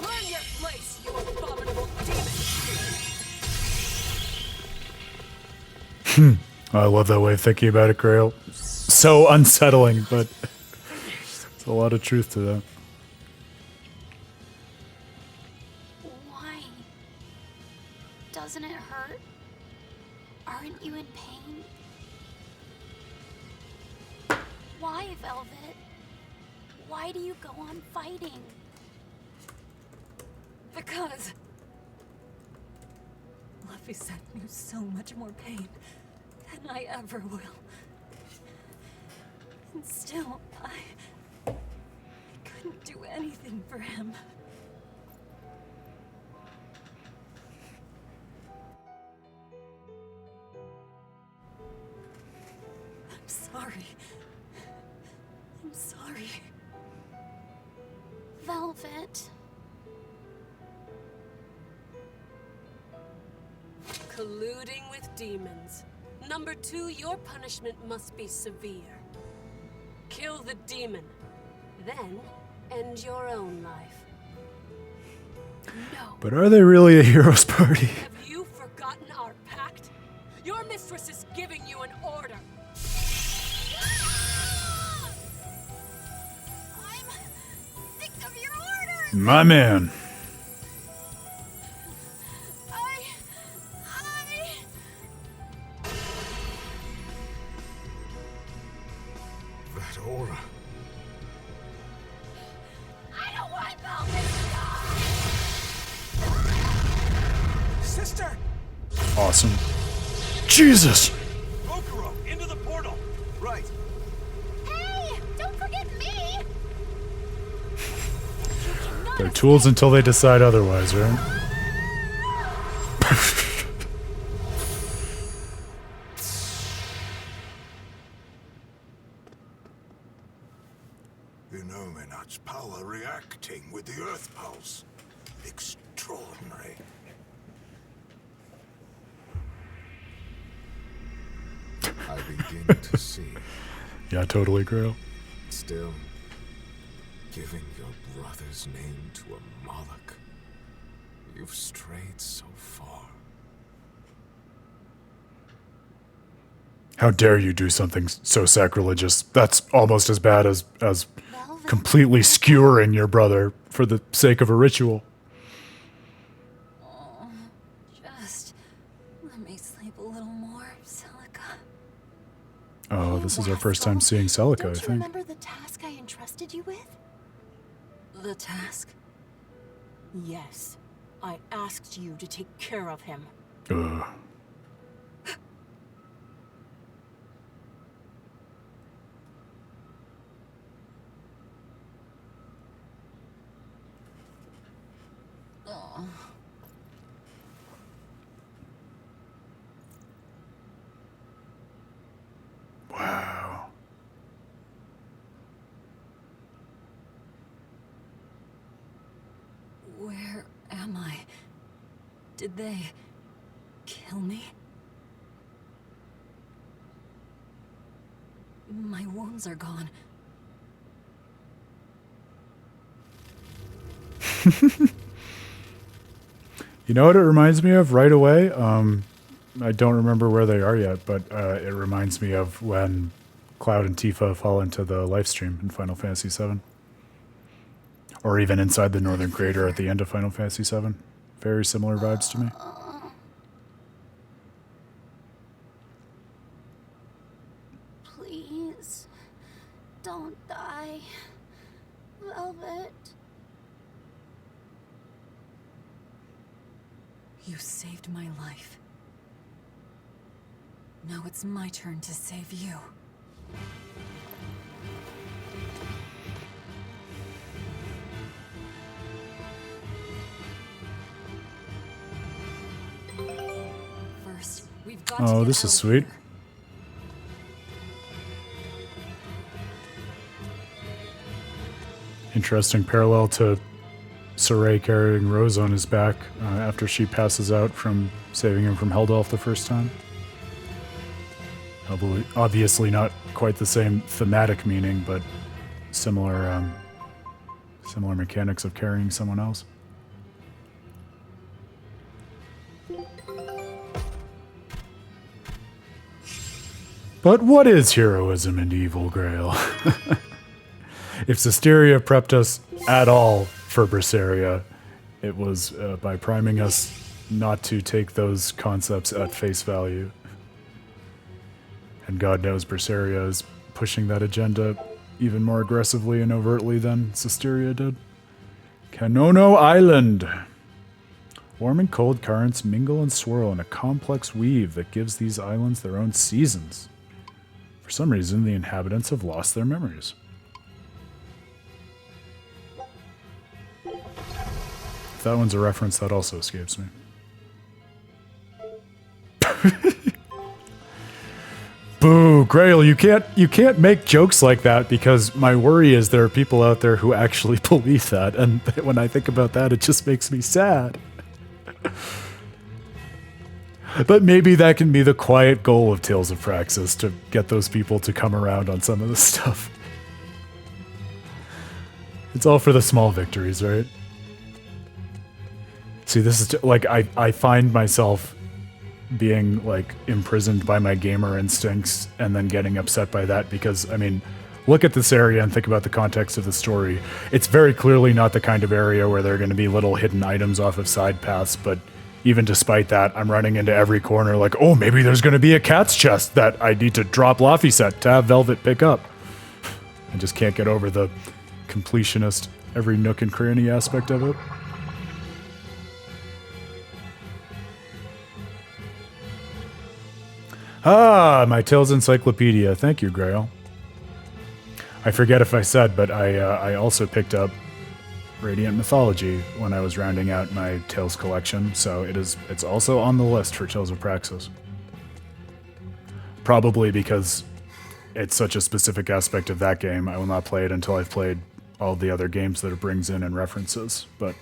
Learn your place, you abominable demon! I love that way of thinking about it, Grail. So unsettling, but there's a lot of truth to that. Why? Doesn't it hurt? Aren't you in pain? Why, Velvet? Why do you go on fighting? Because Laphicet knew so much more pain than I ever will. And still, I couldn't do anything for him. I'm sorry. I'm sorry. Velvet. Colluding with demons. Number 2, your punishment must be severe. Kill the demon, then end your own life. But are they really a hero's party? Have you forgotten our pact? Your mistress is giving you an order. I'm sick of your orders! My man. That aura. I don't want Velvet to die! Sister! Awesome. Jesus! Rokuro, into the portal! Right. Hey! Don't forget me! They're tools until they decide otherwise, right? Inominat's power reacting with the Earth Pulse. Extraordinary. I begin to see. Yeah, totally, Grail. Still, giving your brother's name to a Moloch. You've strayed so far. How dare you do something so sacrilegious? That's almost as bad as completely skewering your brother for the sake of a ritual. Oh, just let me sleep a little more, Celica. Oh, this is our first time seeing Celica, I Don't you think. remember the task I entrusted you with? The task? Yes. I asked you to take care of him. Ugh. Oh. Wow. Where am I? Did they kill me? My wounds are gone. You know what it reminds me of right away? I don't remember where they are yet, but it reminds me of when Cloud and Tifa fall into the life stream in Final Fantasy VII. Or even inside the Northern Crater at the end of Final Fantasy VII. Very similar vibes to me. Please, don't die. Velvet. You saved my life. Now it's my turn to save you. First, we've got to Oh, get this is out of sweet. here. Interesting parallel to Saray carrying Rose on his back after she passes out from saving him from Heldolf the first time. Obviously not quite the same thematic meaning, but similar similar mechanics of carrying someone else. But what is heroism and evil, Grail? If Zestiria prepped us at all for Berseria, it was by priming us not to take those concepts at face value. And God knows Berseria is pushing that agenda even more aggressively and overtly than Zestiria did. Kanono Island. Warm and cold currents mingle and swirl in a complex weave that gives these islands their own seasons. For some reason, the inhabitants have lost their memories. If that one's a reference, that also escapes me. Boo, Grail, you can't make jokes like that, because my worry is there are people out there who actually believe that, and when I think about that, it just makes me sad. But maybe that can be the quiet goal of Tales of Praxis, to get those people to come around on some of this stuff. It's all for the small victories, right? See, this is like, I find myself being like imprisoned by my gamer instincts and then getting upset by that, because I mean, look at this area and think about the context of the story. It's very clearly not the kind of area where there are going to be little hidden items off of side paths, but even despite that, I'm running into every corner like, oh, maybe there's going to be a cat's chest that I need to drop Laphicet to have Velvet pick up. I just can't get over the completionist, every nook and cranny aspect of it. Ah, my Tales Encyclopedia. Thank you, Grail. I forget if I said, but I also picked up Radiant Mythology when I was rounding out my Tales collection, so it's also on the list for Tales of Praxis. Probably because it's such a specific aspect of that game, I will not play it until I've played all the other games that it brings in and references, but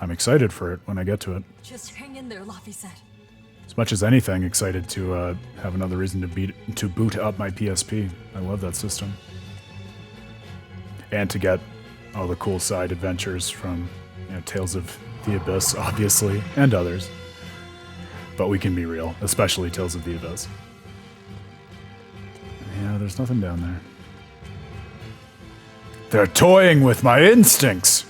I'm excited for it when I get to it. Just hang in there, Laphicet. As much as anything, excited to have another reason to boot up my PSP. I love that system. And to get all the cool side adventures from Tales of the Abyss, obviously, and others. But we can be real, especially Tales of the Abyss. Yeah, there's nothing down there. They're toying with my instincts!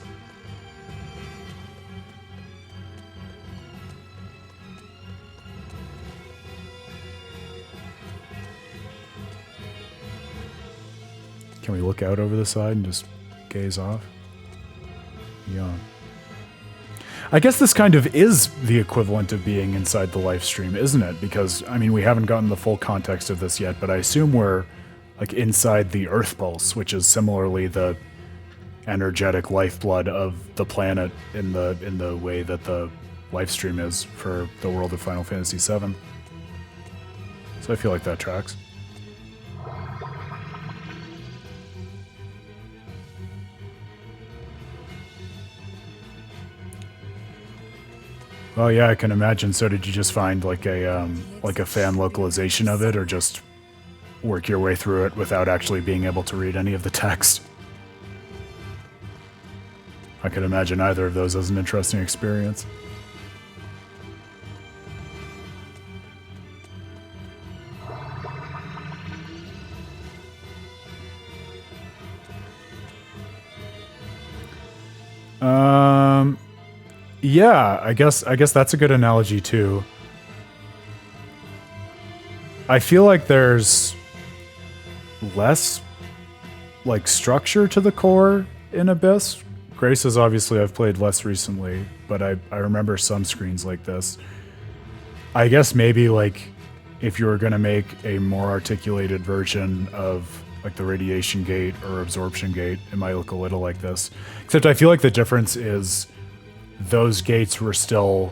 Can we look out over the side and just gaze off? Yeah. I guess this kind of is the equivalent of being inside the live stream, isn't it? Because, I mean, we haven't gotten the full context of this yet, but I assume we're like inside the Earth Pulse, which is similarly the energetic lifeblood of the planet in the way that the live stream is for the world of Final Fantasy VII. So I feel like that tracks. Well, yeah, I can imagine. So did you just find like a fan localization of it, or just work your way through it without actually being able to read any of the text? I could imagine either of those as an interesting experience. Yeah, I guess that's a good analogy too. I feel like there's less like structure to the core in Abyss. Graces, obviously, I've played less recently, but I remember some screens like this. I guess maybe like if you were going to make a more articulated version of like the radiation gate or absorption gate, it might look a little like this. Except I feel like the difference is those gates were still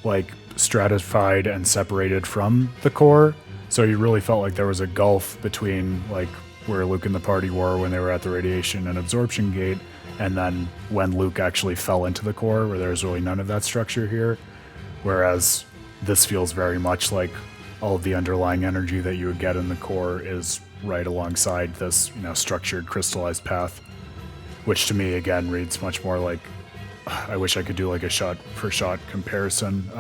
like stratified and separated from the core, so you really felt like there was a gulf between like where Luke and the party were when they were at the radiation and absorption gate, and then when Luke actually fell into the core, where there's really none of that structure here. Whereas this feels very much like all of the underlying energy that you would get in the core is right alongside this, structured, crystallized path, which to me again reads much more like, I wish I could do like a shot-for-shot comparison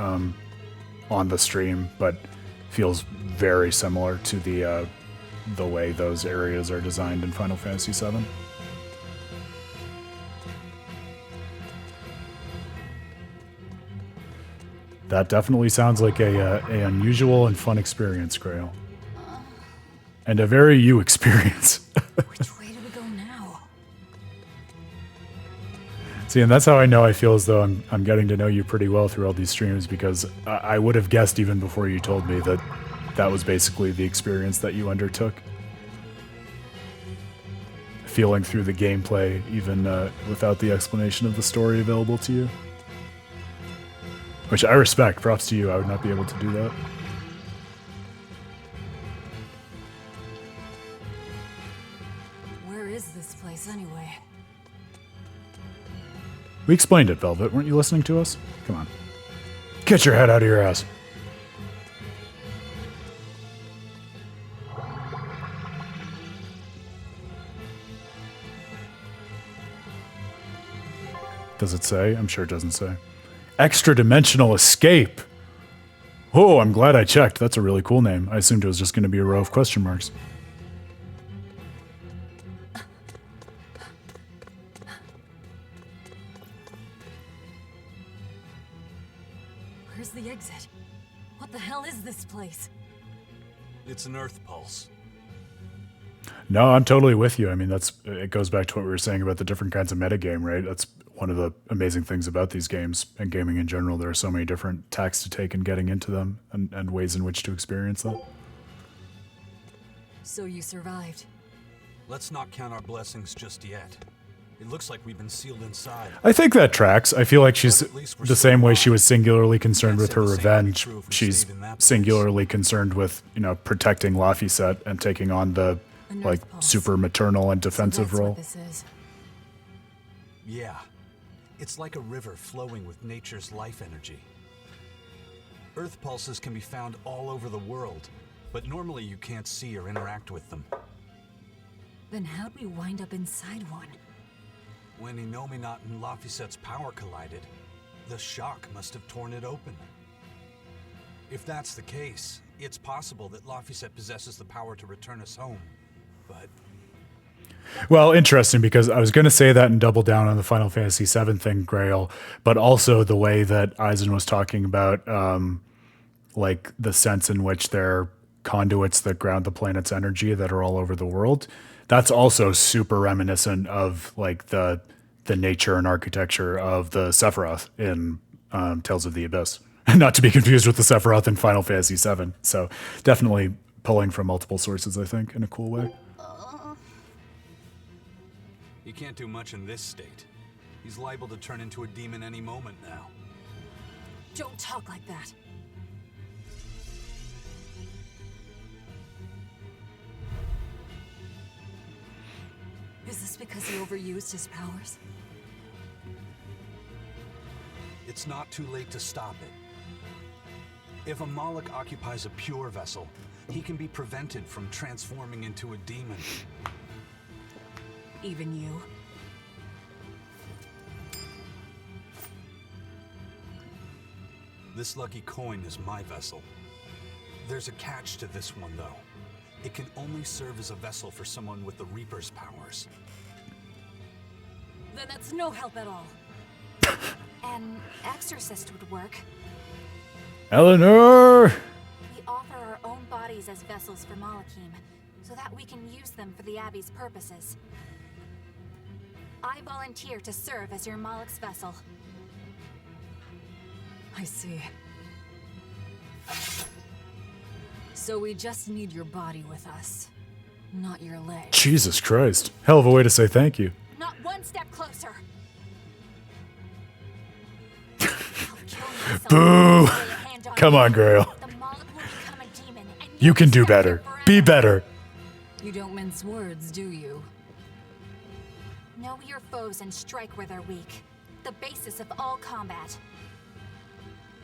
on the stream, but feels very similar to the way those areas are designed in Final Fantasy VII. That definitely sounds like a unusual and fun experience, Grail. And a very you experience. Which way do we go now? See, and that's how I know I feel as though I'm getting to know you pretty well through all these streams, because I would have guessed even before you told me that that was basically the experience that you undertook. Feeling through the gameplay, even without the explanation of the story available to you. Which I respect. Props to you. I would not be able to do that. Where is this place anyway? We explained it, Velvet. Weren't you listening to us? Come on. Get your head out of your ass. Does it say? I'm sure it doesn't say. Extra dimensional escape. Oh, I'm glad I checked. That's a really cool name. I assumed it was just going to be a row of question marks. Where's the exit? What the hell is this place? It's an Earth pulse. No, I'm totally with you. I mean, it goes back to what we were saying about the different kinds of metagame, right? That's one of the amazing things about these games and gaming in general. There are so many different tacks to take in getting into them and ways in which to experience them. So you survived. Let's not count our blessings just yet. It looks like we've been sealed inside. I think that tracks. I feel like she's the same way she was singularly concerned with her revenge. She's singularly concerned with, protecting Laphicet and taking on the super maternal and defensive role. Yeah. It's like a river flowing with nature's life energy. Earth pulses can be found all over the world, but normally you can't see or interact with them. Then how'd we wind up inside one? When Inominat and Laphicet's power collided, the shock must have torn it open. If that's the case, it's possible that Laphicet possesses the power to return us home, but... Well, interesting, because I was going to say that and double down on the Final Fantasy VII thing, Grail, but also the way that Eisen was talking about, the sense in which they're conduits that ground the planet's energy that are all over the world. That's also super reminiscent of the nature and architecture of the Sephiroth in Tales of the Abyss. Not to be confused with the Sephiroth in Final Fantasy VII. So definitely pulling from multiple sources, I think, in a cool way. He can't do much in this state. He's liable to turn into a demon any moment now. Don't talk like that. Is this because he overused his powers? It's not too late to stop it. If a Moloch occupies a pure vessel, he can be prevented from transforming into a demon. Even you? This lucky coin is my vessel. There's a catch to this one, though. It can only serve as a vessel for someone with the Reaper's powers. Then that's no help at all. An exorcist would work. Eleanor! We offer our own bodies as vessels for Malachim, so that we can use them for the Abbey's purposes. I volunteer to serve as your Moloch's vessel. I see. So we just need your body with us, not your leg. Jesus Christ. Hell of a way to say thank you. Not one step closer. Boo! Come on, Grail. You can do better. Be better. You don't mince words, do you? Know your foes and strike where they're weak. The basis of all combat.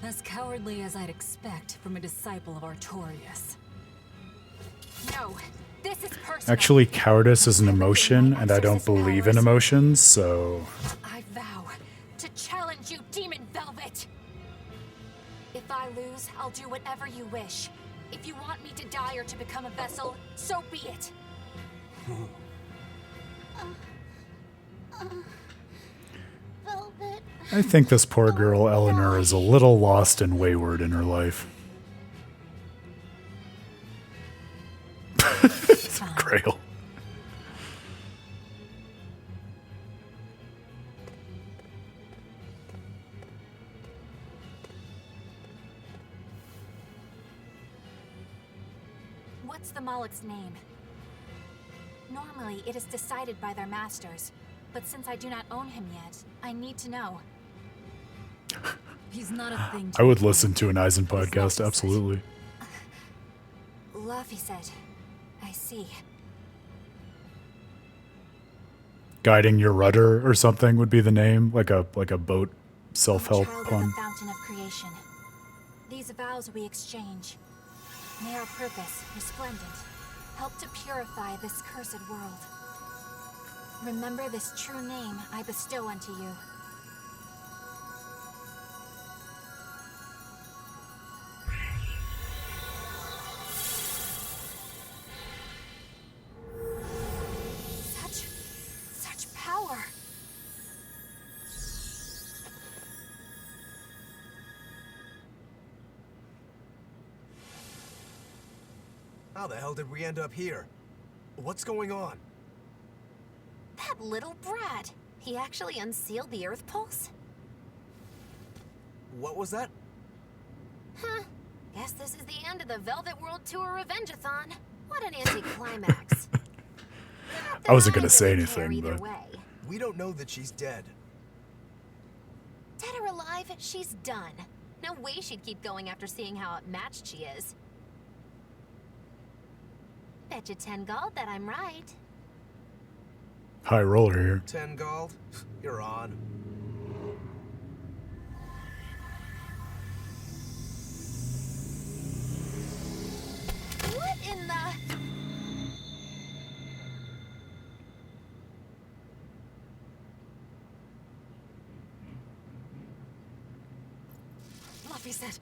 As cowardly as I'd expect from a disciple of Artorias. No, this is personal. Actually, cowardice is an emotion, and I don't believe in emotions, so... I vow to challenge you, Demon Velvet! If I lose, I'll do whatever you wish. If you want me to die or to become a vessel, so be it. Velvet. I think this poor girl, Eleanor, is a little lost and wayward in her life. Grail. What's the Moloch's name? Normally, it is decided by their masters, but since I do not own him yet, I need to know. He's not a thing. I would listen to an Eisen podcast, absolutely. Luffy said, I see. Guiding your rudder or something would be the name, like a boat self-help Child of pun. the fountain of creation. These vows we exchange. May our purpose, resplendent, help to purify this cursed world. Remember this true name I bestow unto you. Such power. How the hell did we end up here? What's going on? That little brat. He actually unsealed the Earth Pulse? What was that? Huh. Guess this is the end of the Velvet World Tour Revenge-a-thon. What an anticlimax. I wasn't going to say anything, but... We don't know that she's dead. Dead or alive, she's done. No way she'd keep going after seeing how outmatched she is. Bet you 10 gold that I'm right. High roller here. 10 gold? You're on. What in the... Luffy said,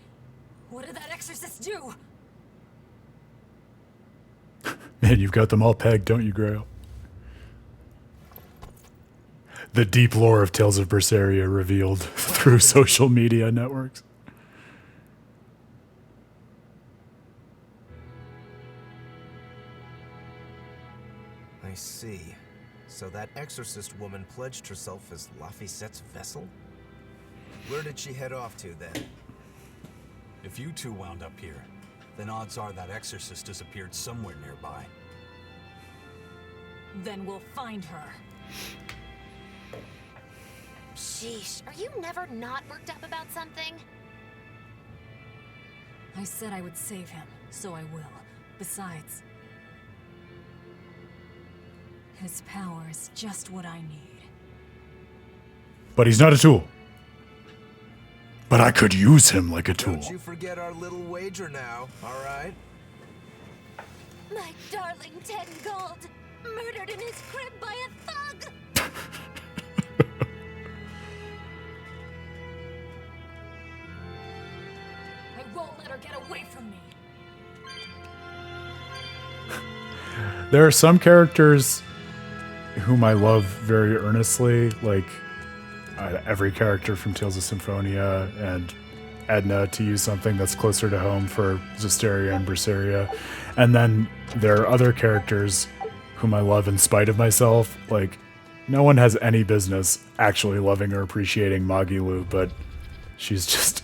what did that exorcist do? Man, you've got them all pegged, don't you, Grail? The deep lore of Tales of Berseria revealed through social media networks. I see. So that exorcist woman pledged herself as Laphicette's vessel? Where did she head off to, then? If you two wound up here, then odds are that exorcist disappeared somewhere nearby. Then we'll find her. Sheesh, are you never not worked up about something? I said I would save him, so I will. Besides, his power is just what I need. But he's not a tool. But I could use him like a tool. Don't you forget our little wager now, all right? My darling 10 gold, murdered in his crib by a thug! I won't let her get away from me. There are some characters whom I love very earnestly, like every character from Tales of Symphonia and Edna, to use something that's closer to home for Zestiria and Berseria. And then there are other characters whom I love in spite of myself. Like, no one has any business actually loving or appreciating Magilu, but she's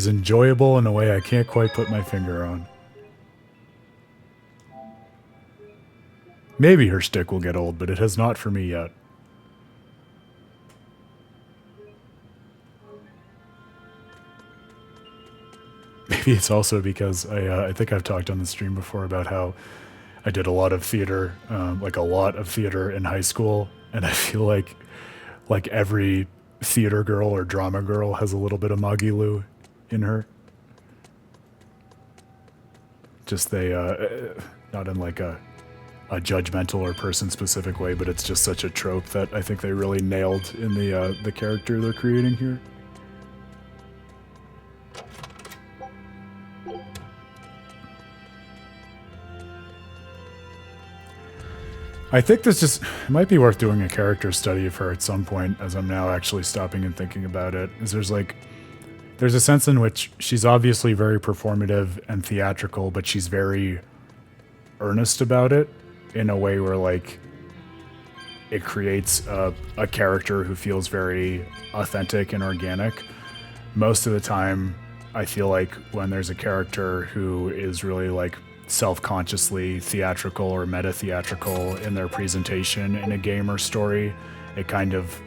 enjoyable in a way I can't quite put my finger on. Maybe her stick will get old, but it has not for me yet. Maybe it's also because I think I've talked on the stream before about how I did a lot of theater, like a lot of theater in high school, and I feel like every theater girl or drama girl has a little bit of Magilu in her. Just not in like a judgmental or person-specific way, but it's just such a trope that I think they really nailed in the character they're creating here. I think this just it might be worth doing a character study of her at some point, as I'm now actually stopping and thinking about it. Is there's a sense in which she's obviously very performative and theatrical, but she's very earnest about it in a way where like it creates a character who feels very authentic and organic. Most of the time, I feel like when there's a character who is really like self-consciously theatrical or meta-theatrical in their presentation in a game or story, it kind of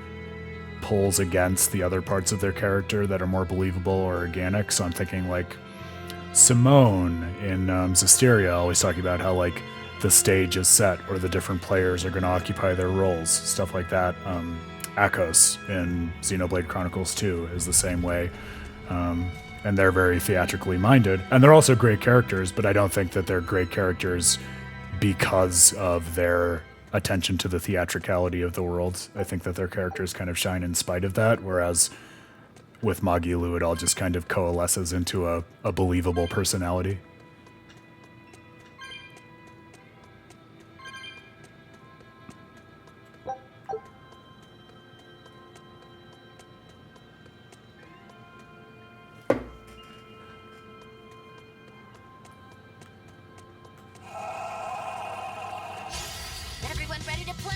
pulls against the other parts of their character that are more believable or organic. So I'm thinking like Simone in Zestiria, always talking about how like the stage is set or the different players are going to occupy their roles, stuff like that. Akos in Xenoblade Chronicles 2 is the same way. And they're very theatrically minded. And they're also great characters, but I don't think that they're great characters because of their attention to the theatricality of the world. I think that their characters kind of shine in spite of that, whereas with Magilu, it all just kind of coalesces into a believable personality. Everyone ready to play?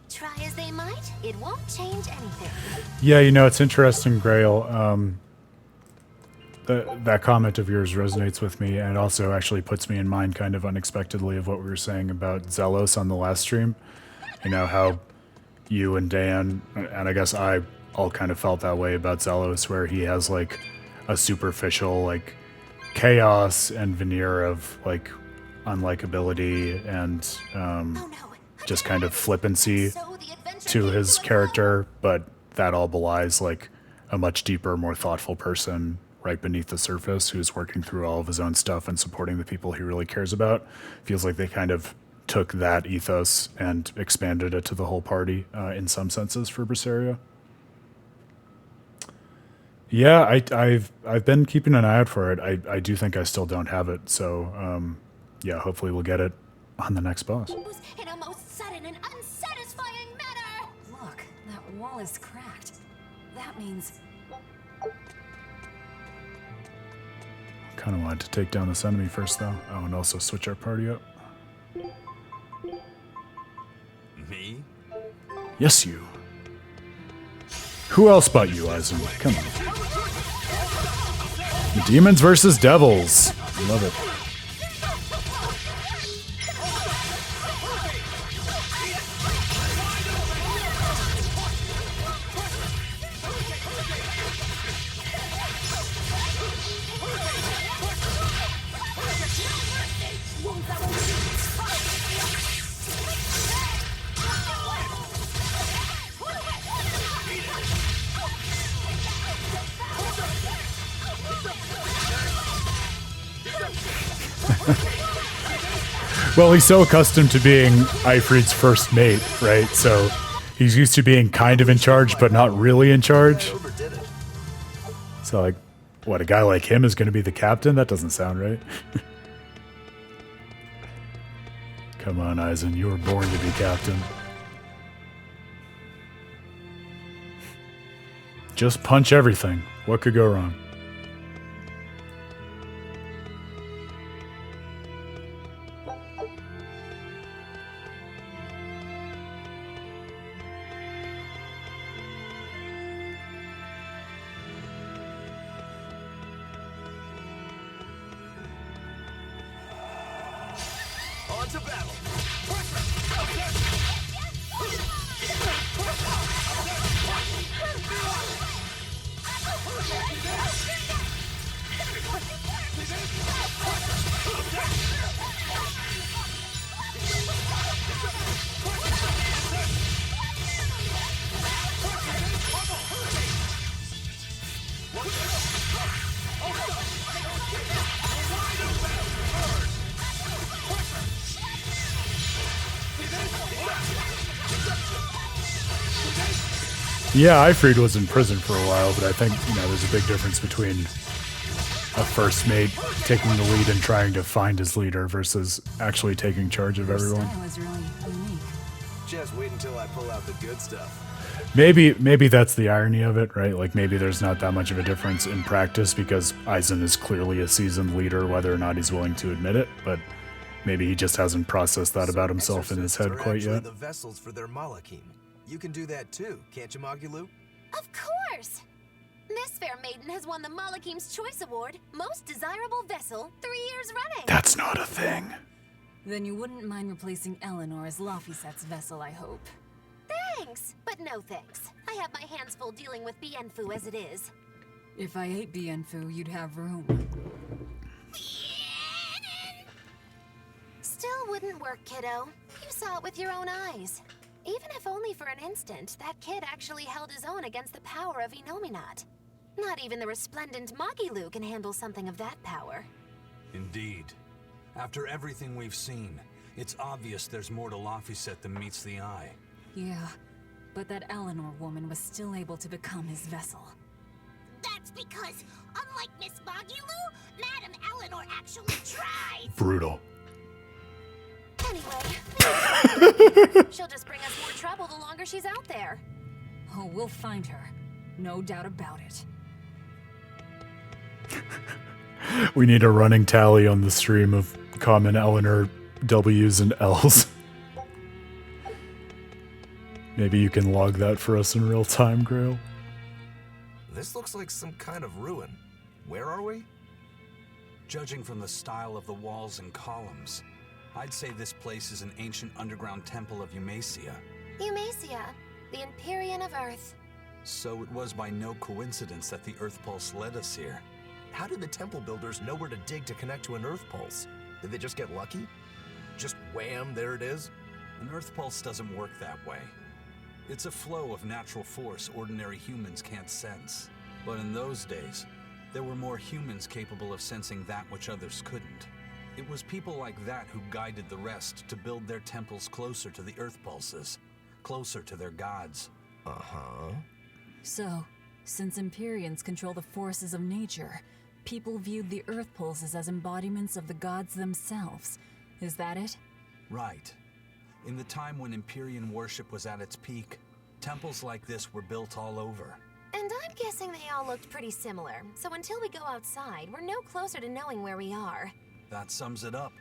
Try as they might, it won't change anything. Yeah, you know, it's interesting, Grail. That comment of yours resonates with me, and it also actually puts me in mind kind of unexpectedly of what we were saying about Zelos on the last stream. You know, how you and Dan, and I guess I all kind of felt that way about Zelos, where he has like a superficial like chaos and veneer of like unlikability and just kind of flippancy to his character, but that all belies like a much deeper, more thoughtful person right beneath the surface who's working through all of his own stuff and supporting the people he really cares about. Feels like they kind of took that ethos and expanded it to the whole party in some senses for Berseria. Yeah, I've been keeping an eye out for it. I do think I still don't have it, so yeah, hopefully we'll get it on the next boss. In a most sudden and unsatisfying manner! Look, that wall is cracked. That means... Kind of wanted to take down this enemy first, though. Oh, and also switch our party up. Me? Yes, you. Who else but you, Eisen? Come on. Demons versus devils. Love it. Well, he's so accustomed to being Ifrit's first mate, right? So he's used to being kind of in charge, but not really in charge. So, like, what, a guy like him is going to be the captain? That doesn't sound right. Come on, Eisen, you were born to be captain. Just punch everything. What could go wrong? On to battle. Yeah, Eifried was in prison for a while, but I think, there's a big difference between a first mate taking the lead and trying to find his leader versus actually taking charge of everyone. Your style is really unique. Just wait until I pull out the good stuff. Maybe that's the irony of it, right? Like maybe there's not that much of a difference in practice because Aizen is clearly a seasoned leader, whether or not he's willing to admit it, but maybe he just hasn't processed that about himself in his head quite yet. The vessels for their Malakim. You can do that too, can't you, Magulu? Of course! This fair maiden has won the Malakim's Choice Award, Most Desirable Vessel, 3 years running. That's not a thing. Then you wouldn't mind replacing Eleanor as Laphicet's vessel, I hope. Thanks, but no thanks. I have my hands full dealing with Bienfu as it is. If I ate Bienfu, you'd have room. Still wouldn't work, kiddo. You saw it with your own eyes. Even if only for an instant, that kid actually held his own against the power of Inominat. Not even the resplendent Magilu can handle something of that power. Indeed. After everything we've seen, it's obvious there's more to Laphicet than meets the eye. Yeah, but that Eleanor woman was still able to become his vessel. That's because, unlike Miss Magilu, Madame Eleanor actually tries. Brutal. Anyway, she'll just bring us more trouble the longer she's out there. Oh, we'll find her. No doubt about it. We need a running tally on the stream of common Eleanor W's and L's. Maybe you can log that for us in real time, Grail. This looks like some kind of ruin. Where are we? Judging from the style of the walls and columns, I'd say this place is an ancient underground temple of Eumacia. Eumacia, the Empyrean of Earth. So it was by no coincidence that the Earth Pulse led us here. How did the temple builders know where to dig to connect to an Earth Pulse? Did they just get lucky? Just wham, there it is? An Earth Pulse doesn't work that way. It's a flow of natural force ordinary humans can't sense. But in those days, there were more humans capable of sensing that which others couldn't. It was people like that who guided the rest to build their temples closer to the Earth Pulses, closer to their gods. Uh-huh. So, since Empyreans control the forces of nature, people viewed the Earth Pulses as embodiments of the gods themselves. Is that it? Right. In the time when Empyrean worship was at its peak, temples like this were built all over. And I'm guessing they all looked pretty similar, so until we go outside, we're no closer to knowing where we are. That sums it up.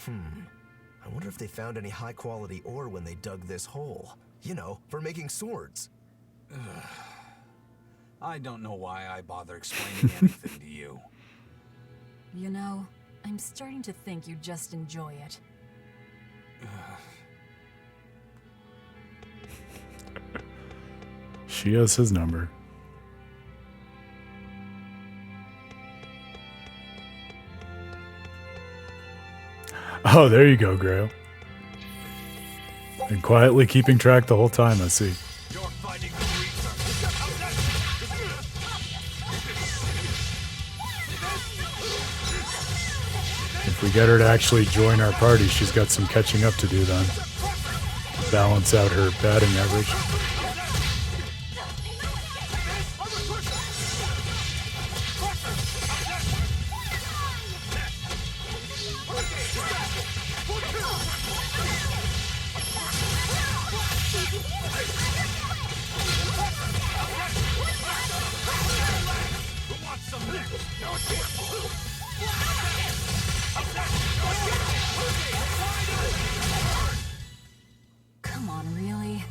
I wonder if they found any high-quality ore when they dug this hole. You know, for making swords. I don't know why I bother explaining anything to you. You know, I'm starting to think you just enjoy it. She has his number. Oh, there you go, Grail. And quietly keeping track the whole time, I see. If we get her to actually join our party, she's got some catching up to do then. Balance out her batting average. Come on, really?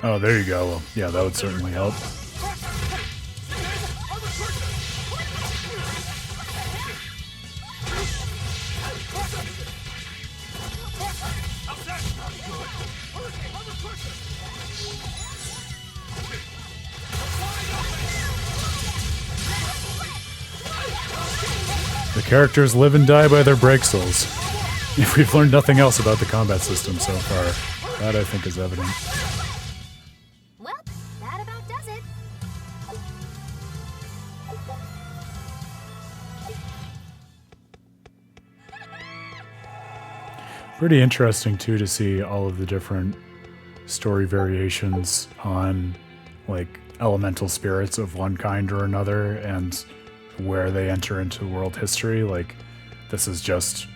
Oh, there you go. Well, yeah, that would certainly help. The characters live and die by their break souls. If we've learned nothing else about the combat system so far, that I think is evident. Well, that about does it. Pretty interesting too to see all of the different story variations on like elemental spirits of one kind or another and where they enter into world history. Like, this is just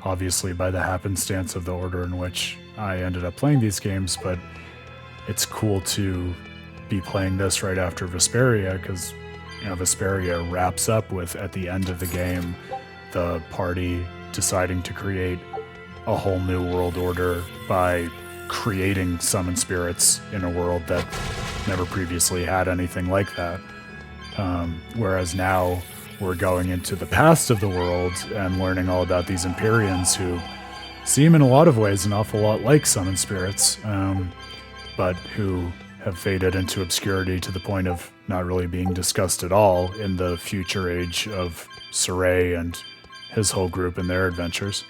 obviously by the happenstance of the order in which I ended up playing these games, but it's cool to be playing this right after Vesperia, because, you know, Vesperia wraps up with, at the end of the game, the party deciding to create a whole new world order by creating summon spirits in a world that never previously had anything like that. Whereas now we're going into the past of the world and learning all about these Empyreans who seem in a lot of ways an awful lot like summon spirits, but who have faded into obscurity to the point of not really being discussed at all in the future age of Saray and his whole group and their adventures.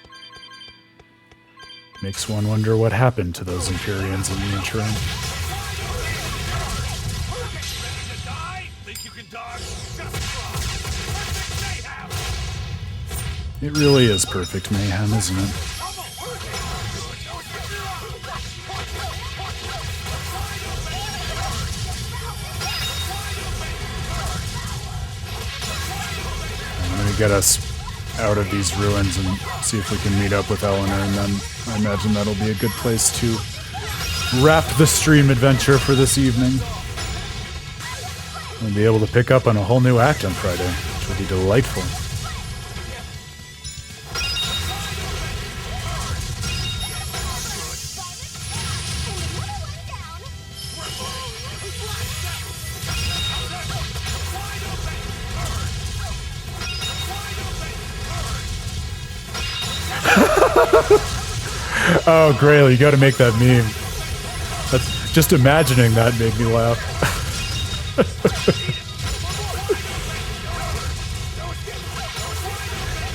Makes one wonder what happened to those Empyreans in the interim. It really is perfect mayhem, isn't it? I'm gonna get us out of these ruins and see if we can meet up with Eleanor, and then I imagine that'll be a good place to wrap the stream adventure for this evening. We'll be able to pick up on a whole new act on Friday, which will be delightful. Oh, Grail, you gotta make that meme. That's, just imagining that made me laugh.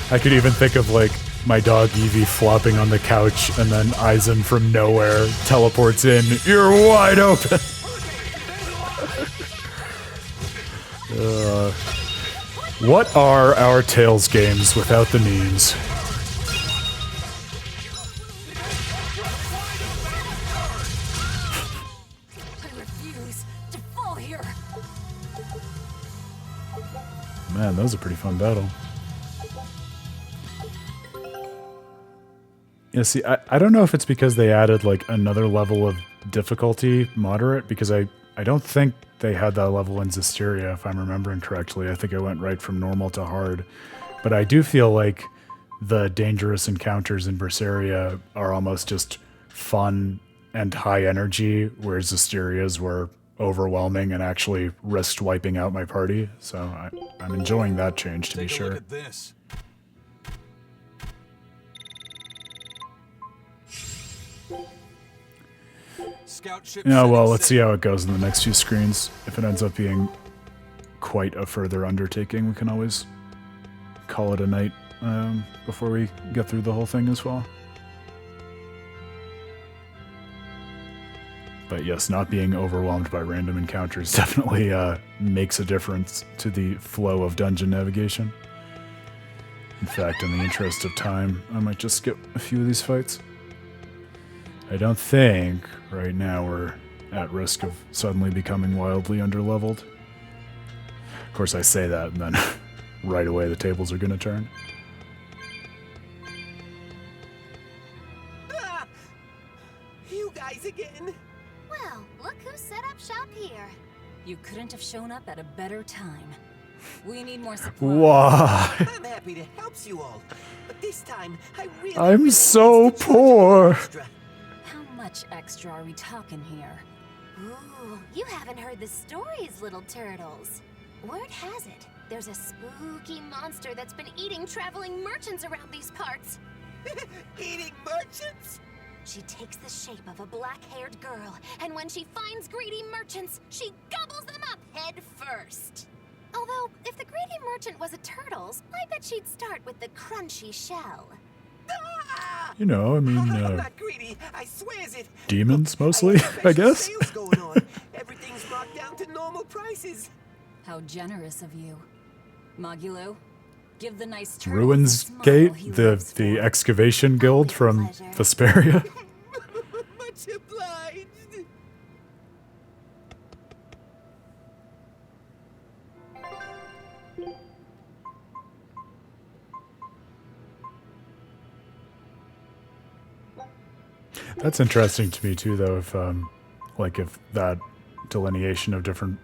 I could even think of, like, my dog Evie flopping on the couch and then Aizen from nowhere teleports in. You're wide open! What are our Tales games without the memes? Man, that was a pretty fun battle. Yeah, see, I don't know if it's because they added, like, another level of difficulty, moderate, because I don't think they had that level in Zestiria, if I'm remembering correctly. I think it went right from normal to hard. But I do feel like the dangerous encounters in Berseria are almost just fun and high energy, whereas Zestiria's were overwhelming and actually risked wiping out my party. So I'm enjoying that change, to be sure. Look at this. Scout ship. Yeah, well, let's see how it goes in the next few screens. If it ends up being quite a further undertaking, we can always call it a night before we get through the whole thing as well. But yes, not being overwhelmed by random encounters definitely makes a difference to the flow of dungeon navigation. In fact, in the interest of time, I might just skip a few of these fights. I don't think right now we're at risk of suddenly becoming wildly underleveled. Of course, I say that, and then right away the tables are going to turn. Ah! You guys again? Well, look who set up shop here. You couldn't have shown up at a better time. We need more supplies. Why? I'm happy to help you all, but this time I really. I'm so poor. How much extra are we talking here? Ooh, you haven't heard the stories, little turtles. Word has it, there's a spooky monster that's been eating traveling merchants around these parts. Eating merchants? She takes the shape of a black-haired girl, and when she finds greedy merchants, she gobbles them up head first. Although, if the greedy merchant was a turtle's, I bet she'd start with the crunchy shell. You know, I mean, I'm not greedy, I swears it. demons mostly, I guess. Sales going on. Everything's marked down to normal prices. How generous of you. Mogulo, Give the nice turtle Ruins a smile Gate, he the lives the for. excavation guild from Vesperia. Much obliged. That's interesting to me too, though. If like if that delineation of different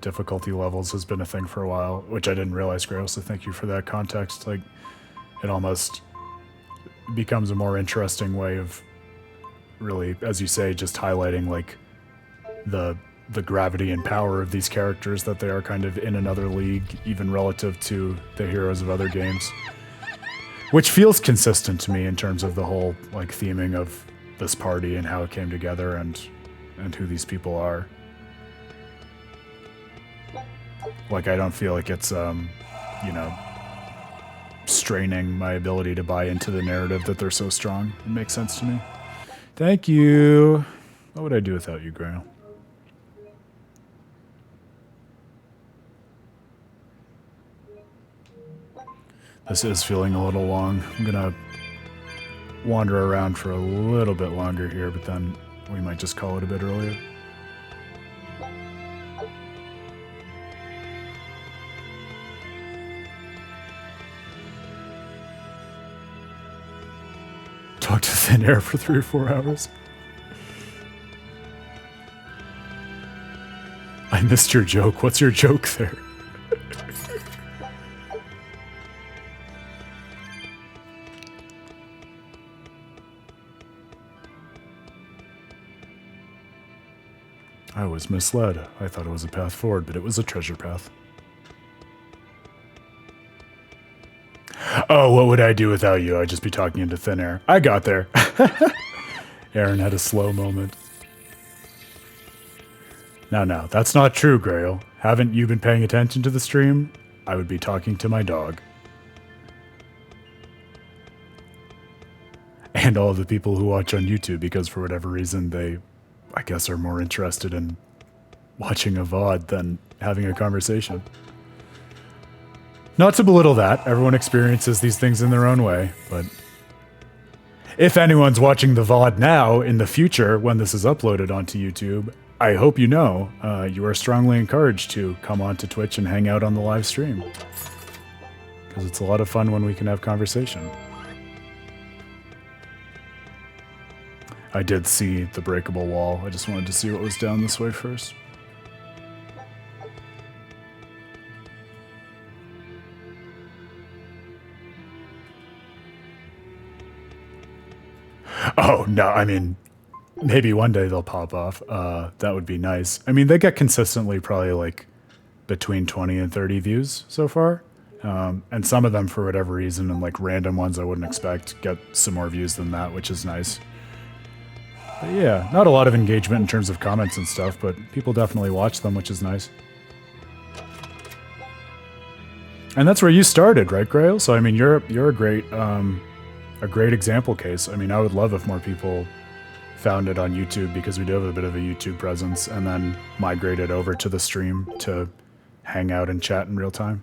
difficulty levels has been a thing for a while, which I didn't realize, Grail. So thank you for that context. Like, it almost becomes a more interesting way of really, as you say, just highlighting like the gravity and power of these characters, that they are kind of in another league, even relative to the heroes of other games. Which feels consistent to me in terms of the whole like theming of this party and how it came together and who these people are. Like, I don't feel like it's you know, straining my ability to buy into the narrative that they're so strong. It makes sense to me. Thank you. What would I do without you, Grail? This is feeling a little long. I'm gonna wander around for a little bit longer here, but then we might just call it a bit earlier. Talk to thin air for 3 or 4 hours. I missed your joke. What's your joke there? I was misled. I thought it was a path forward, but it was a treasure path. Oh, what would I do without you? I'd just be talking into thin air. I got there. Aaron had a slow moment. No, that's not true, Grail. Haven't you been paying attention to the stream? I would be talking to my dog. And all of the people who watch on YouTube, because for whatever reason they, I guess, are more interested in watching a VOD than having a conversation. Not to belittle that. Everyone experiences these things in their own way, but if anyone's watching the VOD now, in the future, when this is uploaded onto YouTube, I hope you know you are strongly encouraged to come onto Twitch and hang out on the live stream. Because it's a lot of fun when we can have conversation. I did see the breakable wall. I just wanted to see what was down this way first. Oh, no, I mean, maybe one day they'll pop off. That would be nice. I mean, they get consistently probably like between 20 and 30 views so far. And some of them, for whatever reason, and like random ones I wouldn't expect, get some more views than that, which is nice. But yeah, not a lot of engagement in terms of comments and stuff, but people definitely watch them, which is nice. And that's where you started, right, Grail? So I mean, you're a great example case. I mean, I would love if more people found it on YouTube, because we do have a bit of a YouTube presence, and then migrated over to the stream to hang out and chat in real time.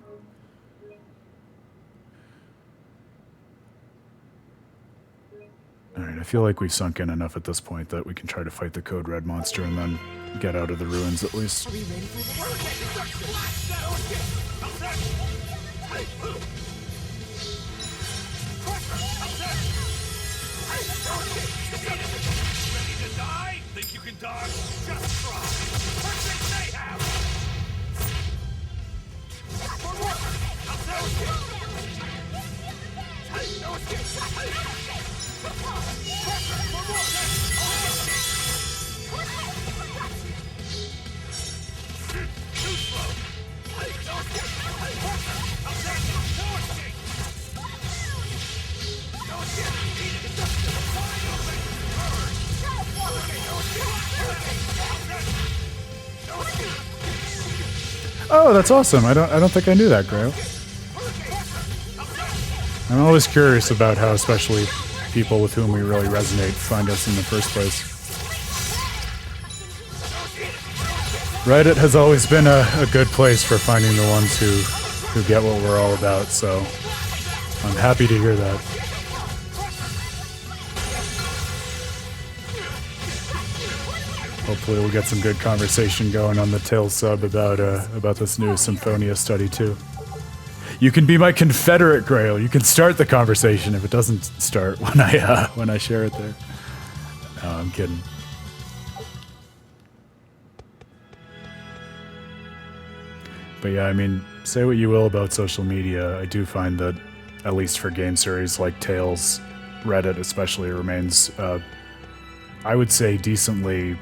Alright, I feel like we've sunk in enough at this point that we can try to fight the Code Red monster and then get out of the ruins at least. Are we ready for this? Ready to die? Think you can dodge? Just try. Perfect mayhem! Oh, that's awesome. I don't think I knew that, Grail. I'm always curious about how especially people with whom we really resonate find us in the first place. Reddit has always been a good place for finding the ones who who get what we're all about, so I'm happy to hear that. Hopefully we'll get some good conversation going on the Tales sub about this new Symphonia study too. You can be my Confederate, Grail. You can start the conversation if it doesn't start when I share it there. No, I'm kidding. But yeah, I mean, say what you will about social media, I do find that, at least for game series like Tales, Reddit especially remains, I would say, decently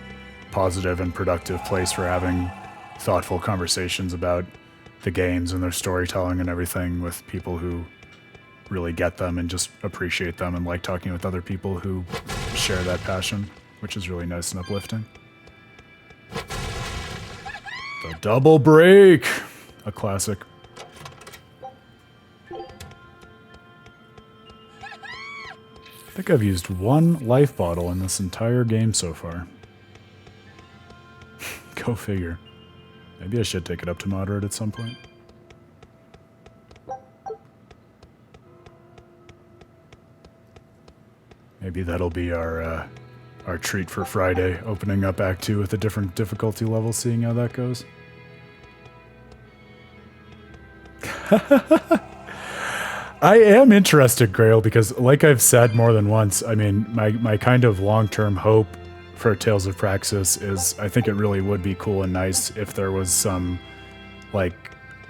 positive and productive place for having thoughtful conversations about the games and their storytelling and everything with people who really get them and just appreciate them and like talking with other people who share that passion, which is really nice and uplifting. The double break! A classic. I think I've used one life bottle in this entire game so far. Go figure. Maybe I should take it up to moderate at some point. Maybe that'll be our treat for Friday, opening up Act 2 with a different difficulty level, seeing how that goes. I am interested, Grail, because like I've said more than once, I mean, my kind of long-term hope for Tales of Praxis is I think it really would be cool and nice if there was some, like,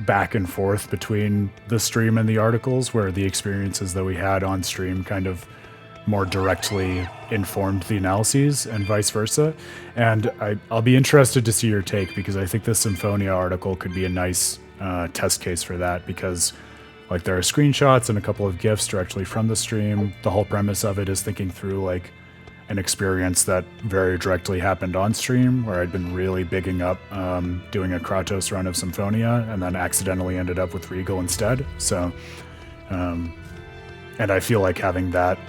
back and forth between the stream and the articles where the experiences that we had on stream kind of more directly informed the analyses and vice versa. And I'll be interested to see your take because I think the Symphonia article could be a nice test case for that because like there are screenshots and a couple of GIFs directly from the stream. The whole premise of it is thinking through like an experience that very directly happened on stream where I'd been really bigging up doing a Kratos run of Symphonia and then accidentally ended up with Regal instead. So, and I feel like having that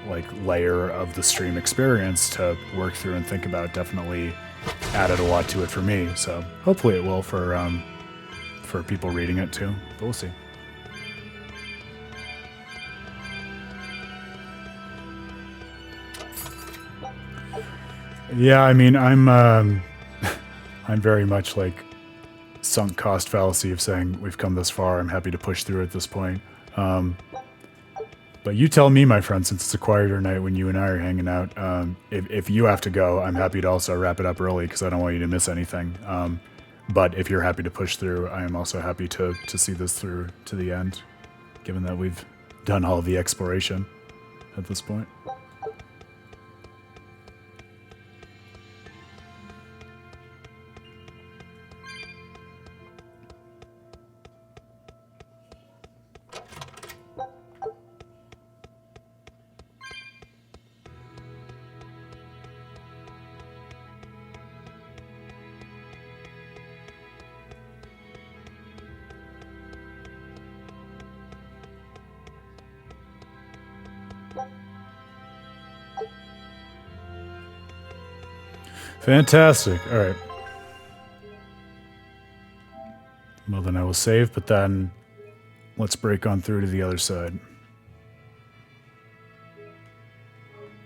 like layer of the stream experience to work through and think about definitely added a lot to it for me. So hopefully it will for people reading it too, but we'll see. Yeah, I mean, I'm very much like sunk cost fallacy of saying we've come this far. I'm happy to push through at this point. But you tell me, my friend, since it's a quieter night when you and I are hanging out, if you have to go, I'm happy to also wrap it up early because I don't want you to miss anything. But if you're happy to push through, I am also happy to see this through to the end, given that we've done all of the exploration at this point. Fantastic. All right. Well, then I will save, but then let's break on through to the other side.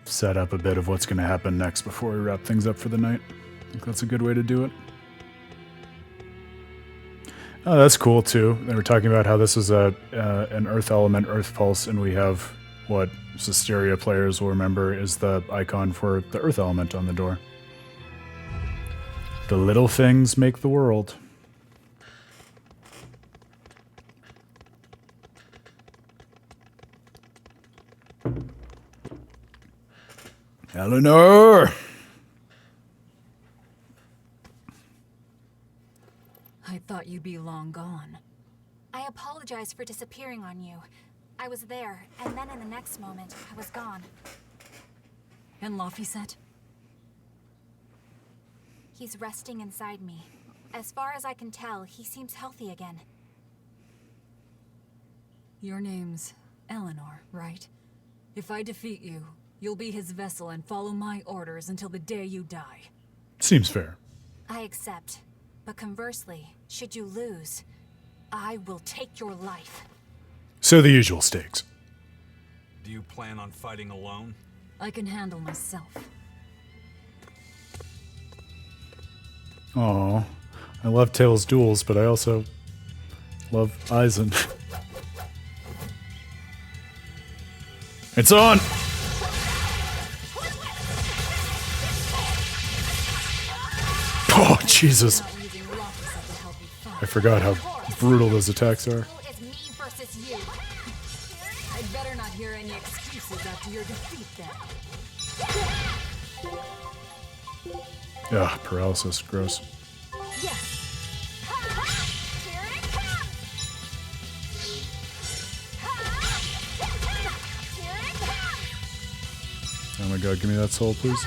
Set up a bit of what's going to happen next before we wrap things up for the night. I think that's a good way to do it. Oh, that's cool, too. They were talking about how this is an Earth element, Earth Pulse, and we have what Zestiria players will remember is the icon for the Earth element on the door. The little things make the world. Eleanor! I thought you'd be long gone. I apologize for disappearing on you. I was there, and then in the next moment, I was gone. And Laphicet? He's resting inside me. As far as I can tell, he seems healthy again. Your name's Eleanor, right? If I defeat you, you'll be his vessel and follow my orders until the day you die. Seems fair. I accept. But conversely, should you lose, I will take your life. So the usual stakes. Do you plan on fighting alone? I can handle myself. Oh, I love Tails duels, but I also love Eisen. It's on! Oh, Jesus. I forgot how brutal those attacks are. It's me versus you. I'd better not hear any excuses after your defeat then. Ugh, paralysis, gross. Oh my god, give me that soul, please.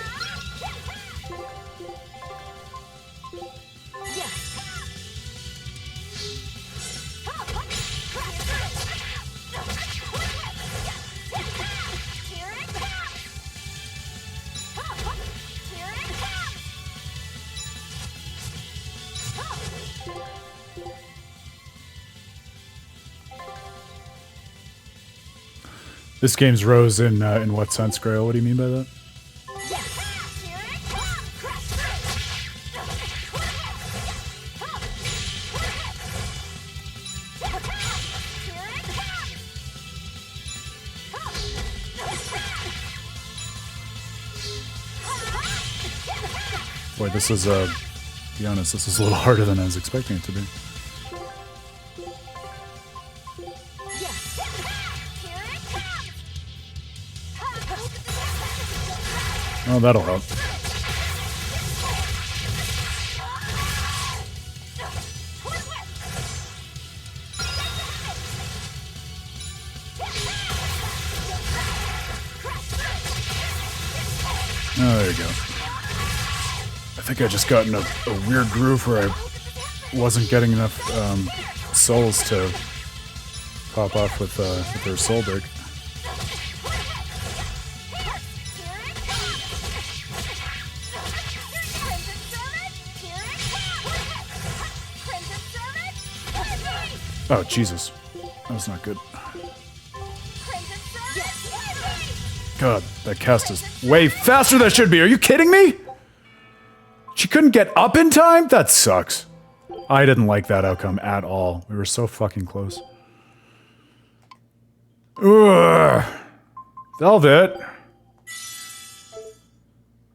This game's rose in what sense, Grail? What do you mean by that? Boy, this is, to be honest, this is a little harder than I was expecting it to be. Oh, that'll help. Oh, there you go. I think I just got in a weird groove where I wasn't getting enough souls to pop off with their soul break. Oh, Jesus. That was not good. God, that cast is way faster than it should be. Are you kidding me? She couldn't get up in time? That sucks. I didn't like that outcome at all. We were so fucking close. Ugh. Velvet.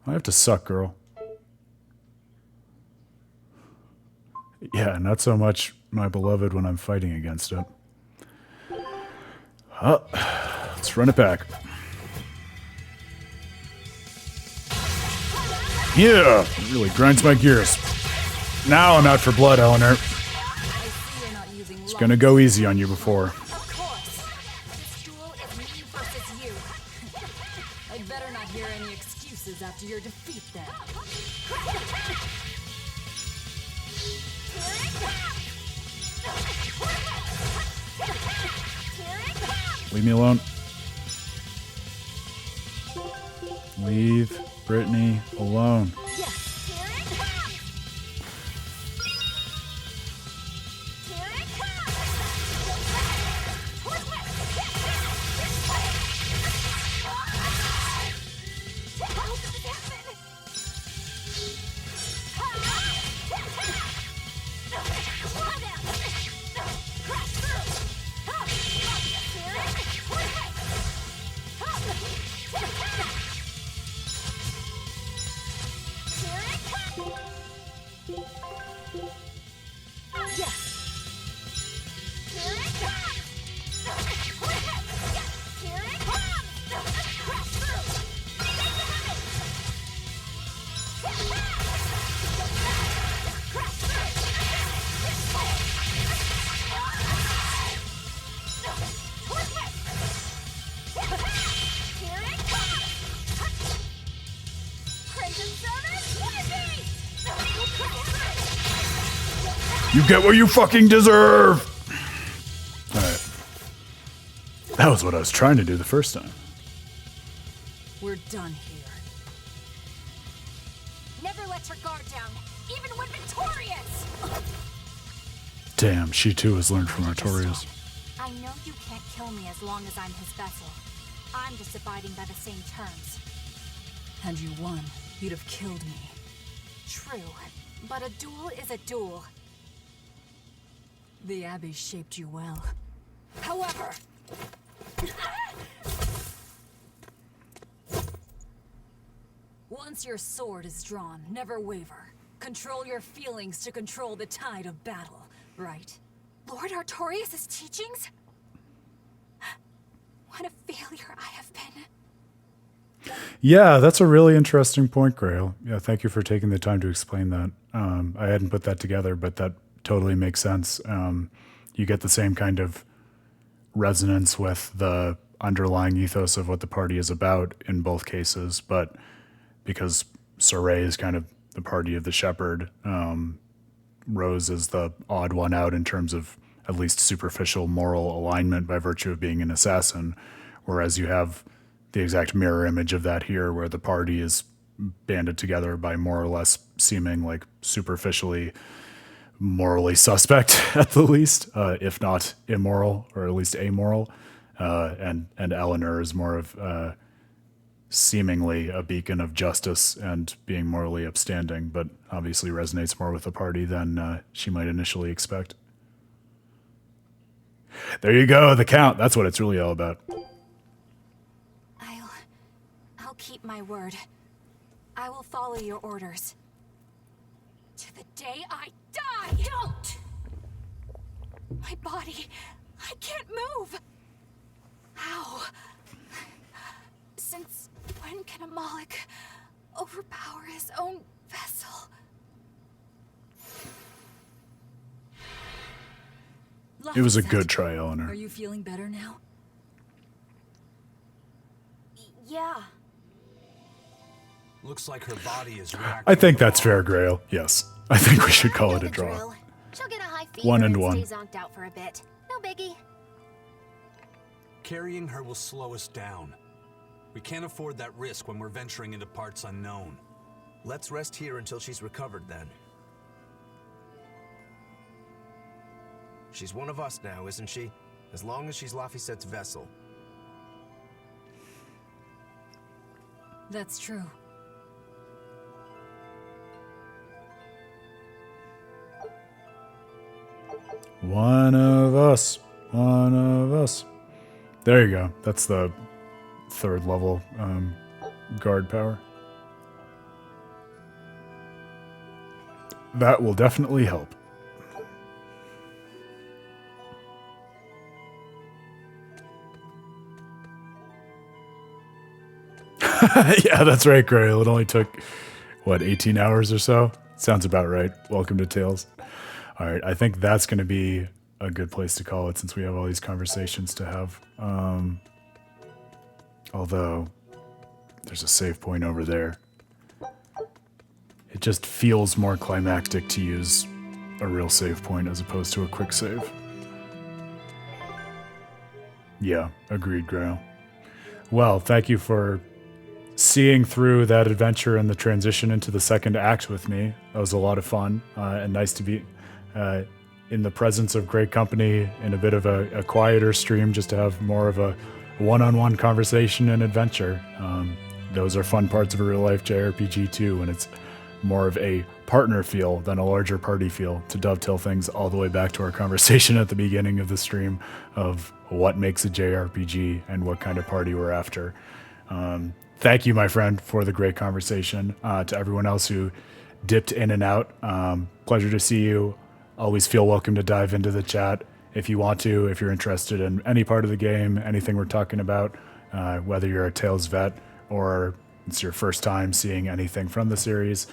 I have to suck, girl. Yeah, not so much my beloved when I'm fighting against it. Let's run it back. Yeah, it really grinds my gears. Now I'm out for blood, Eleanor. It's gonna go easy on you before. I'd better not hear any excuses after your defeat then. Leave me alone. Leave Brittany alone. You get what you fucking deserve! Alright. That was what I was trying to do the first time. We're done here. Never let your guard down, even when victorious! Damn, she too has learned from Artorias. I know you can't kill me as long as I'm his vessel. I'm just abiding by the same terms. Had you won, you'd have killed me. True, but a duel is a duel. The Abbey shaped you well. However... Once your sword is drawn, never waver. Control your feelings to control the tide of battle, right? Lord Artorias' teachings? What a failure I have been. Yeah, that's a really interesting point, Grail. Yeah, thank you for taking the time to explain that. I hadn't put that together, but that totally makes sense. You get the same kind of resonance with the underlying ethos of what the party is about in both cases, but because Soray is kind of the party of the shepherd, Rose is the odd one out in terms of at least superficial moral alignment by virtue of being an assassin, whereas you have the exact mirror image of that here, where the party is banded together by more or less seeming like superficially morally suspect at the least, if not immoral or at least amoral, and Eleanor is more of seemingly a beacon of justice and being morally upstanding, but obviously resonates more with the party than she might initially expect. There you go, the count. That's what it's really all about. I'll keep my word. I will follow your orders. To the day I die! Don't! My body, I can't move! How? Since when can a Moloch overpower his own vessel? It was a good try, Eleanor. Are you feeling better now? Yeah. Looks like her body is reacting. I think that's fair, Grail. Yes. I think we should call it a draw. She'll get a high fever 1 and and 1. stay zonked out for a bit. No biggie. Carrying her will slow us down. We can't afford that risk when we're venturing into parts unknown. Let's rest here until she's recovered then. She's one of us now, isn't she? As long as she's Laphicet's vessel. That's true. One of us. One of us. There you go. That's the third level guard power. That will definitely help. Yeah, that's right, Grail. It only took, what, 18 hours or so? Sounds about right. Welcome to Tales. All right, I think that's going to be a good place to call it since we have all these conversations to have. Although, there's a save point over there. It just feels more climactic to use a real save point as opposed to a quick save. Yeah, agreed, Grail. Well, thank you for seeing through that adventure and the transition into the second act with me. That was a lot of fun and nice to be in the presence of great company in a bit of a quieter stream, just to have more of a one-on-one conversation and adventure. Those are fun parts of a real-life JRPG too, when it's more of a partner feel than a larger party feel, to dovetail things all the way back to our conversation at the beginning of the stream of what makes a JRPG and what kind of party we're after. Thank you, my friend, for the great conversation. To everyone else who dipped in and out, pleasure to see you. Always feel welcome to dive into the chat if you want to, if you're interested in any part of the game, anything we're talking about, whether you're a Tales vet or it's your first time seeing anything from the series.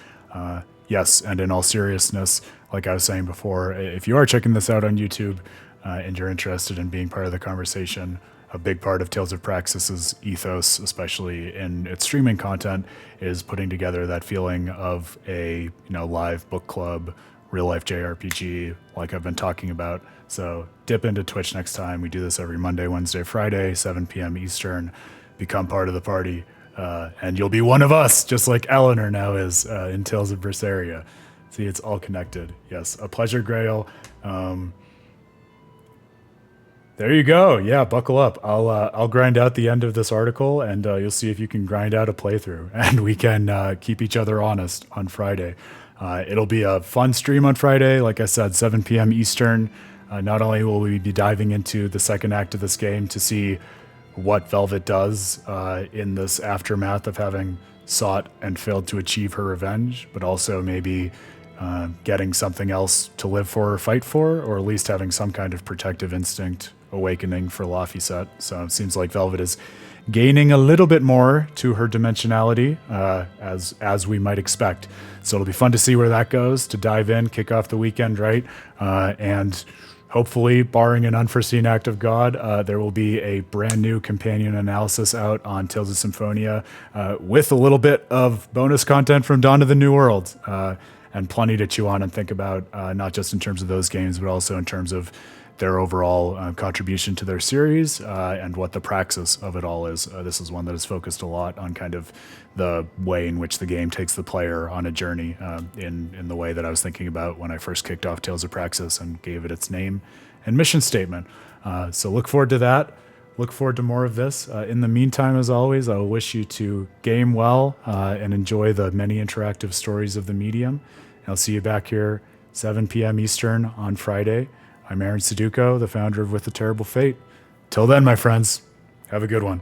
Yes, and in all seriousness, like I was saying before, if you are checking this out on YouTube and you're interested in being part of the conversation, a big part of Tales of Praxis's ethos, especially in its streaming content, is putting together that feeling of a live book club, real life JRPG, like I've been talking about. So dip into Twitch next time. We do this every Monday, Wednesday, Friday, 7 p.m. Eastern. Become part of the party, and you'll be one of us, just like Eleanor now is in Tales of Berseria. See, it's all connected. Yes, a pleasure, Grail. There you go. Yeah, buckle up. I'll grind out the end of this article, and you'll see if you can grind out a playthrough, and we can keep each other honest on Friday. It'll be a fun stream on Friday. Like I said, 7 p.m. Eastern. Not only will we be diving into the second act of this game to see what Velvet does in this aftermath of having sought and failed to achieve her revenge, but also maybe getting something else to live for or fight for, or at least having some kind of protective instinct awakening for Laphicet. So it seems like Velvet is gaining a little bit more to her dimensionality, as we might expect. So it'll be fun to see where that goes, to dive in, kick off the weekend, right? And hopefully, barring an unforeseen act of God, there will be a brand new companion analysis out on Tales of Symphonia with a little bit of bonus content from Dawn of the New World, and plenty to chew on and think about, not just in terms of those games, but also in terms of their overall contribution to their series and what the praxis of it all is. This is one that is focused a lot on kind of the way in which the game takes the player on a journey in the way that I was thinking about when I first kicked off Tales of Praxis and gave it its name and mission statement. So look forward to that. Look forward to more of this. In the meantime, as always, I will wish you to game well and enjoy the many interactive stories of the medium. I'll see you back here 7 p.m. Eastern on Friday. I'm Aaron Suduko, the founder of With a Terrible Fate. Till then, my friends, have a good one.